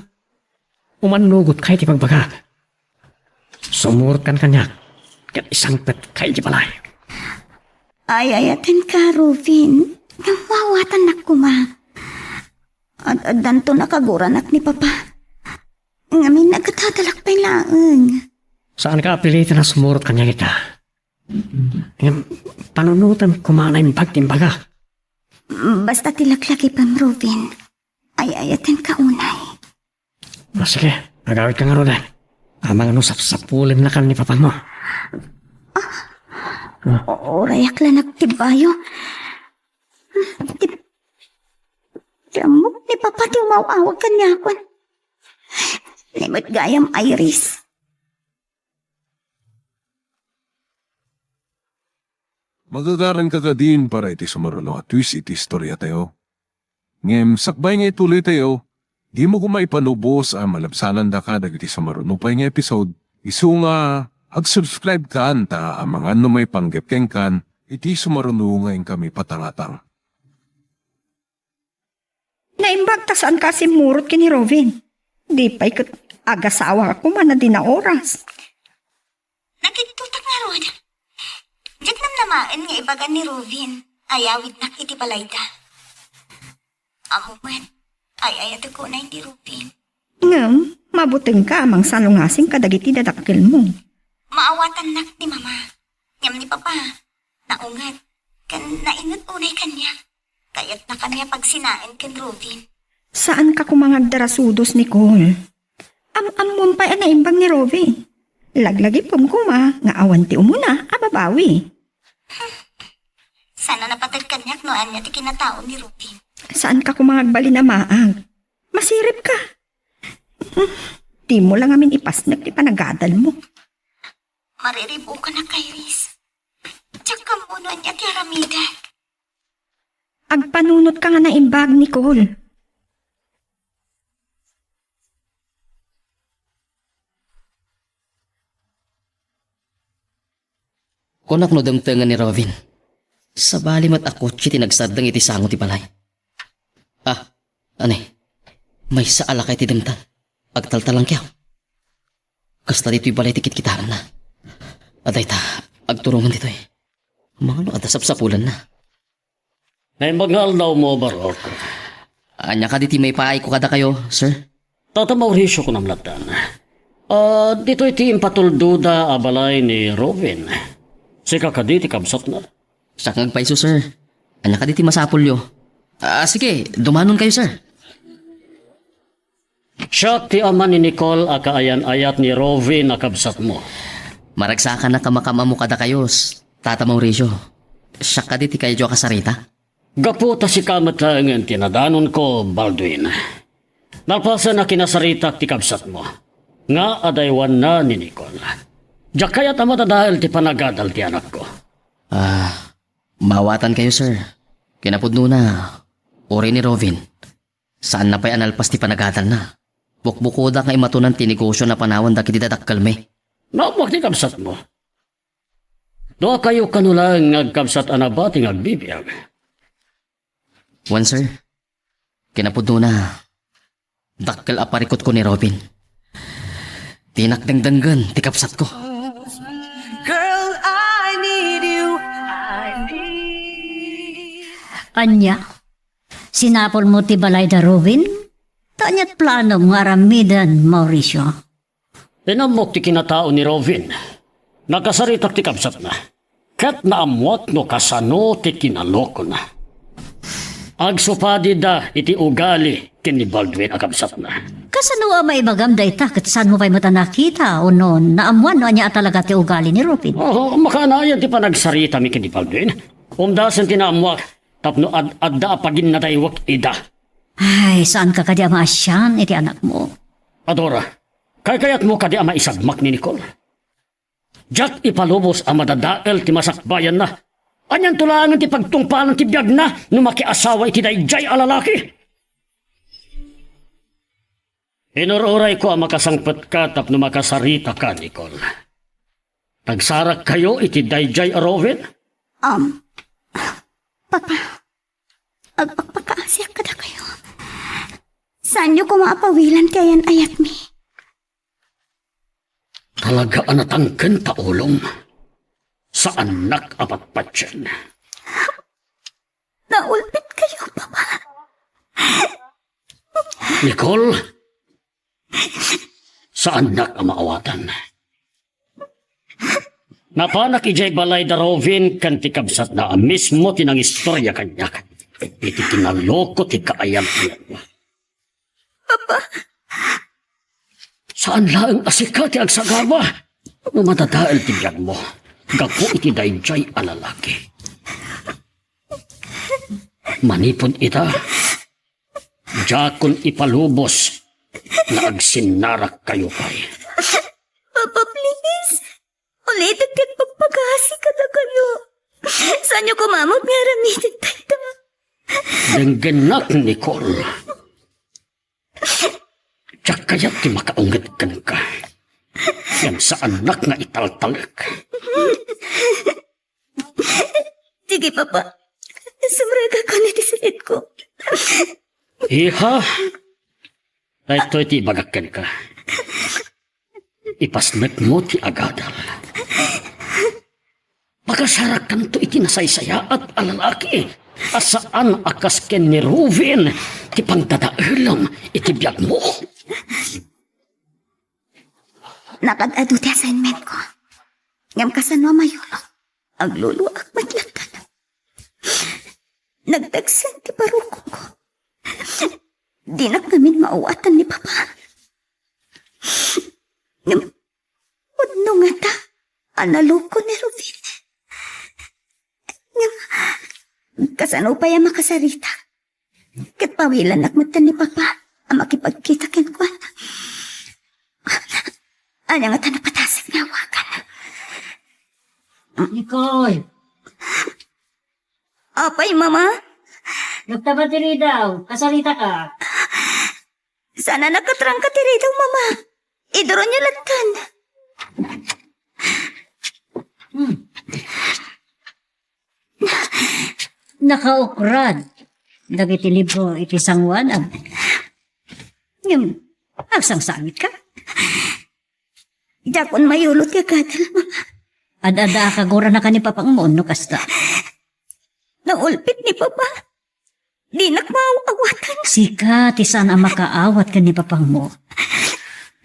Umanugot kay ti pagbagag. Sumurot kan kanya. Kat isang pet kay di balay. Ay, ayatan ka, Robin. Namawatan na kuma. At danto nakaguranak ni Papa. Ngamin nagkatadalak pa laang. Saan ka apilitan na sumurot kanya kita? Panunutan kumanay pagtimbaga. Basta tilaklaki pang Robin. Ay, ayatan ka unay. Sige, nagawit ka nga ron. Amang ano sapsapulin na kan ni papa mo. Orayak lang nagtibayo. Jamok ni Papa di umawawag ka niya ako. Limot gayam Iris. Magagaran ka din para iti sumarulo at twist iti istorya tayo. Ngem, sakbay nga ituloy tayo, di mo kumaipanubos ang malabsanan da ka dagiti sumarunupay nga episode. Isu nga, ag-subscribe ka anta ang mga may panggepkeng kan, iti sumarunungay kami patangatang. Naimbag ta saan kasi murot kini Robin. Di pa ikat agasawa ako man na di na oras. Nakitutak nga ron. Diyak namaan nga ibagan ni Robin. Ayawit na iti palayda. Amo man, ay ayat ko na hindi Robin. Ngam, mabuteng ka amang salungasing kadagiti dadakkel mo. Maawatan nak ni Mama. Ngam ni Papa. Naungat. Kan naingat unay kanya. Kaya't na kanya pagsinain kan Robin. Saan ka kumangagdarasudos, Nicole? Am-amon pa na imbang ni Robin. Laglagi pumkuma, nga awanti umuna, ababawi. Sana napatag kanyak noan niya ti kinatao ni Robin. Saan ka kumangagbali na maang? Masirip ka. Di mo lang amin ipasnag ti panagadal mo. Mariribo ka na kay Riz. Tsaka mo noan niya ti Aramida. Agpanunot ka nga na imbag, Nicole. Kunak no damtangan ni Robin. Sa bali mat ako ti nagsardang iti sango ti balay. Ane, may saala kay ti damtan. Agtaltalang kyaw. Kasta dito'y balay tikit kitaan na. Aday ta, agturungan dito'y. Mga no adasap-sapulan na. Naimbag nga aldaw mo, Barok. Anya ka diti may paay ko kada kayo, sir? Tata Mauricio ko namlatan. Dito iti impatulduda abalay ni Robin. Sika ka di ti kabsat na. Sakag pa iso, sir. Anya ka diti masapulyo. Sige, dumanon kayo, sir. Siya ti ama ni Nicole akaayan-ayat ni Rovin na kabsat mo. Maragsakan na kamakama mo kada kayos. Tata Mauricio. Siya ka diti kayo kasarita. Gaputa si kamatlangan tinadanon ko, Baldwin. Nalpasan na kinasarita ti kabsat mo. Nga adaywan na ni Nicole. Diyak kaya tamata dahil ti panagadal ti anak ko. Mawatan kayo, sir. Kinapudno na. Uri ni Rovin. Saan na pa'y analpas ti panagadal na? Bukbukoda nga imatunan ti negosyo na panawan da kiti dadakkalme. Naamwak ti kabsat mo. Doa kayo kanulang ngagkabsat anabati ngagbibiyag. One, sir. Kinapudno na. Dakkel aparikot ko ni Robin. Tinakdangdanggan ti kapsat ko. Girl, I need you. Anya, sinapol mo ti balay da Robin? Tanyat plano nga ramidan, Mauricio. Inamok ti kinatao ni Rovin. Nakasaritak ti kabsat na. Kat naamwat no kasano ti kinaloko na. Agsupadi da iti ugali kin ni Baldwin akabsat na. Kasano may magam day kat saan mo pa'y mata nakita o noon naamuan no anya talaga ti ugali ni Robin? Oo, makanayan ti panagsarita mi kin ni Baldwin. Umdasan ti naamwak tapno adda apagin na taywak ida. Ay, saan ka kadi maasyan iti anak mo? Adora, kayat mo kadi ama isagmak ni Nicole. Jack ipalubos ang madadael ti masakbayan na. Anyan tulangan ti pagtungpalan ti biyag na no makiasawa iti dayjay a lalaki. Inururay ko ang makasangpet ka tapno makasarita ka, Nicole. Tagsarak kayo iti dayjay a Rovin? Papa, agpagpakaasyak ka na kayo. Saan niyo kumapawilan kayan ayat mi? Talaga anatangken taulong sa anak apatpatyan. Naulpit kayo, Papa. Nicole, sa anak ang maawatan. Napanak ijay balay da Rovin kan ti kabsat na mismo tinang istorya kanyak. Iti kinaloko ti kaayam mo. Papa, Saan laang asika ti agsagaba? No matadael ti biyag mo. Gapo iti dayjay a lalaki. Manipon ita. Jakon ipalubos na agsinarak kayo pay. Papa, please. Ulitin kat pagpagasi ka na kayo. Saan niyo kumamot nga ramitin tayo? Denggenak, Nicole. Diyak kaya ti makaungit ka. Yan sa anak nga italtalak. Sige, Papa. Sumraga ko na tisalit ko. Iha, ito iti ibagakan ka. Ipasmet mo ti agadal. Pagkasarak kanto iti nasaysaya at alalaki. Asaan akas ken ni Rovin ti pangdadaelam iti biyag mo. Napag-adu ti assignment ko. Ngam kasano mayulo. Aglulu ak matlatan. Nagdagsan ti paruko ko. Di na kami maawatan ni Papa. Ngam, udno nga ta. Analoko ni Rovin. Ngam, kasano pa yung makasarita. Kat pawilan nakmatan ni Papa. Ang makipagkita kinkwan. Ano nga ta napatasag na awakan. Nicole, Apay, Mama? nagtabatiri daw. Kasarita ka. Sana nakatrang ka tiri daw, Mama. Idoro niya latan. Nakaukrad. Dagiti libro iti sangwanag. Ngam, Agsang sangit ka. dakon mayulot ka kadal, Mama. Ad-ada kagura na ka ni Papang mo, no kasta. Naulpit ni Papa. Di nakmaawatan. Sika, ti sana makaawat ka ni Papang mo.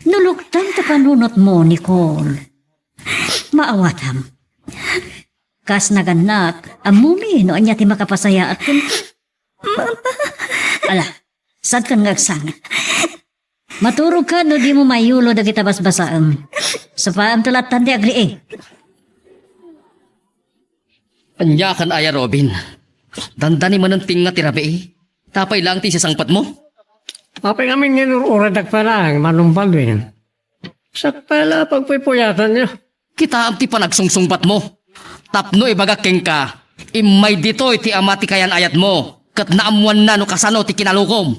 Nuluktan ta panunot mo, Nicole. Maawatam. Kas naganak, amumi, no anya ti makapasaya at kun... Ala, sad kan ngagsangat. Maturog ka no di mo mayulo da kita basbasaam. Sa paam tulatan di agri eh. Anya kan aya Robin. Dandani man ang tinga tirabi eh. Tapay lang ti sa sangpat mo. Apay ngamin nginururadag pa lang, manumpal din. Sa pala pagpipuyatan niyo. Kita am ti panagsungsungpat mo. Tapno ibagakeng ka. Imay dito iti amati kayan ayat mo. Kat naamuan na no kasano ti kinalukom.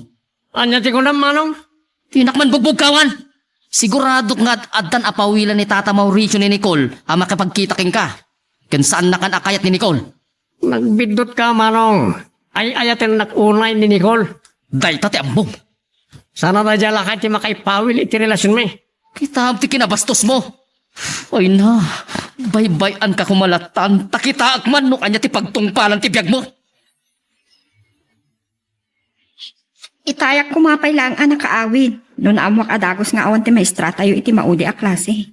Anya ti ko na manong? Tinakman bugbog kawan. Sigurado nga addan apawilan ni Tata Mauricio ni Nicole ang makapagkita king ka. Kan saan nakan akayat ni Nicole? Nagbidot ka manong. Ay ayatin nakunay ni Nicole. Day tati ambong. Sana na dyan lakad ti makaipawil iti relasyon mo. Kita am ti kinabastos mo. Ay na, baybayan ka kumalatan. Takita akman no kanya ti pagtungpalan ti biyag mo. Itayak kumapay lang ang nakaawid. Noon amwak adagos nga awan ti maestra tayo iti maudi a klase.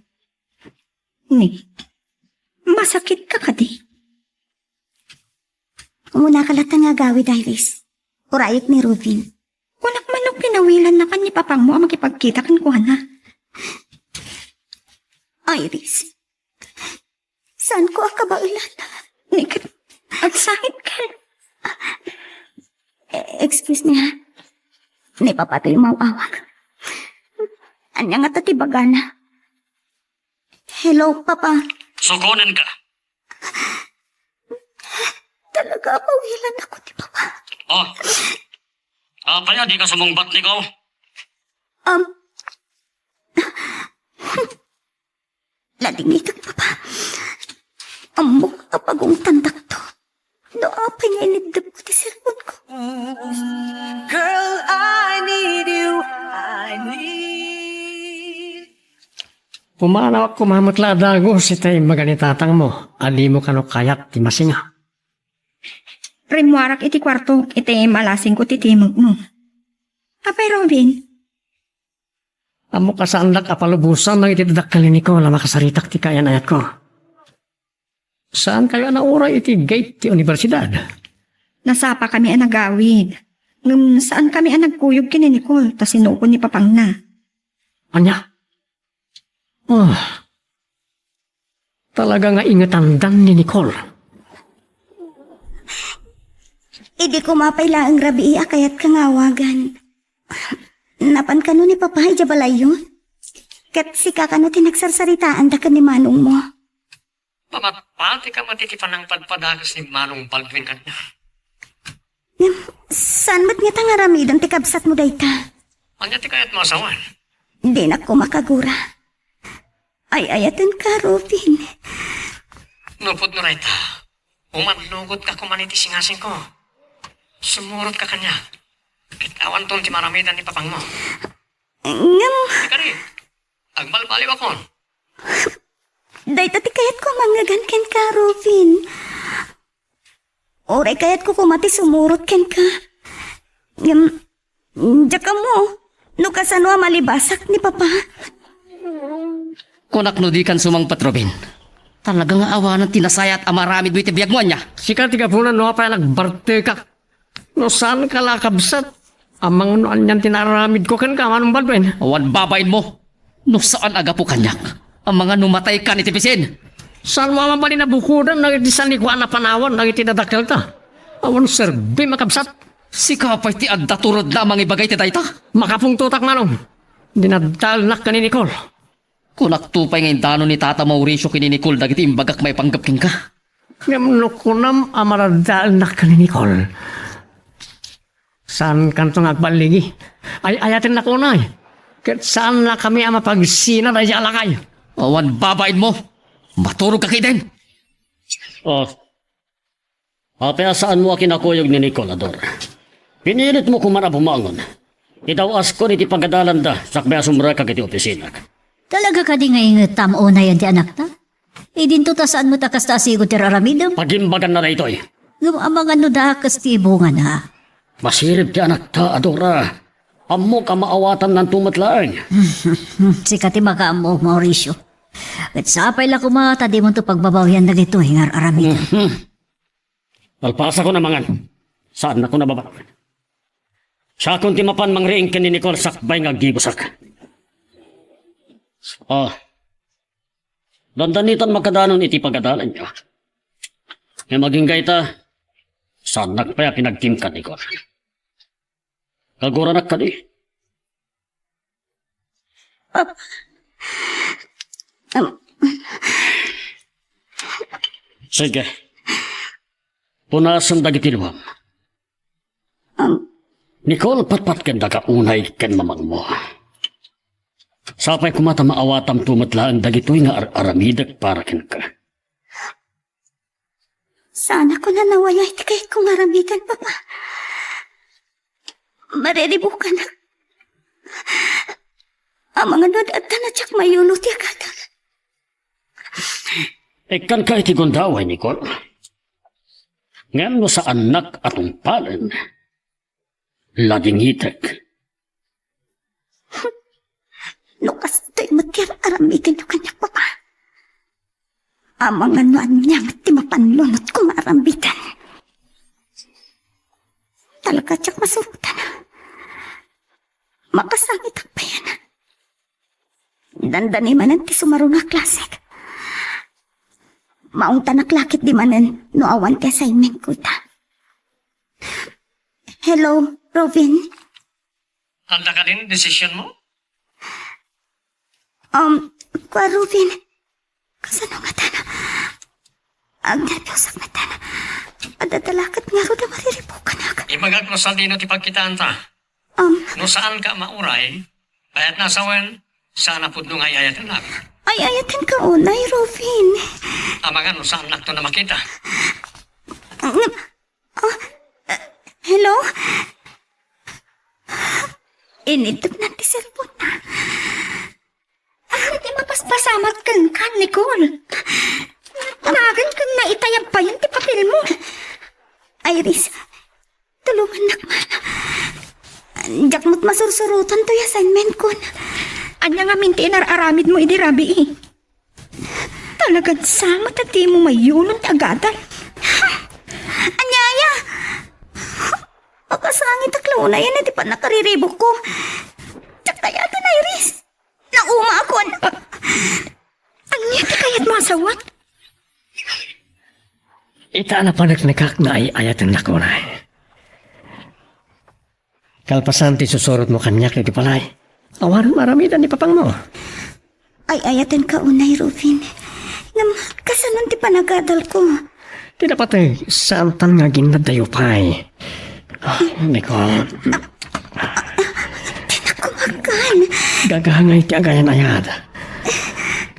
Ni, masakit ka kadi. Umuna kalatan nga gawid, Iris. Urayik ni Rubin. Wanak manong pinawilan na kan ni papang mo ang makipagkita kan kuha na. Iris, saan ko akabailan? Nikit, agsakit ka. Excuse me ha. Ni papatoy mawawag. Anya nga tatibagana. Hello, Papa. Sukunan ka. Talaga pawilan ako ti Papa. Oh. Apaya, di ka sumungbat ni ko. Lading ito, Papa. Amok kapagong tandak to. Doa pa niya inidab ko ti cellphone ko. Girl, I need you. I need. Pumanaw ako mamutla dago si tay maganitatang mo. Ali mo kano kayat ti masinga. Rimwarak iti kwarto, iti malasing ko titimog mo. Apay Robin, Amo kasandak apalubusan ng itidakkal ni Nicole makasaritak ti kayan ayat ko. Saan kayo naura iti gate ti universidad? nasapa kami ang nagawid. Ngam saan kami ang nagkuyog kini Nicole, tas sinuko ni papang na. Anya? Oh, talaga nga ingatandan ni Nicole. Idi ko mapayla ang rabi akayat kangawagan. Napan ka ni Papa ijabalayon? Kat si kakano tinagsarsaritaan da ka ni Manong mo. Pamapati ka matitipan ng padpadagas ni Manong Baldwin kanya. Saan ba't nga tangaramidan ti kabsat mo dayta? Anya ti kayat mo asawan? Di na ko makagura. Ay ayatan ka, Robin. Nupod no rayta. Umanlugod ka kumaniti singasing ko. Sumurot ka kanya. Kitawan ton ti maramidan ni papang mo. Ngam, Ika rin. Agbalbaliw ako. dayta ti kayat ko mangagan ken ka, Robin. Oray kayat ko kumati sumurot ken ka. Ngam, diyaka mo. No kasano malibasak ni Papa. Kunak no di kan sumangpat Robin. Talaga nga awanan tinasayat amaramid mo iti biyag mo niya. Sika tiga punan no pa nagbarte ka. No saan ka lakabsat? Amang no anyan tinaramid ko kan ka Manong Baldwin. Awan babain mo. No saan aga po kanyak? Ang mga numatay ka ni tipisin. Saan mo amabali na bukudan nagitisan ni Kuan na panawan nagitidadakal ta? Awan serbi makabsat. Si kapay ti adda turod lamang ibagay ti dayta. Makapung tutak Manong. Dinadalnak ka ni Nicole. Kunak tupay ngayon dano ni Tata Mauricio kini Nicole dagiti imbagak may panggapking ka. Ngam no kunam amaradalnak ka ni Nicole. Saan kantong agbaligi? Ay ayatin na kunay. Kat saan na kami ang mapagsina na alakay? Awan babain mo. Maturog ka kayo din. Oh. Apaya saan mo kinakuyog ni Nicolador? Pinilit mo kumana bumangon. Idawas ko ni ti pagadalan da sakbaya sumra ka kiti opisina. Talaga ka di nga ingat tamo na yan ti anak ta? Idinto ta saan mo takas ta asigo ti raramidam? Pagimbagan na ito'y. Amang ano da kas ti ibungan ha? Masirip ti anak ta, Adora. Amo ka maawatan ng tumatlaang. Sika ti makaamo, Mauricio. Kat sapay la kumata, di mo to pagbabawyan na dito, hingar aramid. Alpasa ko na mangan. Saan ako nababalawan? Sa akong timapan mangriing ka ni Nicole sakbay nga gibusak. Dandanitan makadanon iti pagadalan niya. Nga maging gaita, saan nagpaya pinagtim ka, Nicole? Kaguranak ka di. Sige. Punasan dagiti luwam. Nicole, patpat ken daga unay ken mamang mo. Sapay kumata maawatam tumatlaan dagitoy nga aramidak para ken ka. Sana ko na nawaya iti kay kong aramidan, Papa. Mariribukan na. Ang mga nod at tanatsak mayunot ti agad. Ikan ka iti gundaway, Nicole. Ngayon mo sa anak atong palan, laging itek. Lukas to'y matir aramidan yung kanya, Papa. Ang mga nuan niyang timapanlunot kong arambidan. Talaga tsak masurutan. Makasangit ang payan. Dandani manan ti sumaro nga klasik. Maong tanaklakit di manan no awan ti assignment ko ta. Hello, Robin. Handa ka din desisyon mo? Kwa Robin. Kasano nga tana? Ang nervyosak nga tana. Adadalakat nga ro na mariribukan ako. Ibagag no saan din ti pagkitaan ta. No saan ka mauray, bayat nasawan, sana po nung ayayat anak. Ay, ayatan ka unay, Robin. Amaga no saan nakto na makita. Hello? Initip na ti cellphone na. Di mapaspasamat ka, Nicole. Nagan ka na itayag pa yun ti papel mo. Iris, tulungan na man. Diyak mo't masursurutan to yung assignment ko. Anya nga minti aramid mo idirabi eh. Talagang sama tati mo mayulong tagadan. Anyaya! Makasangit aklaw na yan, di pa nakariribok ko. Tsak kaya ito na, Iris. Nauma ako. Anya, di kaya't masawat? Ita na panagnakak na ay ayatan na ko na. Kalpasan ti susurot mo kanyak iti palay. Awan maramidan ni papang mo. Ay, ayatan ka unay, Rufin. Kasanon ti panagadal ko. Di dapat ay santan nga ginadayo pa'y. Nicole. Tinakumagan. Gagahangay ti agayan ayad.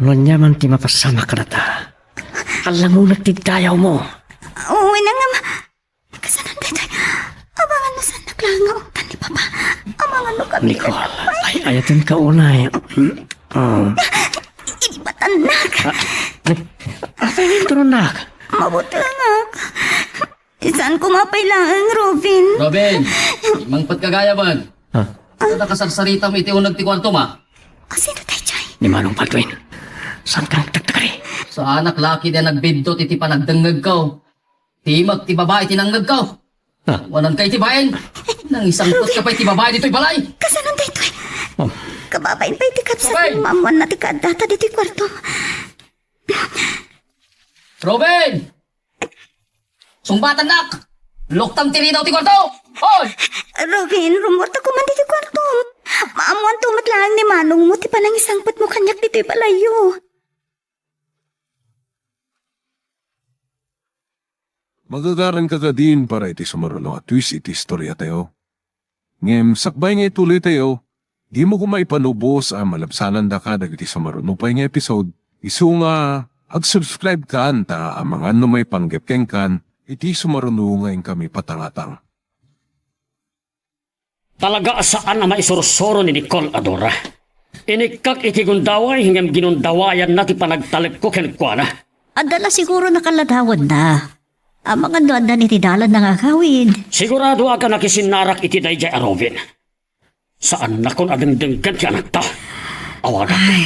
Nunyaman ti mapasama ka na ta. Alam mo nagtigdayaw mo. Uwi na nga kasanon tayo. Abangan mo saan naglangaw ni Papa. Abangan mo kami. Nicole, ay ayatan ka unay. Ibatan nak. Apa yung turunak? Mabuti nak. Saan ko mapailangan, Robin? Robin, mangpat kagaya man. Ano nakasarsarita mo iti unag ti kwarto ma? Sino tayo, Chay? Ni Manong Paltuin. Saan ka nagtagtakari? Sa anak laki na nagbindot iti panagdangag ko. Timag ti babae tinanggag ko. Wanan kay ti bayan. Nang isang put ka pa ti babae dito'y balay. Kasanon tayo, Toy? Kababain pa iti kapsa Robin! ng mamuan na ti kadata dito'y kwarto. Robin! Sumbatan nak! Luktang tiri daw ti kwarto! Hoy! Robin, rumorta ko man dito'y kwarto. Maamuan tumat lang ni Manong mo, ti panang isang put mo kanyak dito'y balayo. Magagaran ka ka din para iti sumaralo at twist iti istorya tayo. Ngem, sakbay nga ituloy tayo, di mo kumaipanubos ang malabsanan da ka dagiti sumaralo pa nga episode. Isu nga, ag-subscribe ka anta ang mga may panggepkeng kan, iti sumaralo ngayon kami patangatang. Talaga saan na maisursuro ni Nicole Adora? Inikak iti gundaway hingam ginundawayan na ti panagtalip ko kenkwana. Adala siguro nakaladawan na. Ang mga doon na nitidalan na ngakawin. Sigurado aga nakisinarak iti dayjay a Robin. Saan na kon adengdenggan ti anak ta? awagan. Ay,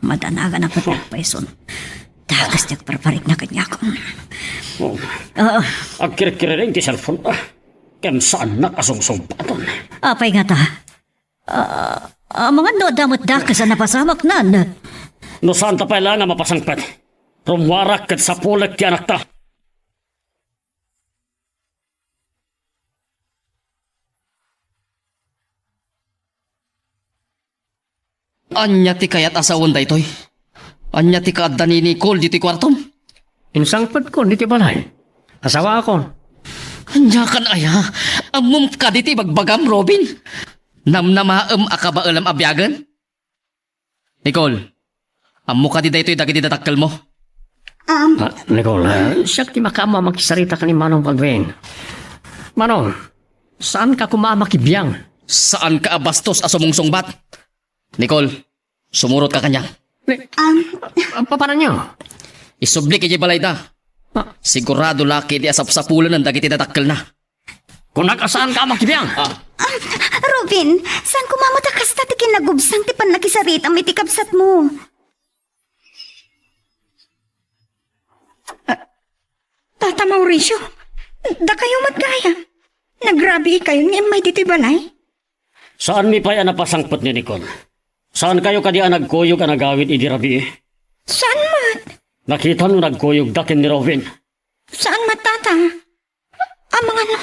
madanagan ako ng paison. Dagas niya parparik na kanya ko. Oo, Ang kiri-kiri ti cellphone kem saan nakasungsumbaton. apay nga ta. Mga no damot dakas na napasamak nan. No saan ta pala nga mapasangpet. Rumwarak kat sa pulag ti anak ta. Anya ti kayat asawon daytoy. Anya ti kaadda ni Nicole diti kwartom. Insangpad ko, dito balay. Asawa ako. Anya kan aya. Amum ka diti bagbagam Robin. Namnamaem akabaalam abyagan. Nicole, amo ka di daytoy dagiti datakkel mo. Nicole, siya ti makama makisarita ka ni Manong Baldwin. Manong, saan ka kumamakibiyang? Saan ka abastos asumungsungbat? Nicole, sumurot ka kanya. Paano niyo? Isubli kay balay da. Sigurado laki di asap-sapulan ng dagiti datakkel na. Kung nakasaan ka makibiyang? Robin, saan kumamatakas na ti kinagubsang ti panlakisarit ang itikabsat mo? Tata Mauricio, da kayo matgaya. Nagrabi kayo niya may dito'y balay. Saan mi pa yan napasangpot ni Nicole? Saan kayo kadi nagkuyog ang nagawid idirabi? Saan mat? Nakita no nagkuyog dakin ni Robin. Saan mat, tata? Ang mga no,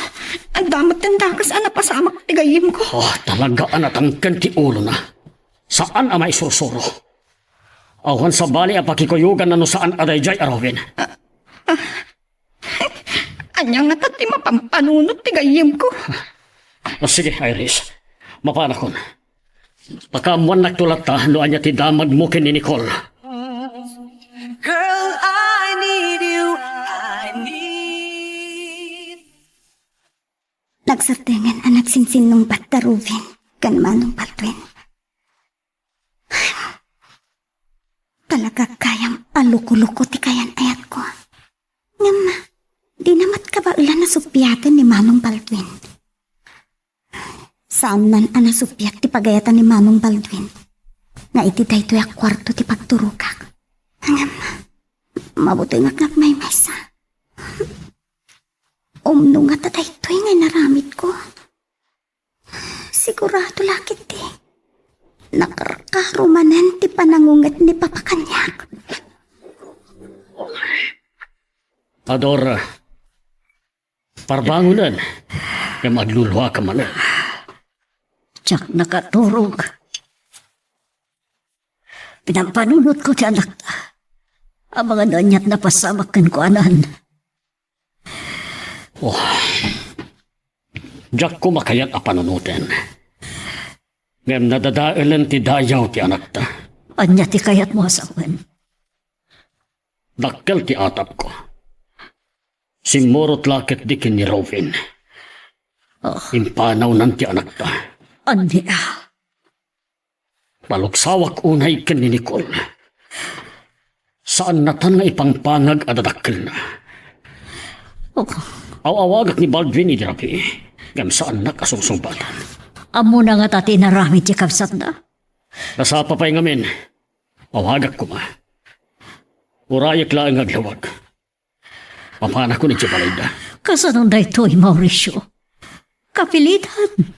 ang damot ng dakas ang napasamak tigayim ko. Oh, talaga anatangkan ti ulo na. Saan ang may sursuro? Awan sa bali ang pakikuyugan na no saan aday jay Robin. Anya nga tati mapampanunot tigayim ko. Sige, Iris. Mapanakon. Pagkamuan nagtulat ta, noan niya ti damag mo kin ni Nicole. Girl, I need you. I need. Nagsartengan ang nagsinsin nung bata Rubin, kan Manong Baldwin. Talaga kayang aluko-luko ti kayan ayat ko. Ngam, di namat ka ba ulan na supyatan ni Manong Baldwin? Saan nan ang nasupyat ti pagayatan ni Manong Baldwin? Na iti dayto yak kwarto ti pagturukak. Ngam, mabuti nga may mesa. Umno nga tatay ito'y nga naramit ko. Sigurado lakit ti. Nakarkarumanan ti panangungat ni papakanyak. Adora, parbangunan. Kaya magluluwa ka man. Tiyak nakaturog. Pinampanunot ko ti anak ta. Ang mga nanyat na pasamak kan ko anan. Diyak ko makayat a panunutin. Ngam nadadailan ti dayaw ti anak ta. Anya ti kayat mo asawan. Dakkel ti atap ko. Simurot lakit dikin ni Robin. Impanaw nan ti anak ta. Anya. Paluksawak unay ken ni Nicole. Saan natan nga ipangpangag adadakkel na. Awawagak ni Baldwin idirapi. Ngam saan nakasungsumbatan. Amo na nga tati naramit ti kapsat na. Nasapa pa'y ngamin. Awagak ko ma. Urayak lang ang aglawag. Papana ko ni Chipalayda. Kasanong da ito'y Mauricio. Kapilitan.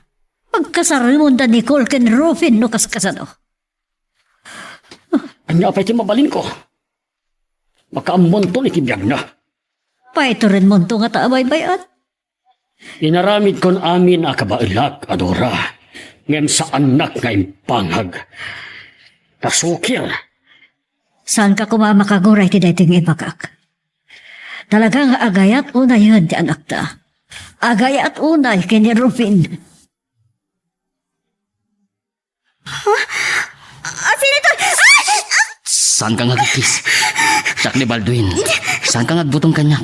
Pagkasarimon da Nicole ken Rufin no kaskasano. Anya apay ti mabalin ko. Makaamon to ni tibiyag na. Paito rin mo ito nga taabay-bayat. Inaramid kon amin akabailak, Adora. Ngem sa anak nga impangag. Nasukir. Saan ka kumamakaguray ti dating ipakak? Talagang agayat unay yun ti anak ta. Agayat unay kini Rufin. Senator! Saan ka ngagkis? Siyak ni Baldwin. Saan ka ngagbutong kanya?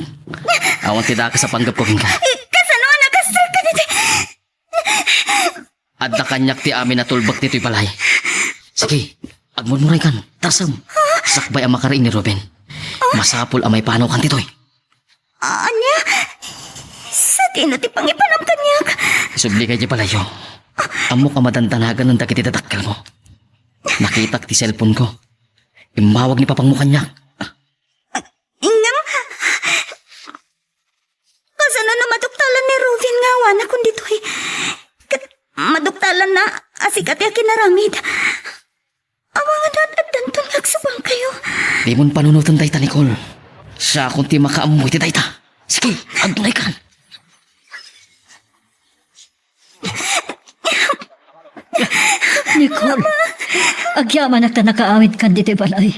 Awan tida ka sa panggap ko ka. Kasano na kasal ka dito? Adda kanyak ti amin na tulbak tito'y balay. Sige, agmurmuray kan. Tasam. Sakbay ang makariin ni Ruben. Masapul ang may panaw kan tito'y. Anya? Sa tinati pangipanam kanyak. Isubli kay di palayo. Amo ka madantanagan ng dakit itatakal mo. Nakita ti cellphone ko. Imawag ni papang mo kanya. Ingam. Kasano na maduktalan ni Rufin nga awan akong dito eh. Maduktalan na asikat ya kinaramid. Awang adat-adan to nagsubang kayo. Di mon panunutan dayta, Nicole. Siya kung ti makaamoy ti dayta. Sige, agdulay ka. Nicole, agyaman na nakaawit kan dito balay.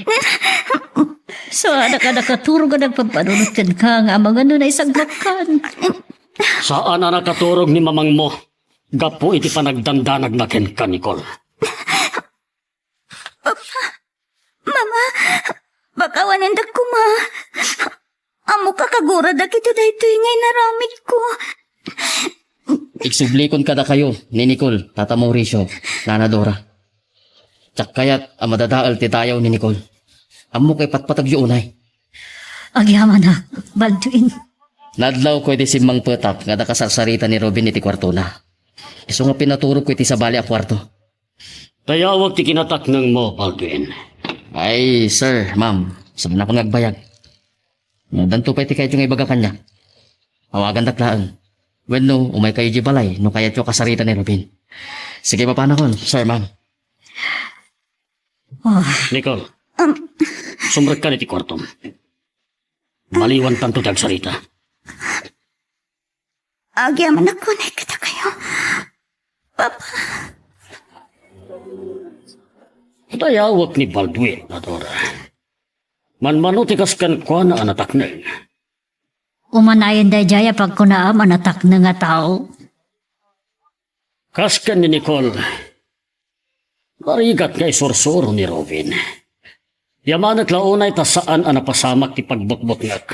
So, ka nakaturog ka nagpapanunod ka nga mga nun ay saglakan. Saan na nakaturog ni mamang mo? Gapo iti panagdandanag na ken ka, Nicole. Mama, baka wanendag ko ma. Amo kakagura da kito dahito ngay naramid ko. Igsublikon ka na kayo ni Nicole, Tata Mauricio, Nana Dora. Tsak kaya't amadadaal ti tayaw ni Nicole. Amo kay patpatag yu unay. Agyaman na, balduin. Nadlaw ko iti simang petak nga nakasarsarita ni Robin iti kwarto na. Iso nga pinaturog ko iti sa bali a kwarto. Tayawag ti kinatak ng mo, Baldwin. Ay, sir, ma'am, sabi na akong nagbayag. Danto pa iti kayo yung ibaga kanya. Awagan daklaan. When no, umay kayo di balay, no kaya tiyo kasarita ni Robin. Sige pa paano kon, sir, ma'am. Nicole, sumrag ka niti kwarto. Maliwan tanto dagsarita. Agyaman ako na kita kayo. Papa. Tayawag ni Baldwin, Adora. Manmanutikas kan kwa na anatak na. Umanayan da jaya pag kunaam anatak na nga tao. Kaskan ni Nicole. Marigat kay sursuro ni Robin. Yaman at launay ta saan anapasamak ti pagbotbot ngak.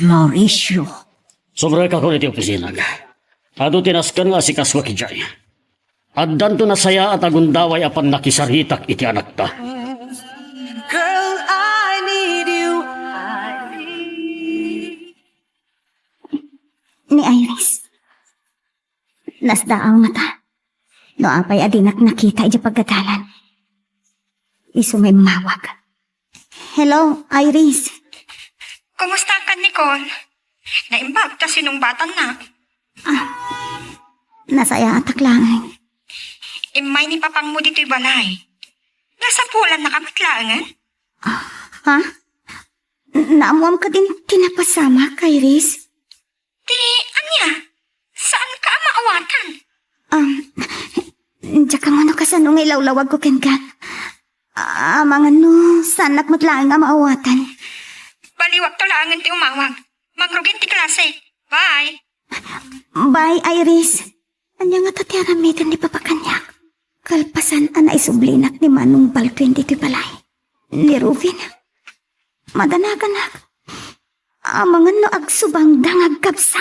Mauricio. Sobra ka ko iti opisina. Ado tinaskan nga si Kaswa Kijay. At danto na saya at agundaway apan nakisaritak iti anak ta. Girl, I need you. I need. Ni Iris. Nasdaaw nga ta. No apay adinak nakita iti pagkatalan. Iso may mawag. Hello, Iris. Kumusta ka, Nicole? Naimbag ta sinong batang na. Nasaya atak lang. Imay ni papang mo dito'y balay. Nasa pulan na kamatlaangan? Ha? Naamuam ka din tinapasama, Iris? Di, anya? Saan ka maawatan? Diya ka mo ka sa nung ilawlawag ko ken ka. Mga no, sanak matlaang nga maawatan. Baliwag to laangan ti umawag. Magrugin ti klase. Bye! Bye, Iris. Anya nga tatiaramitan ni Papa Kanyak. Kalpasan ana isublinak ni Manong Baldwin dito'y balay. Ni Rufin. Madanaganag. Mga no agsubang dangag kapsa.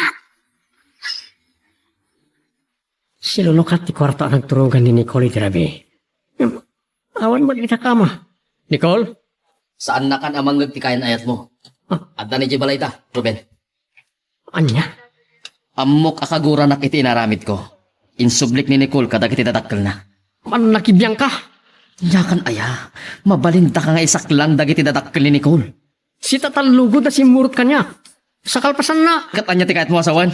Silunukat ti kwarta ang nagturugan ni Nicole iti rabi. Awan mo kita kama. Nicole? Saan na kan amang nagtikayan ayat mo? At na ni Jibalay ta, Ruben. Anya? Amok akagura na kiti inaramid ko. Insublik ni Nicole kadag iti dadakkel na. Man nakibiyang ka? Yakan aya, mabalinda ka nga isak lang dagiti dadakkel ni Nicole. Si tatalugod na simurot ka niya. Sa kalpasan na. Katanya ti kahit mo asawan.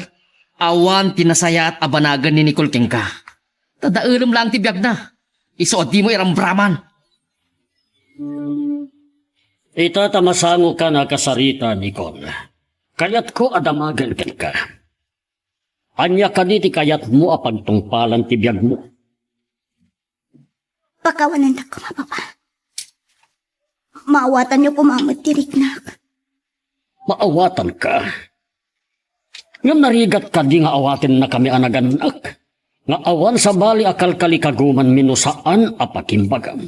Awan tinasaya at abanagan ni Nicole king ka. Tadaulam lang ti biyag na. Isuot di mo irambraman. Itatamasango ka na kasarita, Nicole. Kayat ko adamagan ken ka. Anya ka di ti kayat mo apag tungpalan ti biyag mo. Pakawanan na ko, Papa. Maawatan niyo pumamad tiriknak. Maawatan ka. Ngam narigat ka di nga awatin na kami anaganak. Nga awan sa bali akal kalikaguman minusaan apakimbagam.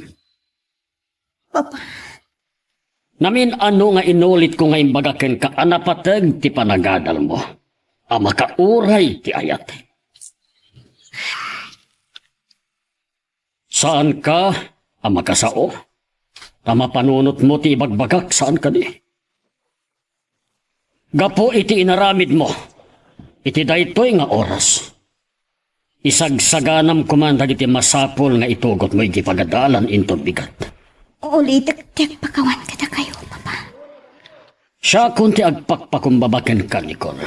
Papa. Namin ano nga inulit ko nga imbagaken ka anapatag ti panagadal mo. Ama ka uray ti ayat. Saan ka, ama ka sao? Tama panunot mo ti ibagbagak saan ka di? Gapo iti inaramid mo. Iti daytoy nga oras. Isagsaganam kumanda iti masapol nga itugot mo iti pagadalan into bigat. Ulitek-tek pakawan kada kayo, Papa. Siya kunti agpakpakumbabaken ka, Nicole.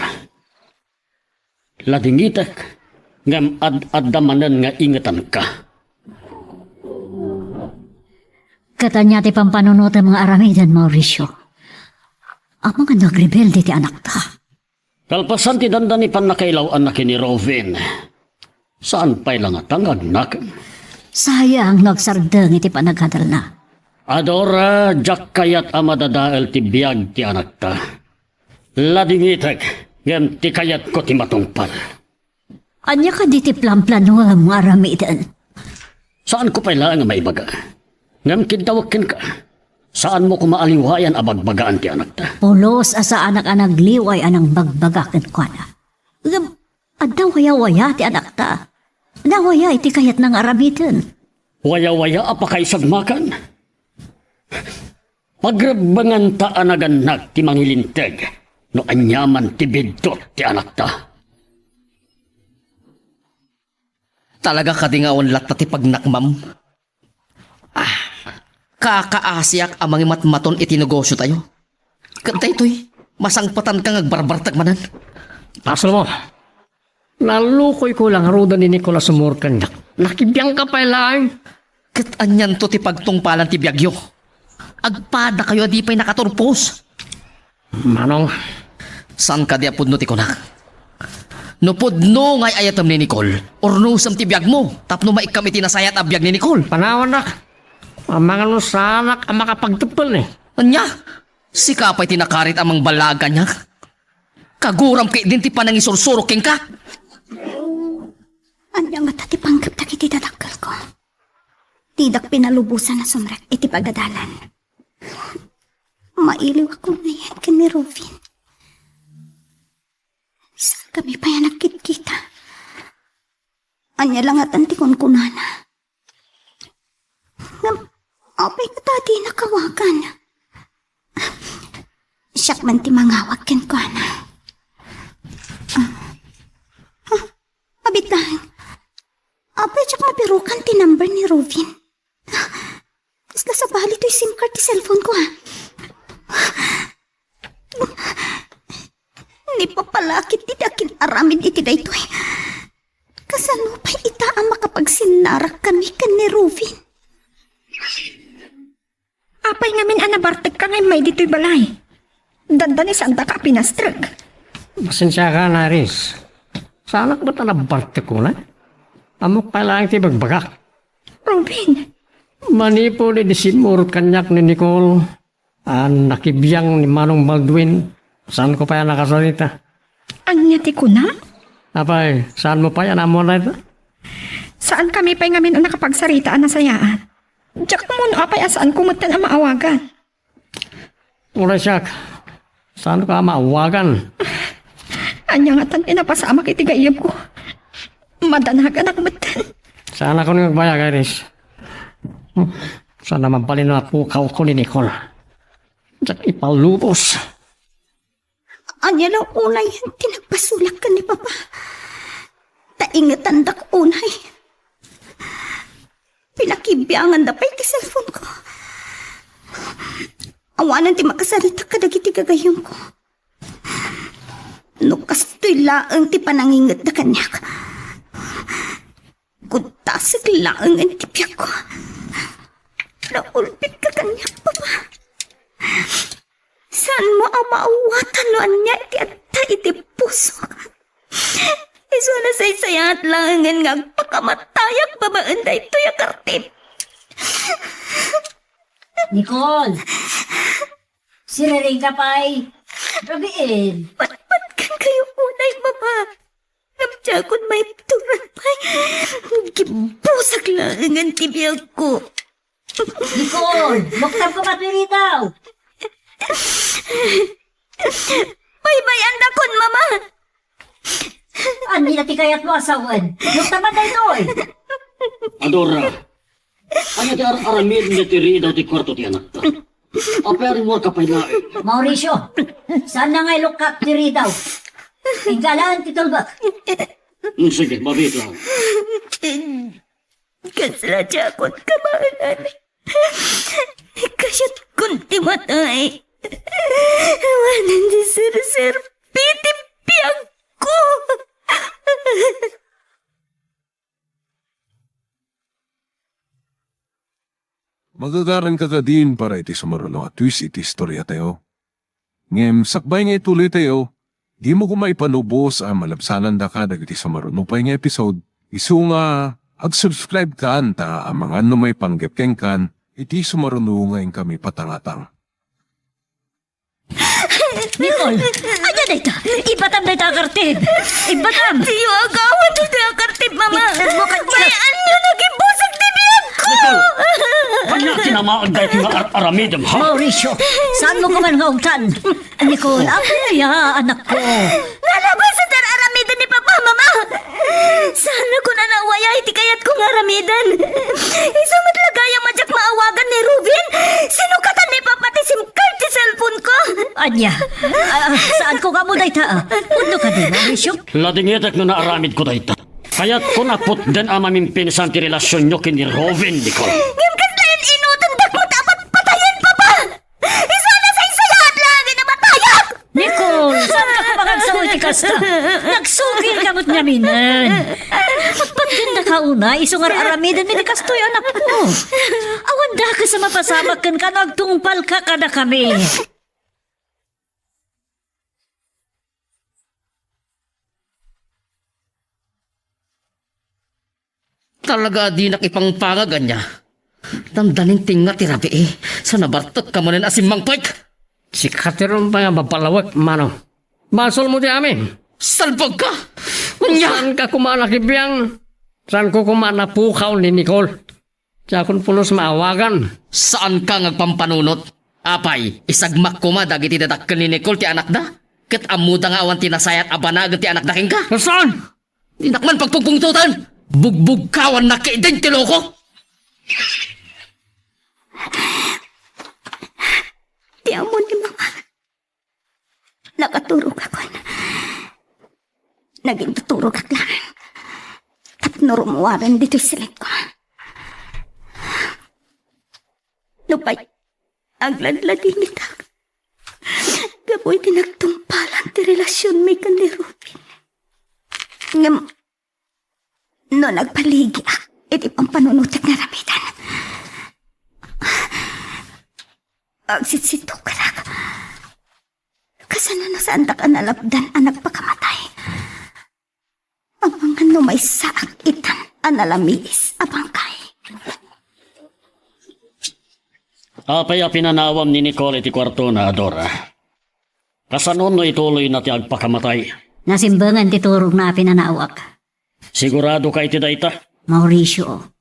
Ladingitek, ngam ad-addamanan nga ingatan ka. Katanya ti pampanunutan mga aramidan, Mauricio. Ang mga nagrebelde ti anak ta. Kalpasan ti dandani pan nakailaw anak ni Rovin. Saan pa'y lang at ang agnak? Sayang nagsardeng iti panaghadal na. Adora, jak kayat amadadael ti biyag ti anak ta. Ladingitek, ngam ti kayat ko ti matungpal. Anya ka di ti plan-plano ang mga aramidan. Saan ko pa'y lang nga maibaga? Ngam kintawakin ka. Saan mo kumaaliwayan abagbagaan ti anak ta? Pulos asa anak-anak liway anang bagbagakan ko na. Adaw waya-waya ti anak ta. Nawaya iti kayat ng aramidan. Waya-waya apakay sagmakan. Pagrebangan ta anaganak ti mangilinteg no anyaman ti bidot ti anak ta. Talaga ka di nga unlat na ti pagnakmam. Kakaasyak amang matmaton iti negosyo tayo. Kantay to'y, masangpatan kang agbarbartag manan. Pasal mo, nalukoy ko lang ruda ni Nicolas Sumurkan. Nakibiyang ka pa lang. Katanyan to ti pagtungpalan ti biyagyo. Agpada kayo di pa'y nakaturpos. Manong, San ka di apudno ti kunak? No pudno ngay ayatam ni Nicole, or no sam ti biyag mo, tapno maikam iti nasayat a biyag ni Nicole. panawan na. Ang mga nusanak ang makapagtupal eh. Anya, si kapay tinakarit amang balaga niya. Kaguram kay din ti panangisursuroking ka. Anya nga ti panggap ta kiti dadakkel ko. Tidak pinalubusan na sumrek iti pagdadalan. Mailiw ako ngayon kan ni Rovin. Saan kami pa yan nagkita? Anya lang at antikon kunana. Apay ka tadi nakawagan. Siyak man ti mangawag ken ko na. Abit lang. Apay siyak mapirukan ti number ni Rovin. Kasla sa bali to'y SIM card ti cellphone ko ha. Ni papalakit ti dakin aramid iti daytoy. Kasano pa'y ita ang makapagsinnarak kami kan ni Rovin. Apay ngamin anabartag ka ngay may dito'y balay. Dandani saan ka pinastrag. Pasensya ka na, Riz. Sa anak ba talabarte ko na? Amok pa lang ti bagbagak. Rovin, Manipo ni Disimur kanyak ni Nicole. Nakibiyang ni Manong Baldwin. Saan ko pa yan nakasalita? anya ti kuna? Apay, saan mo pa yan amo na ito? Saan kami pa'y ngamin ang nakapagsaritaan na sayaan? Diyak mo no apay asaan kumutan ang maawagan. Uray siyak. Saan ka maawagan? Anya nga tan pinapasama kay tigayab ko. Madanagan ako matan. Saan ako nang magbayag, Iris? Saan naman pala na pukaw ko ni Nicole? Diyak ipalubos. Anya lang unay tinagpasulak ka ni Papa. Taingatan dak unay. Pinakibiyangan da pa'y ti cellphone ko. Awanan ti makasarita kadagiti gagayong ko. Nukas to'y laang ti panangingat da kanyak. Kutasig laang ang tipyak ko. Naulpit ka kanyak, Papa. Saan mo ang maawatan no anya iti atta iti puso? Iso na say-sayat lang nga pakamatayag babaan da ito yung kartip. Nicole! Siriring ka pa'y. Rabiin. Patpat kan kayo unay, Papa. Nabtiyakon may turan pa'y. Gibusak lang ang tibiyag ko. Nicole! Buktab ko matwiritaw! May bayan na kon, Mama. Ani na ti kayat mo asawan. Buktab man tayo eh. Adora, ano ti aramid na tiri daw ti kwarto ti anak ta? Aperin mo ka pailain. Mauricio, saan na ngay lukat diri daw? Tinggalaan ti tulbak. Sige, mabit lang. Kasaladya akong kamahalan. Kasyat kunti matay. Wanan di sir, pitipiyag ko. Magagaran ka ka din para iti sumaruno at twist iti istorya tayo. Ngem, sakbay nga ituloy tayo, di mo kumaipanubos ang malabsanan da ka dagiti sumaruno pa nga episode. Isu nga, ag-subscribe ka anta ang mga may panggepkeng kan, iti sumaruno nga kami patangatang. Nicole, ayan na ito. Ibatam na ito ang kartib. Ibatam. Siyo agawan dito ang kartib, mama. May anyo naging busag ni biyag ko. Kanya kinamaag dahil nga aramidam, ha? Mauricio, saan mo ka man ngaugtan? Nicole, ako ya, anak ko. Nalabas sa aramidan ni Papa, Mama! Sana ko na nawaya, iti kayat kong aramidan. Isang matlagayang madyak maawagan ni Rubin. Sinukatan ni Papa ti SIM card ti cellphone ko. Anya, saan ko ka mo dayta? Undo ka din, Mauricio? Ladingitek no naaramid ko dahita. Kaya't ko naput din ang maming pinsan ti relasyon nyo kini Robin, Nicole. Ngam kaslayan inutundak mo dapat patayin, Papa! Isana sa isayahat lagi na matayak! Nicole, saan ka kumakan sa uti kasta? Nagsugil kamot nyaminan. Pagpaganda ka una, isungar aramidan mi ni kastoy anak ko. Awan da ka sa mapasamak kan ka nagtungpal ka kada kami. Talaga di nakipangpangagan niya. Damdaning tinga ti Rabi eh. Sa nabartot ka mo nin asimang pike. Si Catherine pa nga mapalawak, mano. Masol mo di amin. Salpag ka! Unya! Saan ka kumanakibiyang? Saan ko kumanapukaw ni Nicole? Sa akong pulos maawagan. Saan ka ngagpampanunot? Apay, isagmak ko ma dagiti dadakkel ni Nicole ti anak da? Ket amuda nga awan tinasayat abanag ti anak da king ka? Saan? Di nakman pagpugpungtutan! Bugbog kawan na kaidin ti loko! Di amo ni Mama. Nakaturog ako na. Naging tuturog ak lang. Tapno rumuwaran dito silit ko. Nupay, agladladin ni Tak. Gaboy tinagtumpalan ti relasyon may kan ni Rubin. Ngam, no nagpaligi iti pampanunutak na ramidan. Agsitsito ka lang. Kasano na saan ka nalapdan anak pagkamatay. Ang mga no may saak itan analamiis abangkay. Apay a pinanawam ni Nicole iti kwarto na Adora. Kasanon no ituloy na ti agpakamatay. Nasimbangan ti turog na pinanawak. Sigurado ka iti dayta? Mauricio,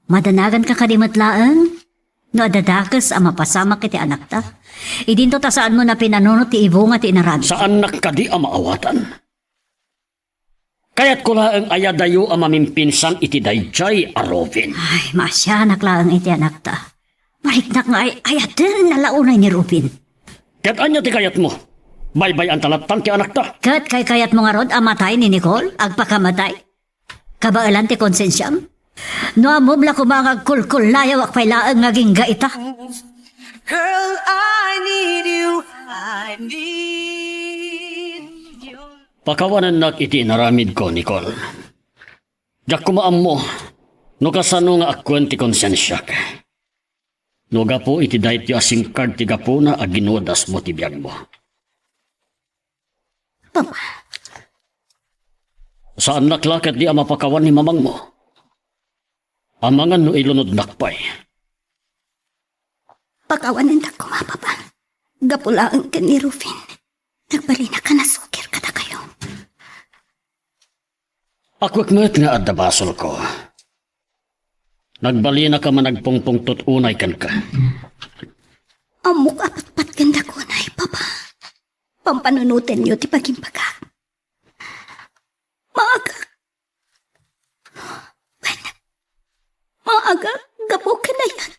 madanagan ka kadimatlaan? No adadakas ang mapasamak iti anak ta? Idinto ta saan mo na pinanunot ti ibo nga ti inarami. Saan nakadi ang maawatan? Kaya't ko laang ayadayo ang mamimpinsan iti dayjay a Robin. Ay, masyanak lang iti anak ta. Mariknak nga ay ayatin na launay ni Rubin. Kaya't anya ti kayat mo? Baybay ang talatan ti anak ta. Kat kay kayat mo nga rod amatay ni Nicole, agpakamatay. Kabaalan ti konsensyam? No amubla ko mga kulkulayaw ak pailaang ngaging gaita. Girl, I need you. I need you. Pakawanan nak iti naramid ko, Nicole. Jak kumaam mo, no kasano nga akwen ti konsensyak. No gapo iti dayt yu asim card ti gapo na aginodas mo ti biyag mo. Papa, Saan naklakat di ang mapakawan ni mamang mo? Amangan no ilunod nakpay. pagkawanan na ko mapapa. Gapulaan ka ni Rufin. Nagbali na ka na sukir ka na kayo. Akwek met nga adda basol ko. Nagbali na ka man nagpungpungtot unay kan ka. Amok apat-pat ganda ko na papa. Pampanunutin niyo ti pagimpaga. Maaga. Maaga, gapo ka na yan.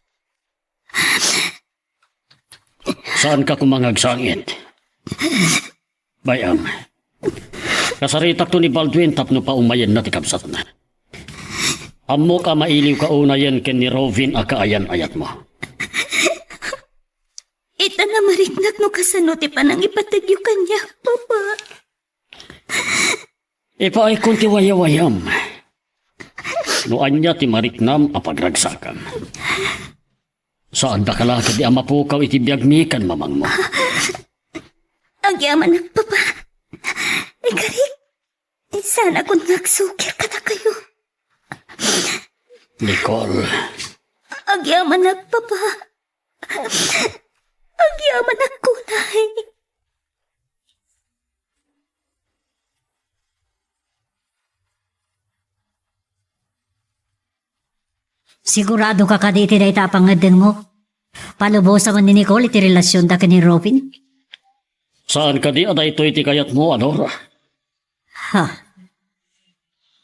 Saan ka kumangagsangit? Bayam. Kasaritak to ni Baldwin tapno pa umayan na ti kabsat na. Amo ka mailiw ka unayan ken ni Rovin a kaayan-ayat mo. Ita na mariknat no kasano ti panang ipatagyo kanya, Papa. Ipa ay kunti wayawayam. No anya ti mariknam a pagragsakan. Saan da kalakad di ama pukaw iti biyagmikan mamang mo? Agyaman ang Papa. Ikarik, sana kung nagsukir ka na kayo. Nicole, Agyaman ang Papa. Agyaman ang kunay. Sigurado ka kaditi na itapangadeng mo. Palubos naman ni Nicole iti relasyon da ka ni Robin. saan ka di aday ito iti kayat mo, Adora? Ha,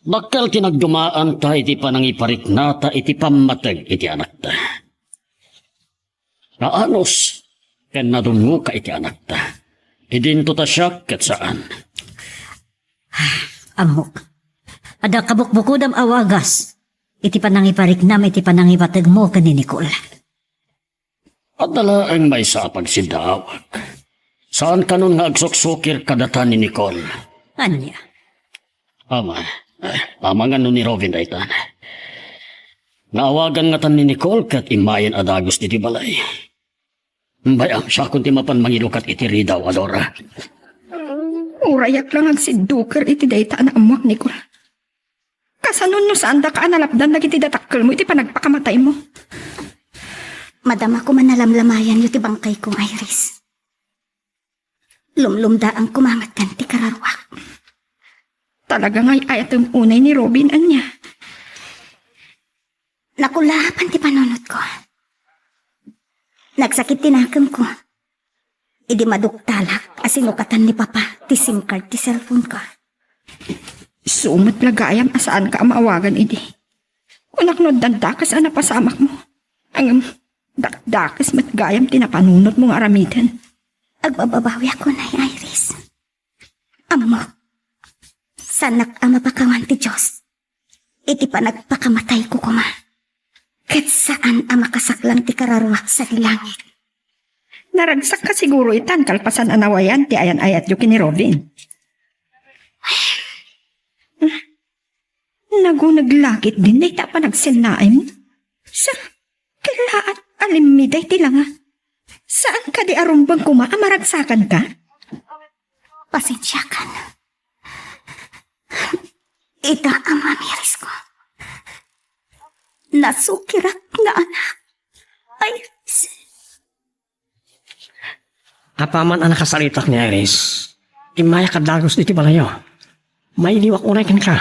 Nakal tinagdumaan ta iti panangiparik nata iti pamatag iti anak ta. Naanos, ken nadungo ka iti anak ta. Idinto ta siya ket saan. amok. Ada kabukbukudam awagas. Iti panangipariknam iti panangipatag mo ka ni Nicole. At dala ang may sa pagsidawag. Saan ka nun nga agsoksokir kadata ni Nicole? Anya? Ama, nga nun ni Rovin daytan. Naawagan nga tan ni Nicole kat imayan adagos diti balay. Bayam siya kung ti mapan mangilukat iti ridaw, Adora. Urayak lang ang siduker iti dayta na amuak, Nicole. Kasanon no saan da ka analapdan na iti datakkel mo iti panagpakamatay mo. Madam ako manalamlamayan yung tibangkay kong Iris. Lumlumda ang kumangat kan ti kararwak. Talaga nga'y ayat ang unay ni Robin anya. Nakulapan ti panunot ko. Nagsakit tinakam ko. Idi maduktalak asinukatan ni Papa ti SIM card ti cellphone ko. Sumot lagayam asaan ka maawagan idi. Unak no dandakas ang napasamak mo. Ang dakdakas matgayam tinapanunot mong aramitan. Agbababawi ako na Iris. Amo, sanak ang mapakawan ti Diyos. Iti pa nagpakamatay ko kuma. Kat saan ang makasaklang ti kararwak sa langit. Naragsak ka siguro itan kalpasan anawayan ti ayan-ayat yu kini Robin. Nagunaglakit din na ita pa nagsinaay mo. Sa kilaat alimiday ti lang Saan ka di arumbang kumamaragsakan ka? Pasensya ka na. Ita ang mamiris ko. Nasukirak na anak. Iris. Apaman ang nakasalitak ni Iris. Imaya ka dagos diti balayo. May liwak unay kan ka.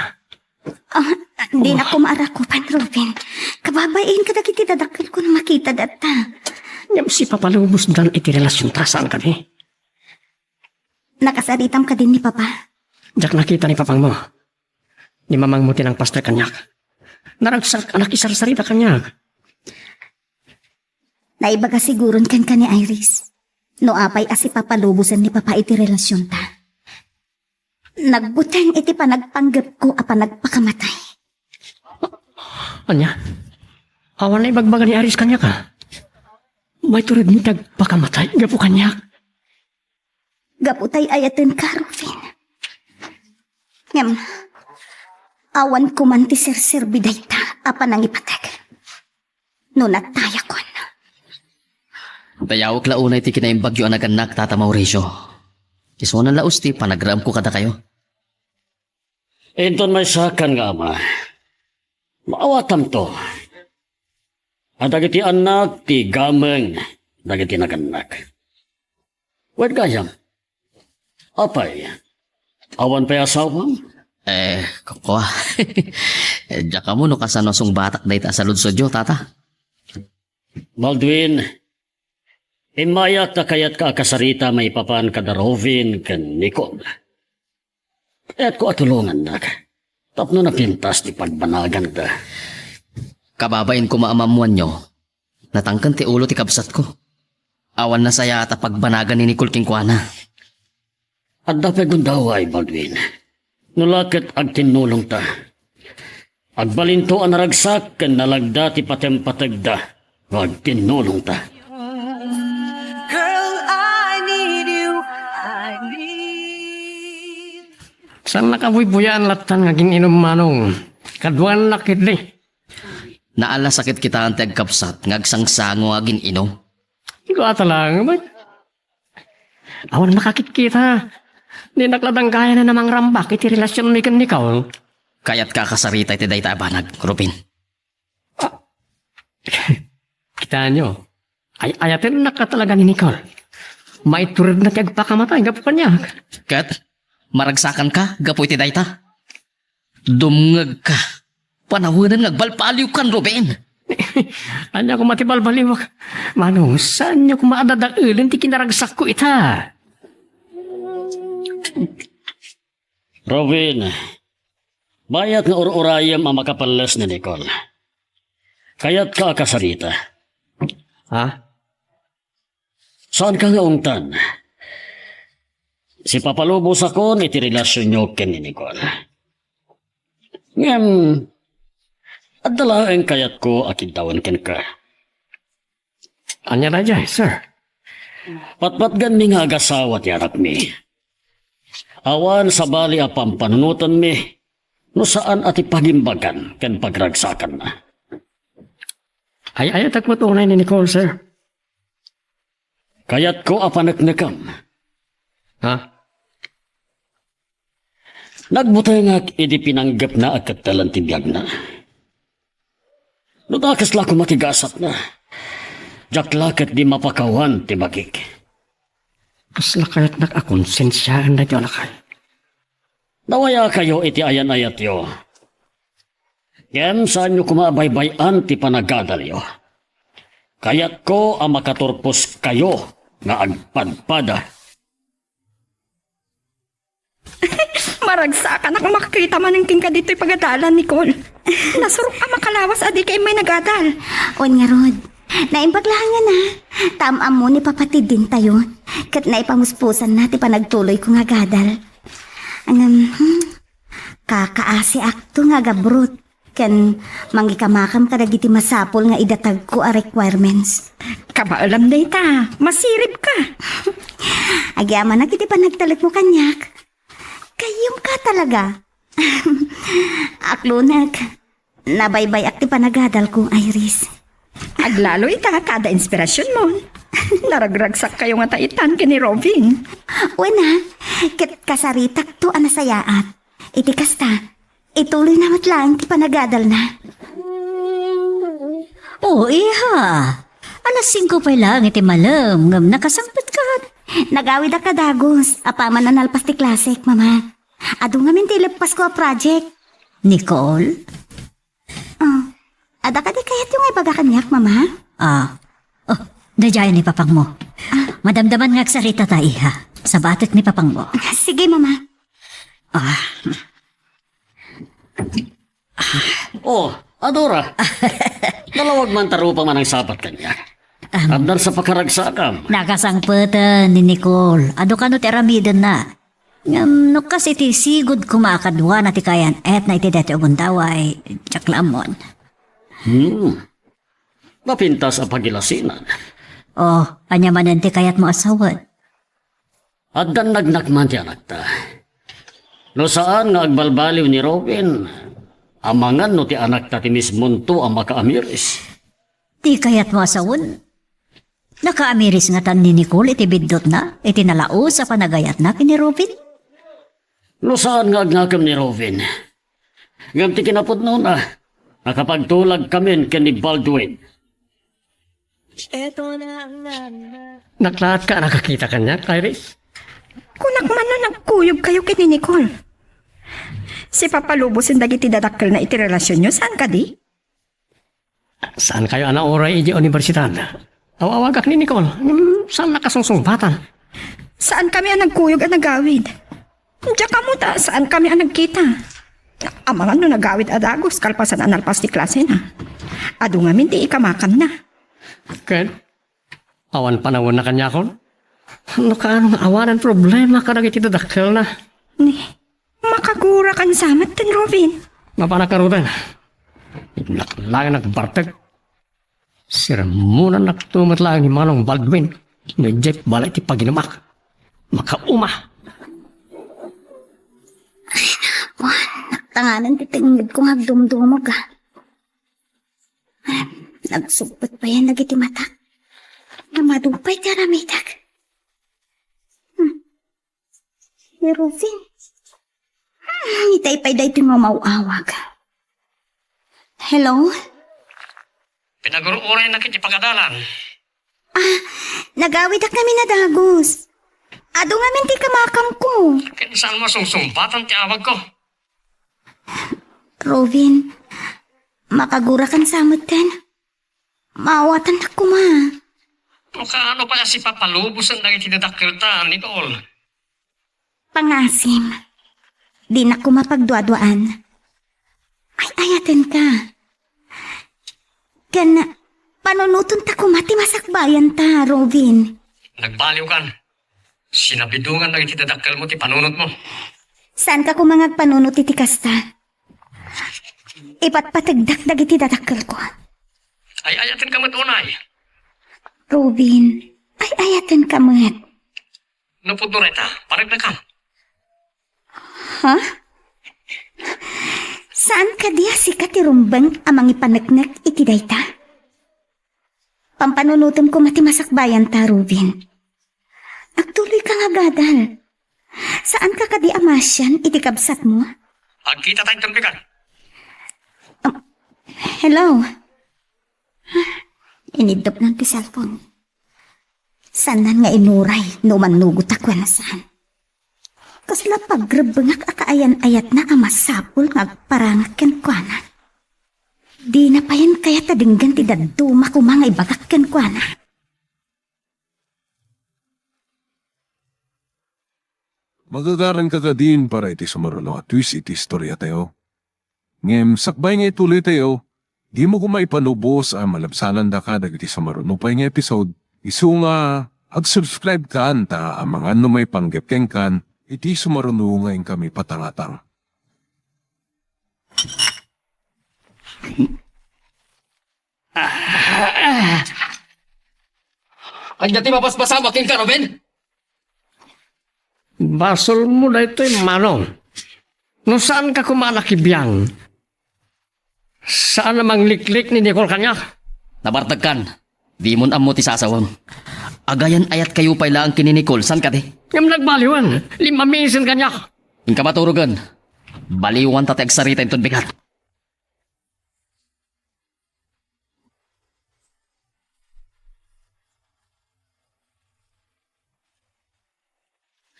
Di na kumarakupan, Robin. Kababayin ka dagiti dadakil ko na makita data. Nyam si papalubos dan iti relasyon ta saan ka di. Nakasaritam ka din ni Papa. Jak nakita ni papang mo. Ni mamang mo tinang pastor kanyak. Naragsak anak isarsarita kanyak. Naibaga siguron kan ka ni Iris. No apay asi papalubusan ni Papa iti relasyon ta. Nagbutang iti panagpanggap ko apa nagpakamatay. Anya? Awan na ibagbaga ni Iris kanyak ka. May turod ni tagpakamatay. Gapo kanyak. Gaputay ayaten ka, Rufin. Ngam, awan ko man ti sirserbiday ta apa nang ipatag. No nataya ko na. Dayawak launay ti kinayang bagyo anaganak tata Mauricio. Isunan laos ti panagram ko kada kayo. Enton may sakan nga ama. Maawatam to. At dagiti anak ti gameng dagiti naganak. Wait kayam. Apay. Awan pa'y asawam? Koko. Diyak ka mo no kasanosong batak dahi ta sa ludsodyo, tata. Baldwin, imayak ta kayat ka kasarita may papan kada Rovin ken Nicole. Kaya't ko atulungan na. Tapno na pintas ti pagbanagan ta. Kababain ko maamamuan nyo. Natangkan ti ulo ti kabsat ko. Awan na saya at pagbanagan ni Nicole Kingkwana. At dapat gundaway, Baldwin. Nulakit ag tinulong ta. Agbalinto ang naragsak ken nalagda ti patempatagda. Ag tinulong ta. Girl, I need you. I need. Saan nakabuy-buyan latan nga gininom manong? Kaduan lakit di. Naala sakit kita ang tagkapsat, ngagsangsango agin inom. Ikaw ata lang, ba? Awan makakit kita. Di nakladang kaya na namang rambak iti relasyon ni kan ikaw. Kaya't kakasarita iti dayta abanag, Rubin. Kita nyo. Ayatin na ka talaga ni Nicole. May turad na tiyag pakamatay, gapo pa niya. Kat, maragsakan ka, gapo iti dayta. Dumngag ka. Panawanan ngagbalpaliw kan, Rubin. Anya ko matibal-baliwak. Manong, saan nyo kumaadadailin ti kinaragsak ko ita? Robin, bayat nga urayam ang makapalas ni Nicole. Kaya't ka kasarita. Ha? Saan ka nga ungtan? Si papalubos ako iti relasyon nyo ken ni Nicole. Ngem, adala ang kayat ko akintawan ken ka. Anya na dyan, sir. Patpatgan mi nga agasawa ti anak mi. Awan sa bali a pampanunutan mi, no saan ati pagimbagan ken pagragsakan na. Ay ayat ak matunay ni Nicole, sir. Kayat ko apanaknakam. Ha? Nagbutay idi pinanggap na at talantibyag na. Nutakas la ko matigasat na. Jaklakat di mapakawan ti bagik. Kasla kaya't nakakonsensyahan na dyan akay. Nawaya kayo iti ayan-ayat yo. Kem saan nyo kumabaybayan ti panagadal yo. Kayat ko ang makaturpos kayo nga agpadpada. Maragsakan ako makakita man ng king ka dito'y pagadalan, Nicole. Nasurok ka makalawas adi kay may nagadal. On nga, Rod. Naimpaglangan na. Tamam mo ni papatid din tayo. Kat naipamuspusan na ti panagtuloy ko nga gadal. Kakaasi akto nga gabrot. Ken mangikamakam ka dagiti masapol nga idatag ko a requirements. Kabaalam na ita. Masirip ka. Agyaman na kiti panagtalag mo kanyak. Kayong ka talaga. Aklunak. Nabaybay akti panagadal kong Iris. Aglalo ita, kada inspirasyon mo. Naragragsak kayo nga taitan kini Robin. Una, kit kasaritak to anasayaat. Iti kasta, ituloy na matlang ti panagadal na. Oh, iha. Alas 5 pa lang iti malam, ngam nakasangpit ka. Nagawid ka dagos, apaman na nalpas ti klasik, mama. Ado nga min ti lepas ko a project. Nicole? Oh, ada ka di kayat yung ibaga kanyak, mama? Oh, nadyayan ni papang mo. Madamdaman nga agsarita ta, iha. Sa batik ni papang mo. Sige, mama. Oh, Adora. Dalawag man tarupa man ang sapat kanya. Abdal sa pakaragsakam. Nakasangpatan ni Nicole. Ado ka no teramidan na. No kasi ti sigud kumakadwa na ti kayan et na iti dati ogundaway. Tiyaklamon. Mapintas ang pagilasinan. Oh, anya manan ti kayat mo asawan. At dan nagnakman ti anak ta. No saan nga agbalbaliw ni Robin, amangan no ti anak ta ti mismonto ang makaamiris. Ti kayat mo asawan. Nakaamiris nga tan ni Nicole iti bidot na, iti nalao sa panagayat na kini Robin. No saan nga agnakam ni Robin. Ngam ti kinapod no na, nakapagtulag kami ken ni Baldwin. Naklaat ka, nakakita ka niya, Iris? Kunak man na nagkuyog kayo kini Nicole. Si Papalubos yung dagiti dadakkel na iti relasyon nyo, saan ka di? Saan kayo ana oray iji universidad? Awawagak ni Nicole. Saan nakasungsungbatan? Saan kami ang nagkuyog at nagawid? Diyan ka mo ta, saan kami ang nagkita? Amangan no nagawid adagos, kalpasan analpas ti klase na. Ado nga min di ikamakam na. Ken, awan panawon na kanya kon? Ano ka anong awanan problema ka nagiti dadakkel na? Ni, Makagura kang samat tan, Robin. Mapanakarutan. Inaklangan ng bartag. Siramunan naktumat lang ni Manong Baldwin. Ni Jeff balay ti paginamak. Makauma. Tanganan titingid ko nga dumdumog ka. Nagsugpot pa yan lagi ti mata. Namadupay ti aramidag. Ni Rufin. Itay pa day ti mamawawag. Hello? Pinaguruuray na kiti pagadalan. Nagawid ak namin na dagos. Ado nga min ti kamakam ko. Kinsan mo sungsumpatan ti awag ko? Robin, makagura kan samot kan. Maawatan ako ma. Mukha ano pa si papalubusan na itinadakil ta, Nicole. Pangasim. Di na ko mapagduadwaan. Ay, ayaten ka. Kan, panunuton ta ko mati masakbayan ta, Robin. Nagbaliw kan. Sinabidungan na itinadakil mo ti panunot mo. Saan ka kumangag panunot iti kasta? Ipatpatagdak iti dadakkel ko. Ay ayatin ka unay. Robin, ay ayaten ka mat. Nupudureta, parang na ka. Ha? Saan ka diya sikat irumbang amang ipanagnak iti dayta? Pampanunutom ko mati masakbayan ta, Robin. Agtuloy ka nga gadal. Saan ka kadi amasyan iti kabsat mo? Agkita tayong tumbigan. Hello? Inidop ng ti cellphone. Sanan nga inuray no manugot ako na saan. Kasla paggrabangak akaayan-ayat na amasapul nga agparangat ken kuana. Di na pa yan kaya tadinggan ti daduma ko mga ibagak ken kuana. Magagaran ka din para iti sumaruno at twist iti istorya tayo. Ngem, sakbay nga ituloy tayo, di mo kumaipanubos ang malabsanan da ka dagiti sumaruno pa nga episode. Isu nga, ag-subscribe ka anta ang mga may panggapkeng kan, iti sumaruno ngayon kami patangatang. Kanya ti mapasbasa makin ka, Robin? Basol mo na ito Manong. No saan ka kumalakibiyang? Saan namang liklik ni Nicole kanya? Nabartag kan. Di mo amo ti sasawam. Agayan ayat kayo pa lang kini Nicole. San ka di? Yung nagbaliwan, 5 minsan kanya. Yung ka maturugan. Baliwan tatag sarita yung bigat.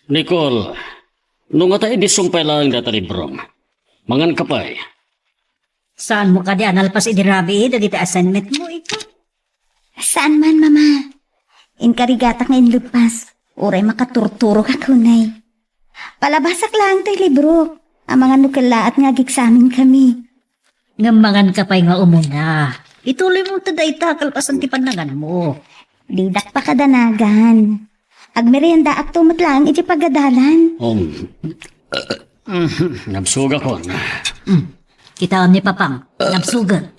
Nicole, nung nga tayo disumpay lang data ni Brom. Mangan ka pa eh. Saan mo ka di analpas idirabi dagiti assignment mo ito? Saan man, mama? Inkarigatak nga inlupas. Uray makaturturo ka kunay. Palabasak lang to'y libro. Ang mga nukalaat nga giksamin kami. Ngambangan ka pa'y nga umuna. Ituloy mo taday kalpasan ti panangan mo. Didak pa kadanagan. Agmerienda ak tumot lang iti pagadalan. Nabsuga ko. Kitaan ni Papang, nabsugan.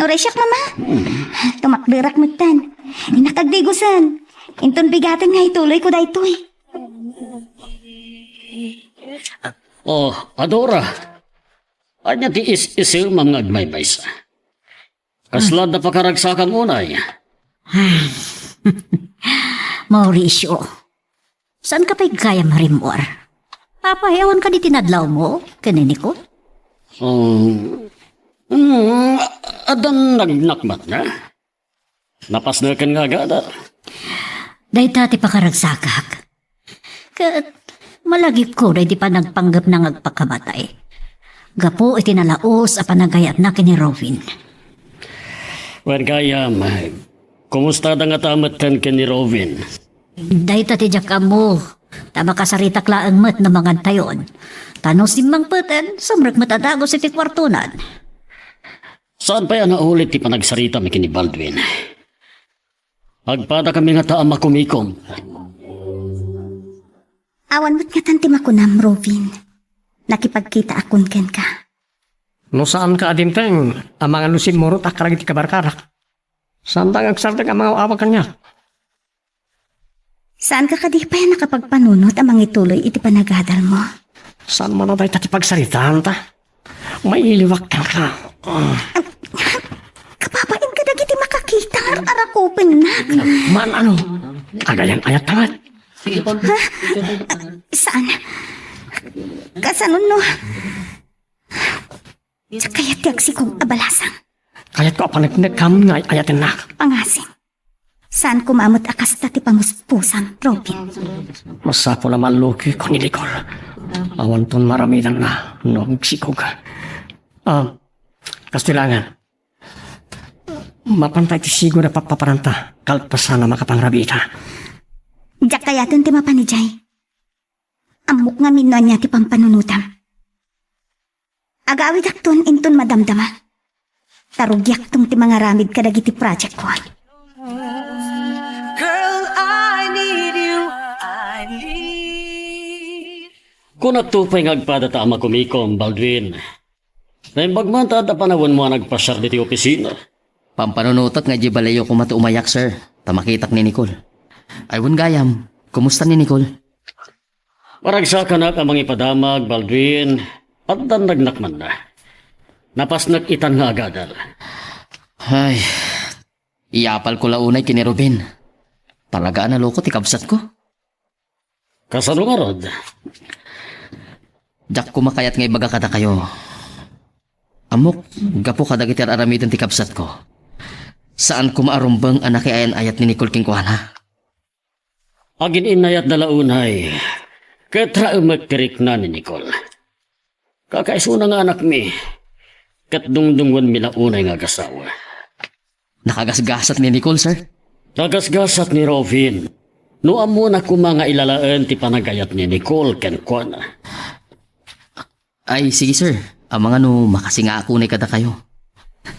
Uray siyak, mama. Tumakbirak mo tan. Inakagdigusan. Inton bigatan nga ituloy ko daytoy. Oh, Adora. Anya ti is-isil mga agmaybay sa. Kaslad na pakaragsakang unay. Mauricio, saan ka pa'y kaya marimor? Papayawan ka di tinadlaw mo, kanini ko? Adan nagnakmat na. Napas na kan nga gada. Dahil dati pa karagsakak. Kat malagi ko dahil di pa nagpanggap ng agpakamatay. Gapo itinalaos a panagayat na kini Robin. Wen kayam, kumusta da nga tamat kan ni Robin? Dahil tati ka mo, tama kasaritak laang mat na mga tayon. Tanong simbang patan, sumrag matadagos iti kwartunan. Saan pa yan naulit ti panagsarita mi kini Baldwin? Agpada kami nga taam makumikom. Awan mo't nga tanti makunam, Robin. nakipagkita akon ken ka. No saan ka adinteng, ang mga lusin mo ron akarag iti kabarkarak. Saan tang agsartag ang mga awag kanya? Saan ka kadipay nakapagpanunot amang ituloy iti panagadal mo? Saan mo na tayo tati pagsaritaan ta? May iliwak ka ka. Kapapain ka dagiti makakita arakupin na. Man ano? Agayan ayat tamat. Saan? Kasanon no? Kaya tiyag si kong abalasang. Kaya't ko apanagkam nga ayatin na. Pangasim. Saan kumamot akas tati pamuspusang, Robin? Masapo naman luki ko ni Nicole. Awan ton maramidan na. Nung sikog. Kastilangan. Mapantay ti sigo na papaparanta. Kalpasan na makapangrabita. Diyak kaya ti mapanijay. Amok nga minno niya ti pampanunutam. Agawid akton inton madamdama. Tarugyak tong ti mga ramid kadagiti project ko. Girl, I need you. I need. Kung nagtupay ngagpadata ama kumikom, Baldwin. Naimbagman ta da panawon mo nagpasyar diti opisina. Pampanunutot nga di balayo ko matuumayak, sir. Tamakitak ni Nicole. Aywan gayam, kumusta ni Nicole? Waragsa ka na kamang ipadamag, Baldwin. At dan nagnakman na. Napasnak itan nga agadal. Ay, iyapal ko launay kini Ruben. Talaga na loko ti kabsat ko. Kasano nga rod? Jak kumakayat nga ibaga kada kayo. Amok, gapo kadagiti aramidan ti kabsat ko. Saan ko maarumbang anak ayan ayat ni Nicole Kingkuana? Agin inayat na launay. Kaya umakirik na ni Nicole. Kakaisuna nga anak mi. Kat dungdungwan mi launay nga gasawa. Nakagasgasat ni Nicole, sir. Nagasgasat ni Robin. Noam mo na kumanga ilalaan ti panagayat ni Nicole ken kuana. Ay, sige, sir. Ang mga makasinga ako ni kada kayo.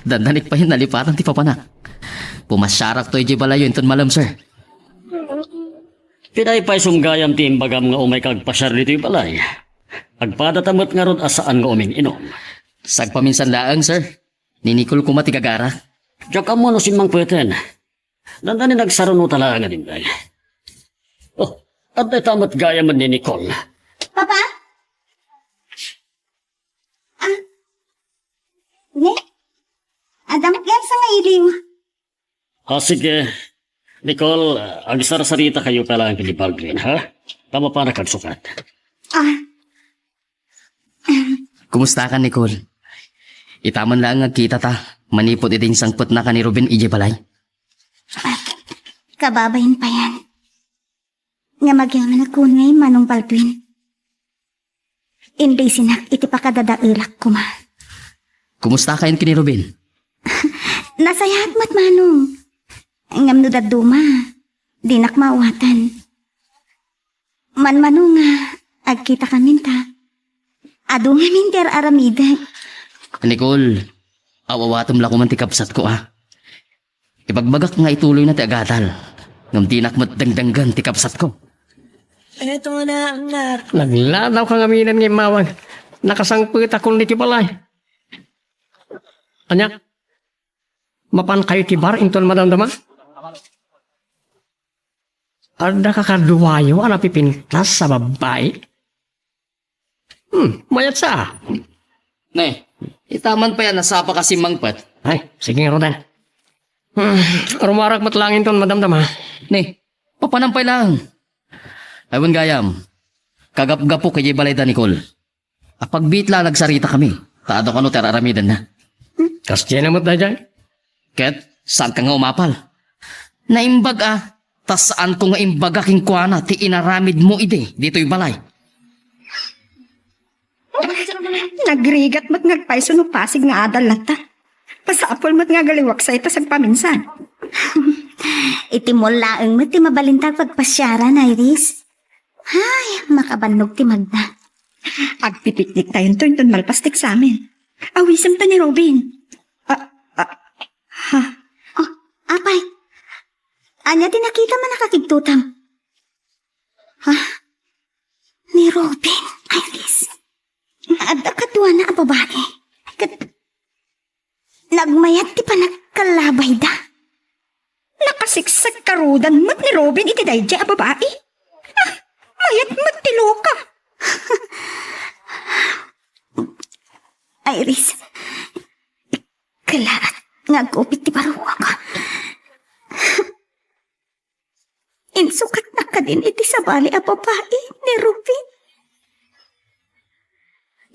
Dandanik pa yun nalipatan ti papanak. Pumasyarak to iji balayo inton malam, sir. Pinaypay sumgayam ti imbagam nga umay kagpasyar dito yung balay. Agpadatamot nga rod asaan nga uming inom. Sagpaminsan laang, sir. Ni Nicole kumatigagara. Diyak mo no simang pweten. Dandani nagsaruno talaga nga din day. Oh, at ay tamat gaya man ni Nicole. Papa? Ne? Adam yan sa ngailiw. Sige. Nicole, agsarasarita kayo pala ang kini Baldwin, ha? Tama pa na kagsukat. Kumusta ka, Nicole? Itaman lang nga kita ta. Manipot iting sangpot na ka ni Ruben iji balay. Kababayin pa yan. Nga magyaman ako ngay manong Baldwin. Hindi sinak iti pakadadailak ko ma. Kumusta kayo kini Ruben? Nasayahat mat manong. Ngam no daduma. Dinak mawatan. Man nga. Agkita kami ta. Ado nga minter aramida. Nicole, awawatom lang ko man ti kapsat ko, ha? Ipagbagak nga ituloy na ti agatal. Ngam dinak mo't dangdanggan ti kapsat ko. Eto na ang Nagladaw kang aminan ng mawag. Nakasangpit akong ni Tibalay. Anya? Mapan kayo tibar inton madamdama? Ada kakaduwayo ang napipintas sa babae? Mayat sa. Ne, itaman pa yan nasapa kasi mangpat. Ay, sige nga Rodan. Rumarak matlangin ton madamdama. Ne, papanampay lang. Aywan gayam, kagap-gapo kay balay da Nicole. Apagbit lang nagsarita kami. Taado ka no teraramidan na. Kasya na mo't na dyan. Ket, saan ka nga umapal? Naimbag tas saan ko nga imbaga king kuana ti inaramid mo ide dito'y balay. Nagrigat mat ngagpaiso no pasig nga adal lata. Pasapol mat nga galiwak sa ita sagpaminsan. Iti mo laeng mo ti mabalintag pagpasyaran, Iris. Ay, makabanog ti magna. Agpipiknik tayo to malpastik sa amin. Awisam ta ni Robin. Oh, apay. Anya ti nakita man nakakigtutam. Ha? Ni Robin, Iris. Ada katuwa na ang babae. Nagmayat ti pa nagkalabay da. Nakasiksag karudan mat ni Robin iti dayja a babae. Mayat magtilo ka. Iris, kalaat ngagupit ti paruwa ka. Insukat na ka din iti sabali a babae ni Robin.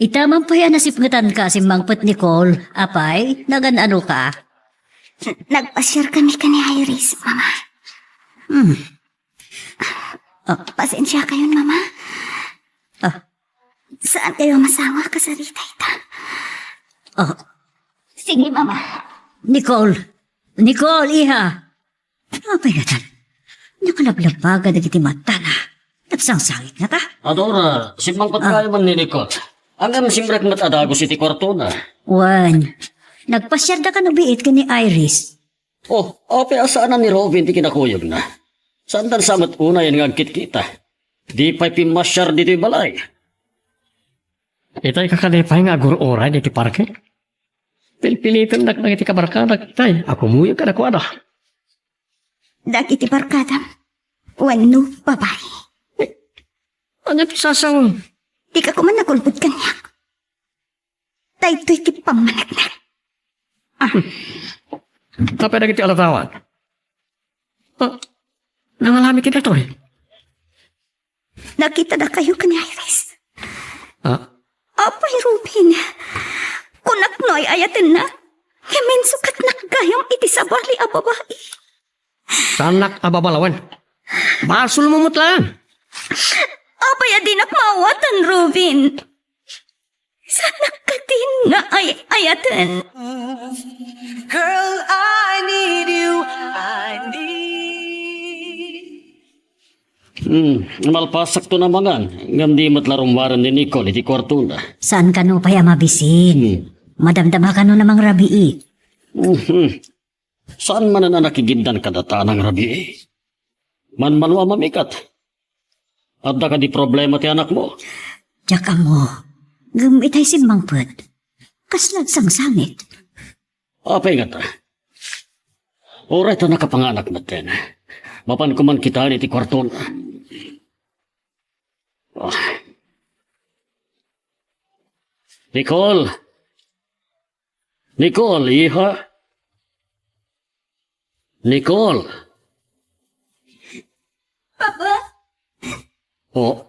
Itamang pa yan nasipngatan ka si Mangpet Nicole. Apay, nagan-ano ka? Nagpasyar kami ka ni Iris, Mama. Pasensya kayo, Mama. Saan kayo masawa ka sa ritay-ta? Sige, Mama. Nicole, iha. Apay na tan. Nakalablabaga na kiti mata na. Nagsangsangit na ta. Adora, si Mangpat kayo man ni Nicole. Ang simrek mat adagos iti kwarto na. Juan, nagpasyar na ka nabiit ka ni Iris. Oh, ope asaan na ni Robin ti kinakuyog na. Saan tan samat una yan ngagkit kita. Di pa'y pimasyar dito yung balay. Itay kakalipay nga agur-oray diti parke. Pilpilitan nak iti kabarkada kitay. Ako muyag ka na ko ada. Dagiti barkada. Wano, babae. Ano ti sasang? Di ka kuman nagulbod kanyak. Dahito'y ti pamanagnan. Kapay na kiti alatawan. Nangalami kita to eh. Nakita na kayo ka ni Iris. Apay Rubin. Kunak no'y ayatin na. Yamin sukat nakgayam iti sabali a babae. sanak ababalawan. Basul mo mutlan. Apay adinak mawatan, Rubin. Sanak ka din nga ayatan. Girl, I need you. I need. Malpasak to na mangan. Ngam di matlarumwaran ni Nicole iti kwarto na. Saan ka no paya mabisin? Madamdama ka no namang rabii. Saan man na nakigindan kadata ng rabi? Man-manwa mamikat. At da ka di problema ti anak mo. Tsaka mo, gumitay si Mangpet. Kaslad sang sangit. Apay nga ta. Oray ta nakapanganak natin. Mapan ko man kita ni ti kwarto na. Nicole! Nicole, iha! Nicole! Papa?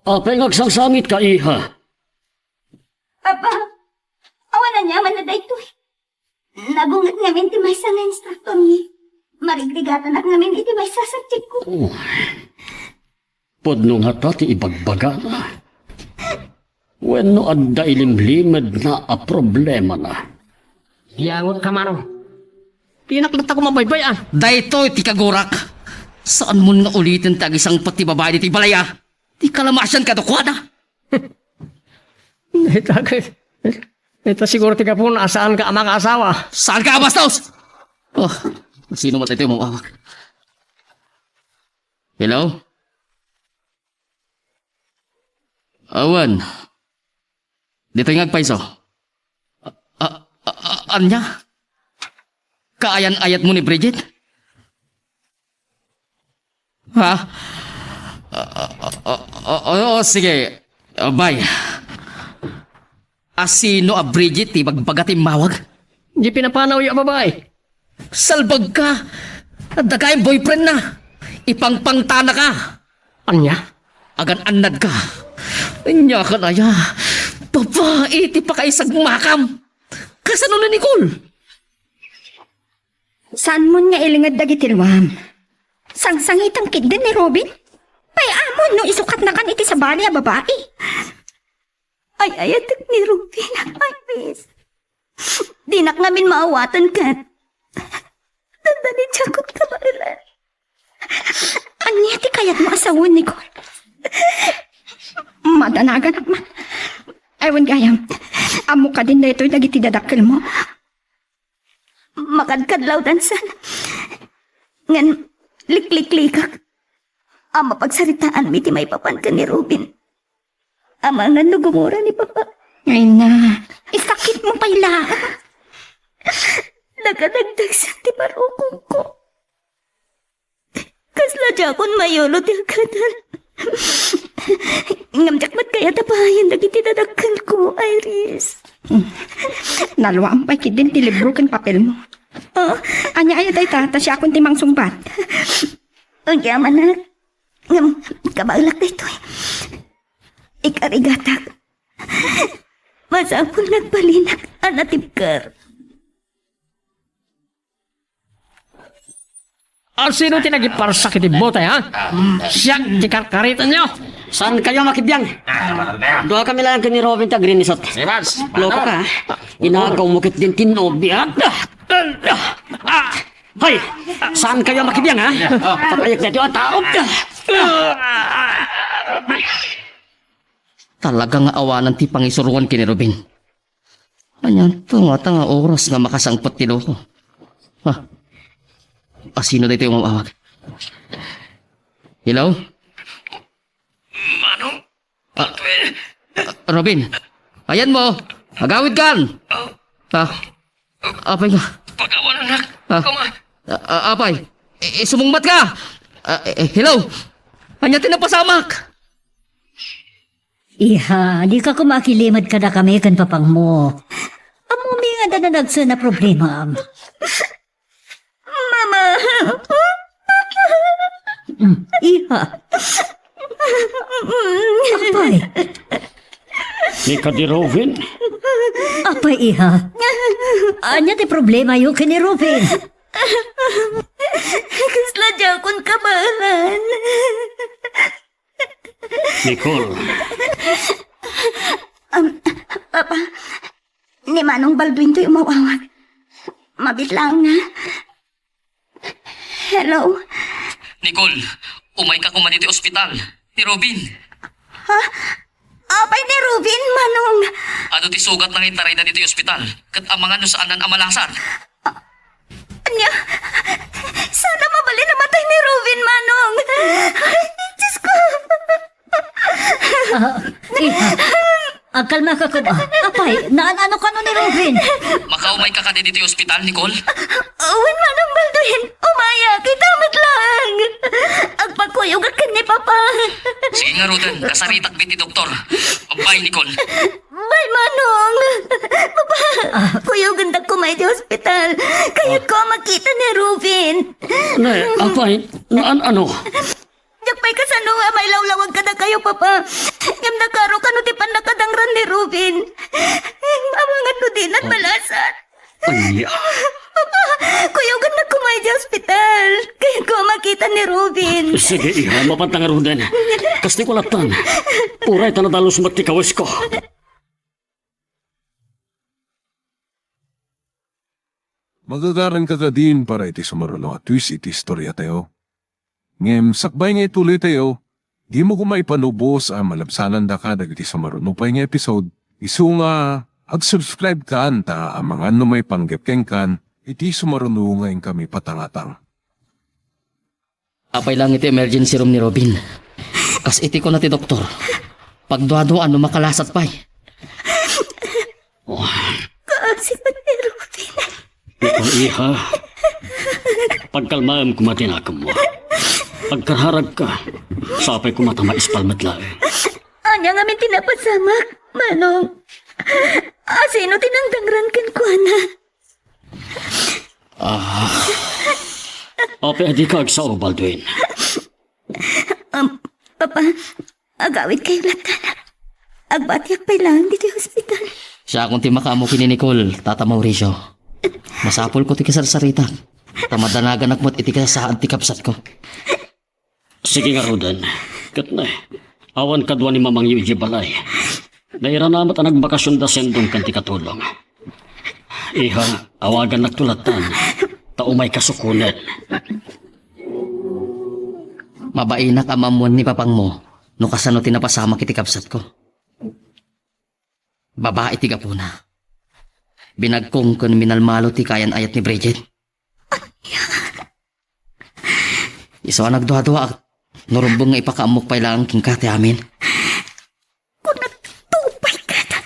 Apay ngagsangsangit ka, iha. Papa? Awan na niya man na dayto. Nagungat ngamin ti may sa nga instructor ni. Marigligatan at ngamin iti may sasaktik ko. Podnong hata ti ibagbaga na. Wenno adda ilimlimed na a problema na. Yangot ka mano. Pinaklata ko mabaybay ah. Daytoy ti kagurak. Saan mo nga ulitin tag isang pati babae ti balaya? Ti kalamasyan ka dukwada. Ito siguro tiga po na saan ka amang asawa. Saan ka abastos? Sino matay ito yung mamawag? Hello? Awan. Dito yung agpaiso. Anya? Kaayan-ayat mo ni Bridget? Ha? Sige. Bye. Asino a Bridget ti bagbagating mawag? Di pinapanaw yung babae. Salbag ka! At dagayang boyfriend na! Ipangpangtana ka! Anya? Agan-anad ka! Anya ka na ya! Babae, ti pa kaisag makam! Kasano na Nicole? Saan mo nga ilingad dagitilwam? Sangsangitang kidden ni Robin? Pay amon no isukat na kan iti sa bali a babae. Ay ayatik ni Rubin. Ay, bis. Dinak namin maawatan ka. Dandali tiyakot ka ba ilan? Anya ti kayat mo asawon, Nicole? Madanagan naman. Ewan gayam. Amo ka din na ito'y dagiti dadakil mo. Makadkadlaw dansan. Ngan likliklikak. Ama pagsaritaan mi ti may papan ka ni Rubin. Ama nga nugumura ni Papa. Ay na, isakit mo pala. Nagadagdag sa tibarukong ko. Kasla jakon mayolo ti agkadan. Ngamjak mat kaya tapayan dagiti dadagkan ko, Iris. Nalwa ang pakit din ti libro kan papel mo. Anya ayo tayo ta siya akong timang sumbat. Ang yaman na. Ngam, kabalak dito eh. Ikarigatak. Masa akong nagbalinak, anatibkar. Sino tinagiparsa kiti botay, ha? Siya, tikarkaritan nyo. Saan kayo makibiyang? Doa kami lang ni Robin ta green isot. Loko ka. Inagaw mo kit din tinobiyat. Hoy! Saan kayo makibiyang, ha? Patayak na diyo ang taob. Talagang awanan ti pangisuruan kini Robin. Anyan to nga oras nga makasangpot ti loko. Ha? Sino dito yung mamawag? Hello? Manong? Robin, ayan mo. Magawid kan. Apay ka. Pagawan anak. Apay, sumungmat ka. Hello? Anya tinapasamak. Iha, di ka kumakilimad ka na kami kan papang mo. Amumi nga na nagsa na problema. Mama! Iha. Apay. Ika di Robin. Apay, iha. Anya ti problema yung kini Robin. Kasla jakon kabalan. Nicole. Papa, ni Manong Baldwin to yung mawawag. Mabitlang nga. Hello? Nicole, umay ka kuman dito ospital. Ni Robin. Apay ni Rubin, Manong. Ano ti sugat lang itaray na dito yung ospital. Kat amangan no saan ang amalasan. Anya, sana mabali na matay ni Rubin, Manong. Ay, Diyos ko. Iha. Kalma ka ba? Apay, ano ka no ni Robin? Makaumay ka dito yung ospital, Nicole? Uwin, Manong Baldwin. Umaya, kitamit lang. Agpagkuyugat ka ni Papa. Sige nga, Roden. Kasaritak bit ni Doktor. Bye, Nicole. Bye, Manong. Papa, kuyugan dag ko may di hospital. Kayat ko makita ni Rubin. Nay, apay, ano? Jakpay ka sa nga may lawlawag ka na kayo, Papa. Ngam nakaro ka no ti panakadangran ni Rubin. Amangan no din at malasan. Ay, Papa, kuyugan na kumay di hospital. Kayat ko makita ni Rubin. sige, iha, mapantang nga Roden. Kasti ko latan. Puray tanadalos mati kawis ko. Magagaran ka din para iti sumarulong at twist iti istorya tayo. Ngem, sakbay nga ituloy tayo, di mo kumaipanubos ang malabsanan da ka dagiti sumarunupay nga episode. Isu nga, ag-subscribe ka anta ang mga numay panggepkeng kan, iti sumarunungayin kami patangatang. Apay lang iti emergency room ni Robin. Kas iti ko na ti Doktor. Pagduado ano makalasat pa'y. Kaasipan ni Rubin. Nicole, iha. Pagkalmaam kumatinakam mo. Pagkarharag ka, sapay ko matama ispalmat lang. Anya nga may tinapasamak, Manong. Sino tinangdangran kan ko, na? Apay, di ka agsaw, Baldwin. Papa, agawid kayo latan. Agbatyak pa lang dito yung hospital. Siya akong timakamo kini Nicole, Tata Mauricio. Masapol ko ti kasarsarita. Tamadanagan akmo't iti kasasaan ti kapsat ko. Sige nga, Roden. Kat na, awan kadwa ni Mamang Yuji Balay. Nairanamat ang nagbakasyon da sendong kanti katulong. Iha, awagan nagtulatan. Taumay kasukunan. Mabainak amamon ni papang mo, no kasano tinapasama kiti kapsat ko. Babae ti gapuna. Binagkong kun minalmalo ti kayan ayat ni Bridget. Iso nagduha-duha at nurumbong nga ipakaamok pa ilang kingkati amin. Kung nagtupay ka,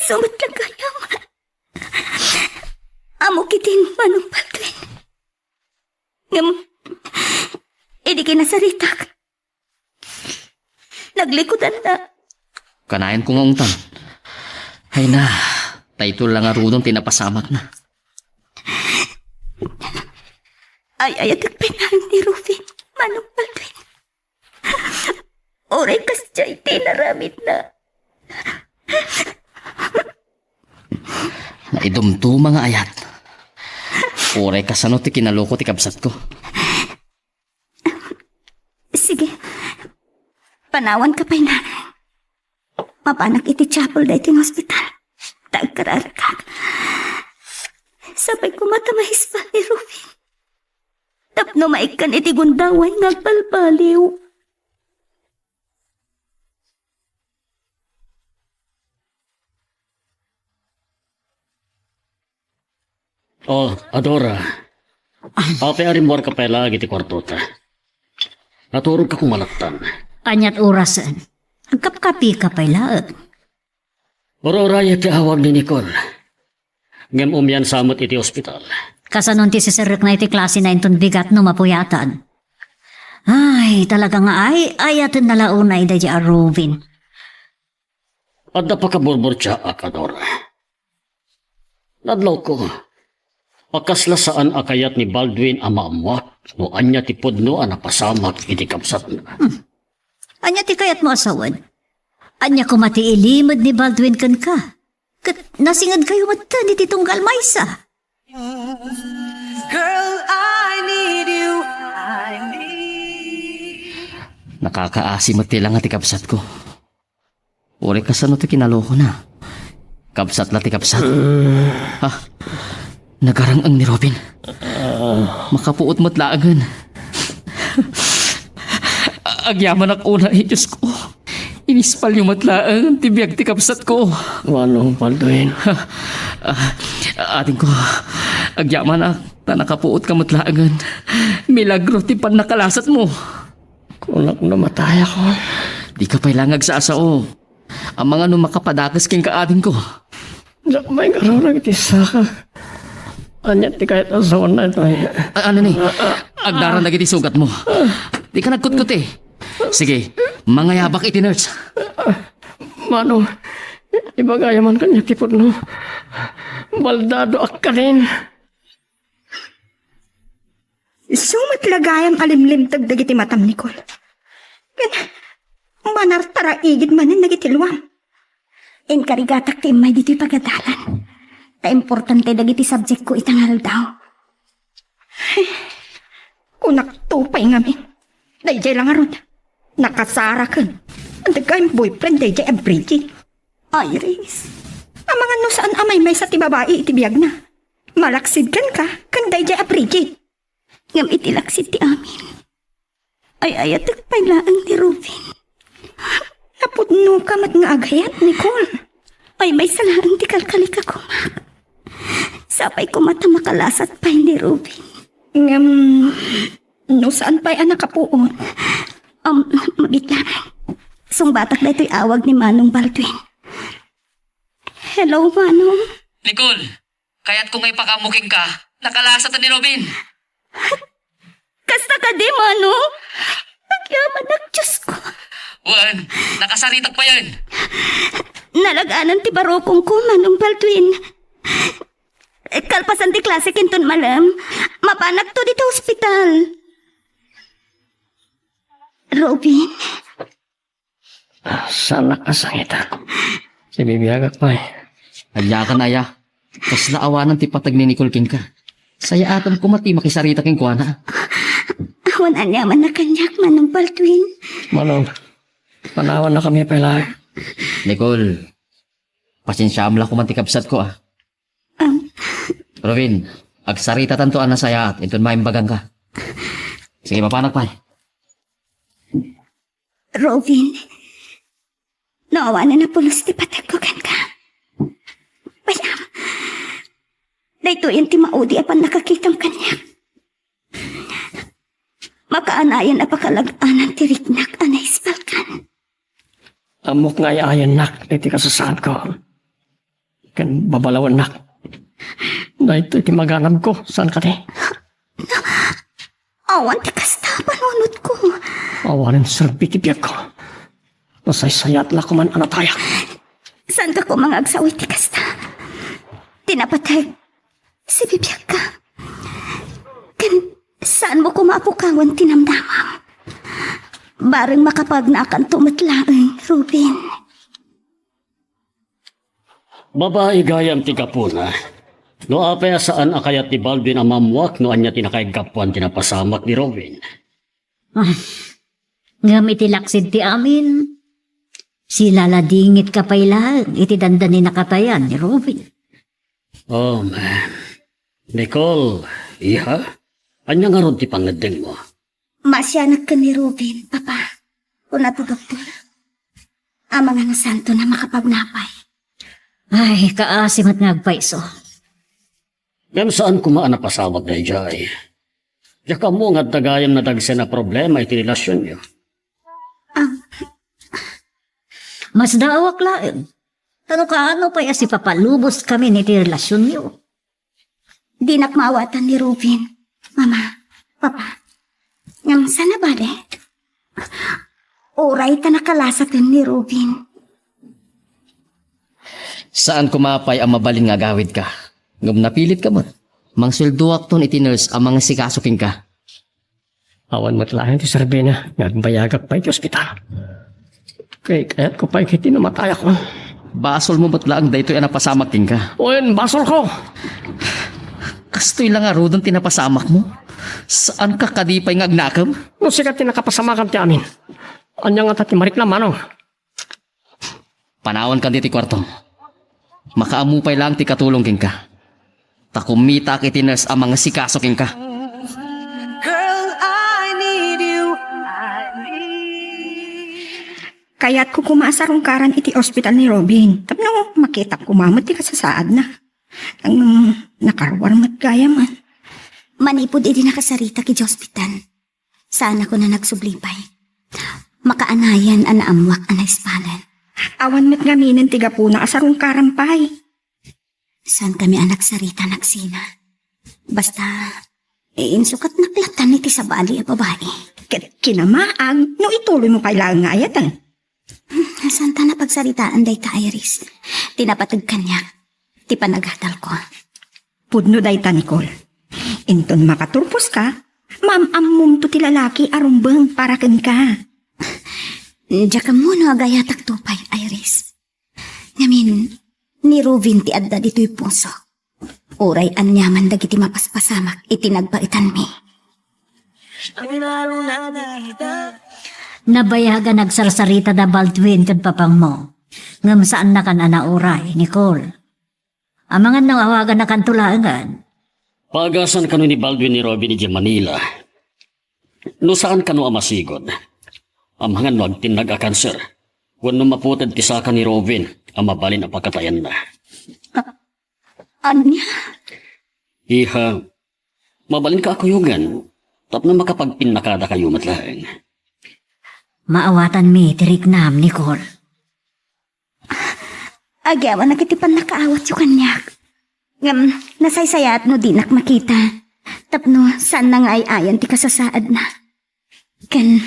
Sumot lang kayo. Amo kitin Manong Baldwin. Ngam, hindi kinasaritak. Naglikudan na. Kanayan ko nga ungtan. Ay na, tayo lang arunong tinapasamak na. Ay, nagpinahan ni Rufin, Manong Baldwin. Oray kas diya'y tinaramit na. Naidumto mga ayat. Oray kasano ti kinaloko ti kabsat ko. Sige, panawan ka pa'y nanay. Mapanak iti chapel da iti hospital. Tagkararagag. Sabay kumatamahis pa ni Rufin. Tapno maikan iti gundaway ngagbalbaliw. Oh, Adora. Ate arimwar ka pala lagi ti kwartota. Naturog ka kumalaktan. Anyat orasan. Ang kapkapi ka pa'y laang. Ororaya ti awag ni Nicole. Ngem umyan samot iti ospital. Kasanon ti sisirek na iti klase na inton bigat no mapuyatan. Ay, talaga nga ayatan nalaunay da di Robin. Adda pa ka burbur siya, Adora. Nadlaw ko. Akasla saan akayat ni Baldwin ama amwat no anya ti pudno ang napasamak iti kapsat na. Anya ti kayat mo asawan? Anya kumati ilimod ni Baldwin kan ka. Kat nasingad kayo mata ni titunggal maysa. Girl, I need you. I need. Nakakaasi mati lang ati kapsat ko. Uri kasano ti kinaloko na. Kapsat la ti kapsat. Ha? Nagarang ang ni Robin. Makapuot mo't laagan. Agyaman ako na, Diyos ko. Inispal yung matlaang tibiyag ti kapsat ko. Manong Baldwin. Ating ko, agyaman na nakapuot ka matlaagan. Milagro ti pan nakalasat mo. Kunak na mataya ko. Di ka pa'y langag sa asao. Ang mga numakapadakas king kaating ko. Diyak may karurag iti saka. Anyat ti kahit asawan na ito. Ano ni? Agdaran na giti sugat mo. Di ka nagkutkut eh. Sige, mga yabak iti nurse. Mano, ibagayaman kanya tipod no. Baldado ak ka rin. Sumat lagayam alimlim tagdagiti matam Nicole. Manartara igid manin nagitilwam. Inkarigatak ti imay dito'y pagadalan. Ta importante dagiti subject ko itangal daw. Kunak tupay ngamin. Dayjay lang arod. Nakasara kan. Ang dagayang boyfriend dayjay abrigi. Iris. Ang mga no saan amay may sa ti babae itibiyag na. Malaksid kan dayjay abrigi. Ngam itilaksid ti amin. Ay ayatak pailaan ni Rubin. Napudno ka mat nga agayat, Nicole. Ay may salaan ti kalkalik ako. Sapay ko mata makalasat pa ni Rubin. No saan pa'y anak kapuon? Mabitla. Sung batak na ito'y awag ni Manong Baldwin. Hello, Manong. Nicole, kaya't kung may pakamuking ka, nakalasat ni Robin. Kasta ka di, Manong. Nagyaman ng Diyos ko. Juan, nakasaritak pa yan. Nalaganan ti barokong ko, Manong Baldwin. Kalpasan ti klase kinton malam. Mapanak to dito hospital. Robin? Sana kasangita. Si bibiyagak pa eh. Agya ka na ya. Kas naawanan ti patag ni Nicole King ka. Saya atam kumati makisarita king kuwana. Awan anyaman na kanyak, Manong Baldwin. Manong, panawan na kami pala. Nicole, pasensya amla kumantikabsat ko ah. Robin, agsarita tanto na saya at itun maimbagang ka. Sige, mapanak pa. Robin, naawanan na pulos ti patag ko kan ka. Bayam, dahito yung ti maudi apan nakakitang kanyak. Makaanayan apakalag-anan ti riknak anay spalkan. Amok nga ayan nak, iti kasasaan ko. Kan babalawan nak. Na ito iti maganam ko. Saan ka ti? Awan ti kasta, panunod ko. Awanin serbi ti biyak ko. Nasaysayat la ko man anatayak. Saan ka ko mga agsawi ti kasta? Tinapatay si bibiyag ka. Kan, saan mo ko maapukawan tinamdamam? Bareng makapagnakan tumatlaang, Ruben. Babae gayam ti kapuna. No apaya saan akayat ni Balvin ang mamwak no anya tinakaigapuan tinapasamak ni Robin. Ngam iti laksid ti amin. Sila ladingit kapailan, iti dandani nakatayan ni Robin. Oh man. Nicole, iha? Anya nga ron ti pangadeng mo? Masyanak ka ni Ruben, Papa. Una to, Doktor. Ang mga nasanto na makapagnapay. Ay, kaasimat nga agpaiso. Ngam saan kumaan na pasawag na ijay? Yaka mo nga tagayam na dagsa na problema iti relasyon niyo. Mas daawak laeng. Ano pa si papalubos kami ni ti relasyon niyo. Di nakmawatan ni Ruben. Mama, Papa. Ngam sana ba de? Oray ta nakalasatan ni Ruben. Saan kumapay ang mabalin nga gawid ka? Ngam napilit ka mo. Mang silduak ton iti nurse ang mga sikasuking ka. Awan matlayan ti Sarbena. Nagbayagak pa iti ospital. Kaya't ko pa iti namatay ako. Basol mo ba't laang daytoy ang napasamak king ka? Oyen, basol ko! Kastoy lang aro doon tinapasamak mo? Saan ka kadipay nga agnakam? No sikat ti nakapasamakan ti amin. Anya nga tati mariklam ano? Panawan ka diti kwarto. Makaamupay lang ti katulong king ka. Takumita kiti nurse ang mga sikaso king ka. Girl, I need you. Kaya't ko kumasarong karan iti ospital ni Robin. Tapno, makita kumamot ti kasasaad na. Ang nakarwar matgaya man. Manipod iti nakasarita ki hospital. Saan ako na nagsublipay. Makaanayan ang naamwak ang naispalan. Awan met ngaminin tiga po na asarong karampay. Saan kami anak sarita nagsina? Basta, insukat naklatan iti sa bali a babae. Kinamaang, no ituloy mo kailangan nga ayatan. Saan ta na pagsaritaan day ta, Iris? Tinapatag kanya. Ti panaghatal ko. Pudno day ta, Nicole. Inton makaturpos ka, ma'am to ti lalaki arumbang para ken ka. Diya ka muna agayatak tupay, Iris. Ngamin, ni Rubin ti adda dito'y puso. Uray anyaman dagiti mapaspasamak itinagpaitan mi. Nabayaga nagsarsarita da Baldwin ken papang mo. Ngam saan na kan anauray, Nicole. Amangan nang awagan na kantulangan. Pagasan kanu ni Baldwin ni Robin iti Manila. No saan kanu amasigod? Amangan no agtinag a cancer. Wano maputad ti saka ni Robin ang mabalin ang pagkatayan na. Anya? Iha, mabalin ka akuyugan. Tapno makapagpinakada kayo matlaeng. Maawatan mi, tiriknam, Nicole. Agyawan na kitipan nakaawat yung kanyak. Ngam, nasaysayat no di nak makita. Tapno, saan na nga ay ayan ti kasasaad na. Kan,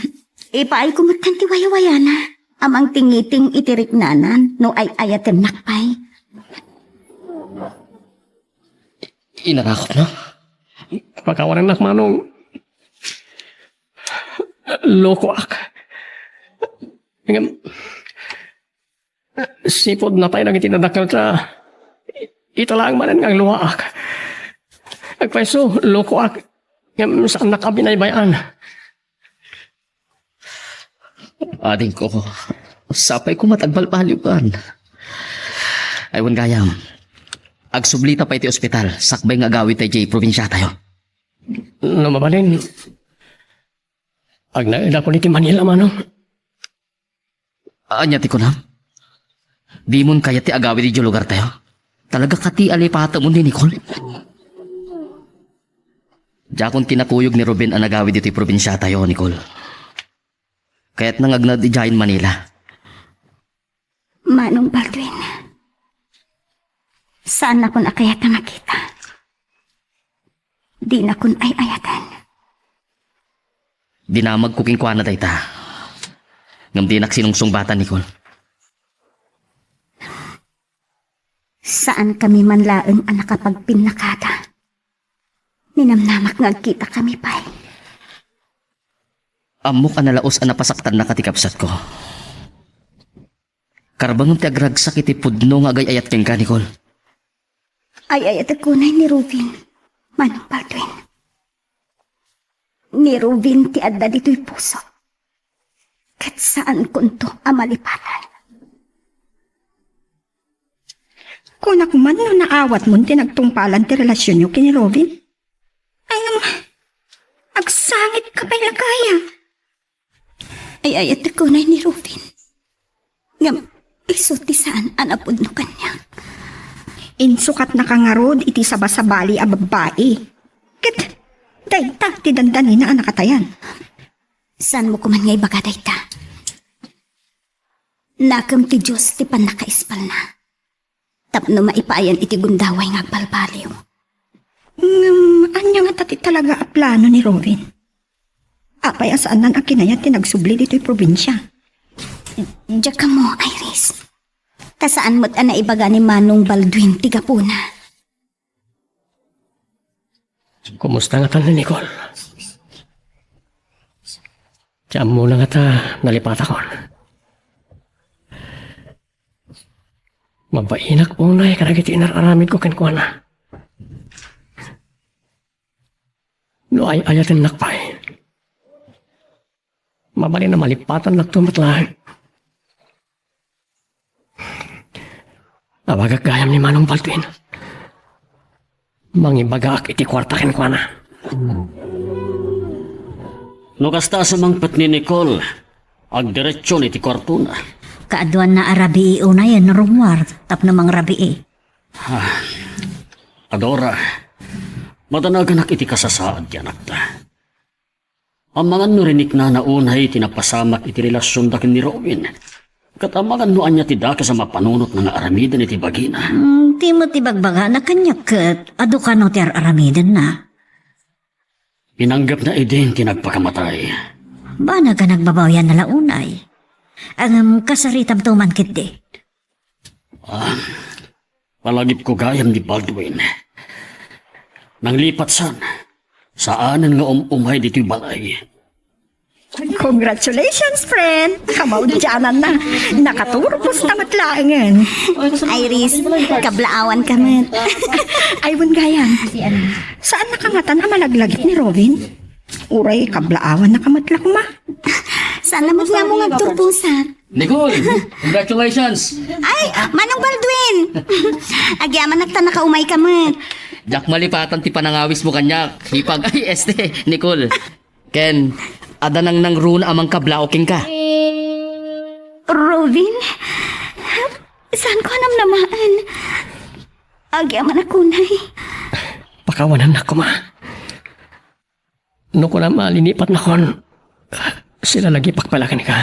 ipaay kumatan ti waya-waya na. Amang tingiting itiriknanan no ay ayatem nakpay. Inarakot na? Pagkawaran nak manong loko ak. Ngam, sipod na tayo nang itinadakal sa italaang manan ngang luwa ak. Agpaiso, loko ak. Ngam, saan nakabinaybayan? Ading ko, sapay ko matagbalpalipan. Aywan gayam, agsublita pa iti ospital, sakbay nga gawit tayo jay probinsya tayo. No mabalin. Agnaida ko ni ti Manila manong. Anya ti ko na? Di mon kaya ti agawit di lugar tayo? Talaga kati alipata mo ni Nicole? Jakon kinakuyog ni Ruben ang nagawid dito probinsya tayo, Nicole. Kaya't nangagnad ijayin Manila. Manong Baldwin. Saan na kun akayat na makita? Di na kun ay ayatan. Dinamag ko king kuana dayta. Ngam di naksinungsong bata Nicole. Saan kami manlaeng ang nakapagpinakada? Ninamnamak nga kita kami pa'y. Amok ang nalaos ang napasaktan na katikapsat ko. Karbang ti agragsak iti pudno nga agay ayat keng ka, Nicole. Ay ayat kunay ni Rubin. Manong Baldwin. Ni Rubin ti adda dito'y puso. Kat saan kunto amalipatan. Kung ako man no naawat mo tinagtungpalan ti relasyon niyo kini Robin. Ay agsangit ka pa'y lagaya. Ay ayat kunay ni Robin. Ngam, iso ti saan anapod no kanya. Insukat na kangarod iti sabasabali a babae. Ket, dayta ti dandani na anakatayan. Saan mo kuman nga ibaga dayta? Nakam ti Diyos ti panakaispal na. Tapno maipayan iti gundaway nga balbaliw. Anya nga tati talaga a plano ni Robin? Apay asaan nan akinaya ti nagsubli dito'y probinsya. Diyak ka mo, Iris. Kasaan mo't ana ibaga ni Manong Baldwin tigapuna? Kumusta nga tan ni Nicole? Diyan mo na nga ta nalipat ako. Mabainak unay karagiti inararamid ko kenkuha na. No ay ayatin nakpay. Mabali na malipatan lang tumatlahan. Abagak gayam ni Manong Baldwin. Mangibagaak iti kwarta kenkuha na. No kasta sa mangpet ni Nicole, agdiretsyon iti kwartuna. Kaaduan na arabi una yan, rumwar. Tap namang rabi Adora, matanaganak iti kasasaad yan akta. Ang mga nurinik na naunay tinapasamak iti relasyon dakin ni Robin. Katamagan noan niya tidaka sa mapanunot na nga aramidan iti bagina. Di mo tibagbaga na kanyak kat adu ka no ti aramidan na. Pinanggap na idin tinagpakamatay. Ba na ka nagbabawayan na launay? Ang kasaritam tuman kit di. Palagip ko gayam ni Baldwin. Nang lipat san, saanan nga umay dito'y balay. Congratulations, friend! Kamaudyanan na. Nakaturpos na matlaangan. Iris, kablaawan ka man. Ay, gayan. Saan nakangatan ang malaglagit ni Robin? Uray, kablaawan na kamatla ko ma. Sana mo nga mong agturpusan. Nicole, congratulations! Ay, Manong Baldwin! Agyaman nagtana ka umay ka man. Jak malipatan ti panangawis mo kanyak. Ipag ay Nicole. Ken, ada nang runa amang kablaoking ka. Robin? Saan ko namnamaan? Agyaman ako na Pakawanan na ko ma. No ko na malinipat na kon. Sila lagi pakpalakan ka.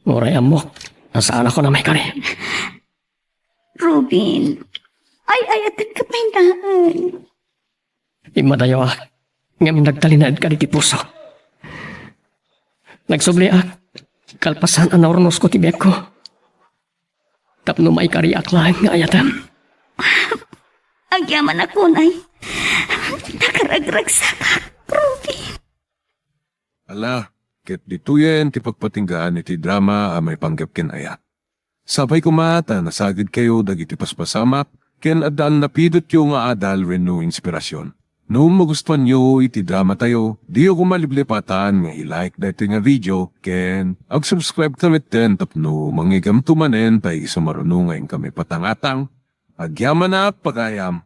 Muray amok. Nasaan ako na may kari. Robin, ay ayatan ka pa hinaan. Imadayo ak. Ngamin nagtalinad ka di puso. Nagsubli ak. Kalpasan ang naurnos ko tibiyak ko. Tapno may kari ak lang nga ayatan. Agyaman ako na nakaragrag sa kak, Robin. Ala, ket dituyen ti pagpatinggaan iti drama a may panggap ken ayat. Sabay kumata nasagid kayo dagiti paspasamak ken addaan napidot yo nga adal wenno inspirasyon. No magustuhan nyo iti drama tayo, di ako maliblipatan nga i-like dati nga video ken ag-subscribe tamit ten tapno mangigam tumanen tay sumarunong ngayon kami patangatang. Agyaman na pagayam.